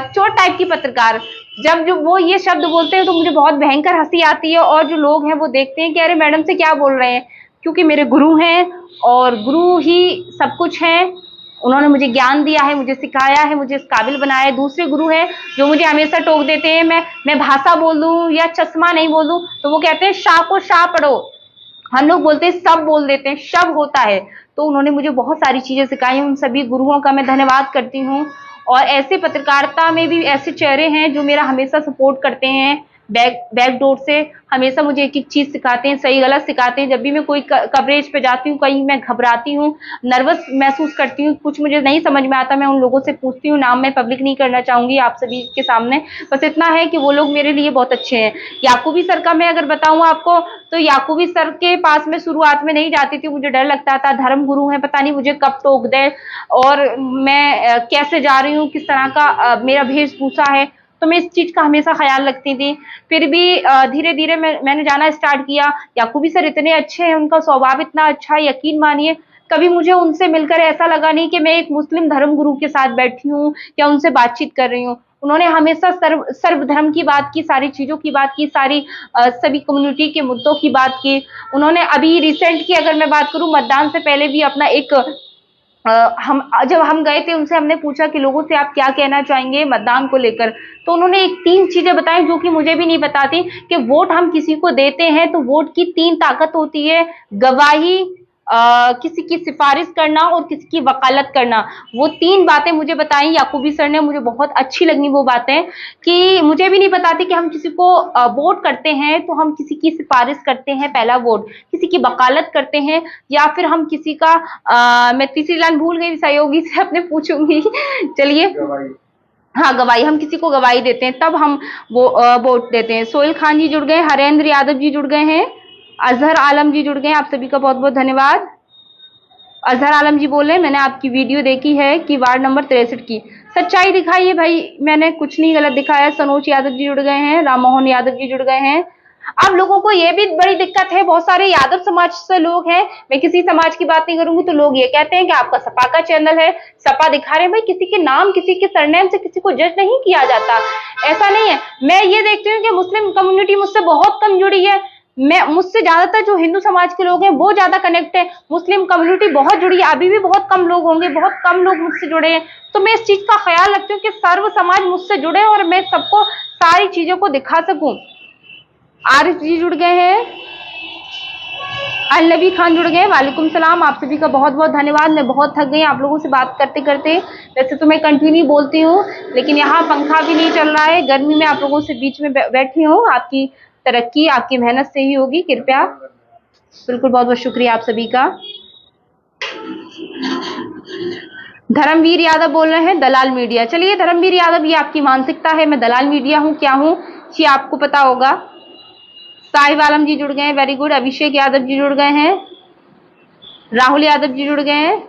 चोर टाइप की पत्रकार, जब जो वो ये शब्द बोलते हैं तो मुझे बहुत भयंकर हंसी आती है, और जो लोग हैं वो देखते हैं कि अरे मैडम से क्या बोल रहे हैं, क्योंकि मेरे गुरु हैं और गुरु ही सब कुछ हैं। उन्होंने मुझे ज्ञान दिया है, मुझे सिखाया है, मुझे इस काबिल बनाया है। दूसरे गुरु हैं जो मुझे हमेशा टोक देते हैं, मैं भाषा बोल दूं या चश्मा नहीं बोल दूं तो वो कहते हैं शाह को शाह पढ़ो। हम लोग बोलते हैं सब, बोल देते हैं शब होता है। तो उन्होंने मुझे बहुत सारी चीजें सिखाई, उन सभी गुरुओं का मैं धन्यवाद करती हूँ। और ऐसे पत्रकारिता में भी ऐसे चेहरे हैं जो मेरा हमेशा सपोर्ट करते हैं, बैक डोर से हमेशा मुझे एक एक चीज सिखाते हैं, सही गलत सिखाते हैं। जब भी मैं कोई कवरेज पे जाती हूँ, कहीं मैं घबराती हूँ, नर्वस महसूस करती हूँ, कुछ मुझे नहीं समझ में आता, मैं उन लोगों से पूछती हूँ। नाम मैं पब्लिक नहीं करना चाहूंगी आप सभी के सामने, बस इतना है कि वो लोग मेरे लिए बहुत अच्छे हैं। याकूबी सर का मैं अगर बताऊं आपको, तो याकूबी सर के पास में शुरुआत में नहीं जाती थी, मुझे डर लगता था, धर्म गुरु है, पता नहीं मुझे कब टोक दे और मैं कैसे जा रही हूँ, किस तरह का मेरा वेशभूषा है, तो मैं इस चीज का हमेशा ख्याल रखती थी। फिर भी धीरे धीरे मैंने जाना स्टार्ट किया। याकूबी सर इतने अच्छे हैं, उनका स्वभाव इतना अच्छा है, यकीन मानिए कभी मुझे उनसे मिलकर ऐसा लगा नहीं कि मैं एक मुस्लिम धर्म गुरु के साथ बैठी हूँ या उनसे बातचीत कर रही हूँ। उन्होंने हमेशा सर्वधर्म की बात की, सारी चीजों की बात की, सारी सभी कम्युनिटी के मुद्दों की बात की। उन्होंने अभी रिसेंट की अगर मैं बात करूं, मतदान से पहले भी अपना एक जब हम गए थे, उनसे हमने पूछा कि लोगों से आप क्या कहना चाहेंगे मतदान को लेकर, तो उन्होंने एक 3 चीजें बताई जो कि मुझे भी नहीं बताती, कि वोट हम किसी को देते हैं तो वोट की 3 ताकत होती है, गवाही, किसी की सिफारिश करना और किसी की वकालत करना, वो 3 बातें मुझे बताई याकूबी सर ने, मुझे बहुत अच्छी लगी वो बातें, कि मुझे भी नहीं पता थी कि हम किसी को वोट करते हैं तो हम किसी की सिफारिश करते हैं, पहला वोट, किसी की वकालत करते हैं, या फिर हम किसी का मैं तीसरी लाइन भूल गई, सहयोगी से अपने पूछूंगी चलिए, हाँ गवाही, हम किसी को गवाही देते हैं तब हम वो वोट देते हैं। सोहेल खान जी जुड़ गए, हरेंद्र यादव जी जुड़ गए हैं, अजहर आलम जी जुड़ गए हैं, आप सभी का बहुत बहुत धन्यवाद। अजहर आलम जी बोले मैंने आपकी वीडियो देखी है कि वार्ड नंबर 63 की सच्चाई दिखाई है, भाई मैंने कुछ नहीं गलत दिखाया। सनोज यादव जी जुड़ गए हैं, राम मोहन यादव जी जुड़ गए हैं। अब लोगों को ये भी बड़ी दिक्कत है, बहुत सारे यादव समाज से लोग हैं, मैं किसी समाज की बात नहीं करूंगी, तो लोग ये कहते हैं कि आपका सपा का चैनल है, सपा दिखा रहे हैं। भाई किसी के नाम, किसी के सरनेम से किसी को जज नहीं किया जाता, ऐसा नहीं है। मैं ये देखती हूँ कि मुस्लिम कम्युनिटी मुझसे बहुत कम जुड़ी है, मैं मुझसे ज्यादातर जो हिंदू समाज के लोग हैं वो ज्यादा कनेक्ट है, मुस्लिम कम्युनिटी बहुत जुड़ी है, अभी भी बहुत कम लोग होंगे, बहुत कम लोग मुझसे जुड़े हैं। तो मैं इस चीज का ख्याल रखती हूँ कि सर्व समाज मुझसे जुड़े और मैं सबको सारी चीजों को दिखा सकूं। आरिफ जी जुड़ गए हैं, अल नबी खान जुड़ गए, वालेकुम सलाम, आप सभी का बहुत बहुत धन्यवाद। मैं बहुत थक गई आप लोगों से बात करते करते, वैसे तो मैं कंटिन्यू बोलती हूँ, लेकिन यहाँ पंखा भी नहीं चल रहा है, गर्मी में आप लोगों से बीच में बैठी हूँ। आपकी तरक्की आपकी मेहनत से ही होगी, कृपया। बिल्कुल, बहुत बहुत शुक्रिया आप सभी का। धर्मवीर यादव बोल रहे हैं दलाल मीडिया। चलिए धर्मवीर यादव, ये आपकी मानसिकता है, मैं दलाल मीडिया हूँ क्या हूँ ये आपको पता होगा। साहिब आलम जी जुड़ गए हैं, वेरी गुड। अभिषेक यादव जी जुड़ गए हैं, राहुल यादव जी जुड़ गए हैं।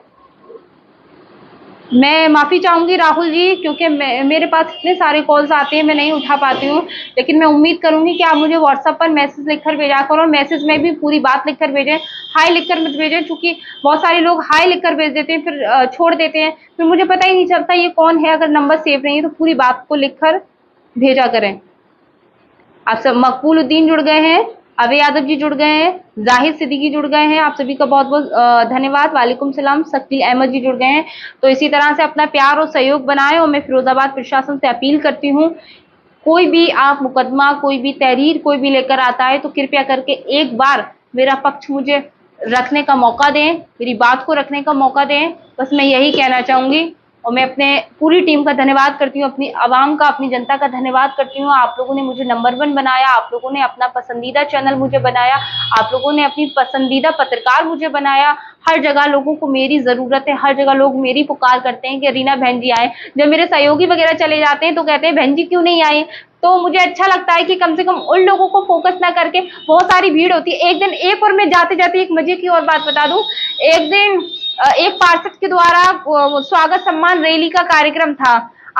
मैं माफी चाहूंगी राहुल जी, क्योंकि मेरे पास इतने सारे कॉल्स आते हैं, मैं नहीं उठा पाती हूँ, लेकिन मैं उम्मीद करूंगी कि आप मुझे व्हाट्सएप पर मैसेज लिखकर भेजा करो, और मैसेज में भी पूरी बात लिखकर भेजें, हाय लिखकर मत भेजें, क्योंकि बहुत सारे लोग हाय लिखकर भेज देते हैं फिर छोड़ देते हैं, फिर मुझे पता ही नहीं चलता ये कौन है। अगर नंबर सेव नहीं है तो पूरी बात को लिखकर भेजा करें। आप सब, मकबूल उद्दीन जुड़ गए हैं, अभय यादव जी जुड़ गए हैं, जाहिद सिद्दीकी जुड़ गए हैं, आप सभी का बहुत बहुत धन्यवाद। वालेकुम सलाम, शकील अहमद जी जुड़ गए हैं। तो इसी तरह से अपना प्यार और सहयोग बनाएं, और मैं फिरोजाबाद प्रशासन से अपील करती हूँ, कोई भी आप मुकदमा, कोई भी तहरीर कोई भी लेकर आता है तो कृपया करके एक बार मेरा पक्ष मुझे रखने का मौका दें, मेरी बात को रखने का मौका दें, बस मैं यही कहना चाहूंगी। और मैं अपने पूरी टीम का धन्यवाद करती हूँ, अपनी आवाम का, अपनी जनता का धन्यवाद करती हूँ। आप लोगों ने मुझे नंबर 1 बनाया, आप लोगों ने अपना पसंदीदा चैनल मुझे बनाया, आप लोगों ने अपनी पसंदीदा पत्रकार मुझे बनाया। हर जगह लोगों को मेरी जरूरत है, हर जगह लोग मेरी पुकार करते हैं कि रीना बहन जी आए। जब मेरे सहयोगी वगैरह चले जाते हैं तो कहते हैं बहन जी क्यों नहीं आए, तो मुझे अच्छा लगता है कि कम से कम उन लोगों को फोकस ना करके, बहुत सारी भीड़ होती है। एक दिन एक, और मैं जाते जाते एक मजे की और बात बता दूं, एक दिन एक पार्षद के द्वारा स्वागत सम्मान रैली का कार्यक्रम था।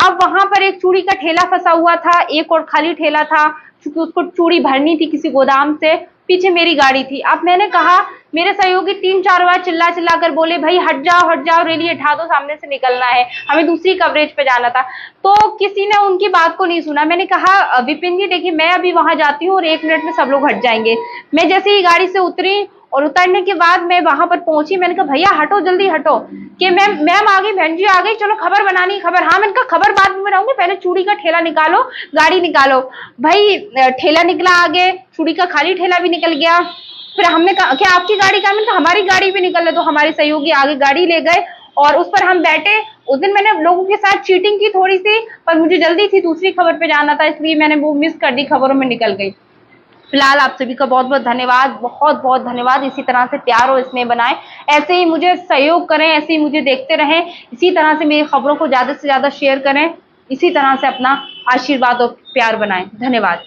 अब वहां पर एक चूड़ी का ठेला फंसा हुआ था, एक और खाली ठेला था, क्योंकि उसको चूड़ी भरनी थी किसी गोदाम से, पीछे मेरी गाड़ी थी। अब मैंने कहा, मेरे सहयोगी 3-4 बार चिल्ला चिल्ला कर बोले भाई हट जाओ, रैली हटा दो, सामने से निकलना है, हमें दूसरी कवरेज पे जाना था। तो किसी ने उनकी बात को नहीं सुना। मैंने कहा विपिन जी देखिए, मैं अभी वहां जाती हूँ और 1 मिनट में सब लोग हट जाएंगे। मैं जैसे ही गाड़ी से उतरी और उतरने के बाद मैं वहां पर पहुंची, मैंने कहा भैया हटो, जल्दी हटो, कि मैम आ गई, बहन जी आ गई, चलो खबर बनानी खबर। हाँ, मैंने कहा खबर बाद में बनाऊंगी, पहले चूड़ी का ठेला निकालो, गाड़ी निकालो। भाई ठेला निकला आगे, चूड़ी का खाली ठेला भी निकल गया। फिर हमने कहा क्या आपकी गाड़ी कहाँ, मैंने कहा हमारी गाड़ी भी निकल रही, तो हमारे सहयोगी आगे गाड़ी ले गए और उस पर हम बैठे। उस दिन मैंने लोगों के साथ चीटिंग की थोड़ी सी, पर मुझे जल्दी थी, दूसरी खबर पे जाना था, इसलिए मैंने वो मिस कर दी, खबरों में निकल गई। फिलहाल आप सभी का बहुत बहुत धन्यवाद, बहुत बहुत धन्यवाद। इसी तरह से प्यार और स्नेह बनाएं, ऐसे ही मुझे सहयोग करें, ऐसे ही मुझे देखते रहें, इसी तरह से मेरी खबरों को ज्यादा से ज्यादा शेयर करें, इसी तरह से अपना आशीर्वाद और प्यार बनाएं। धन्यवाद।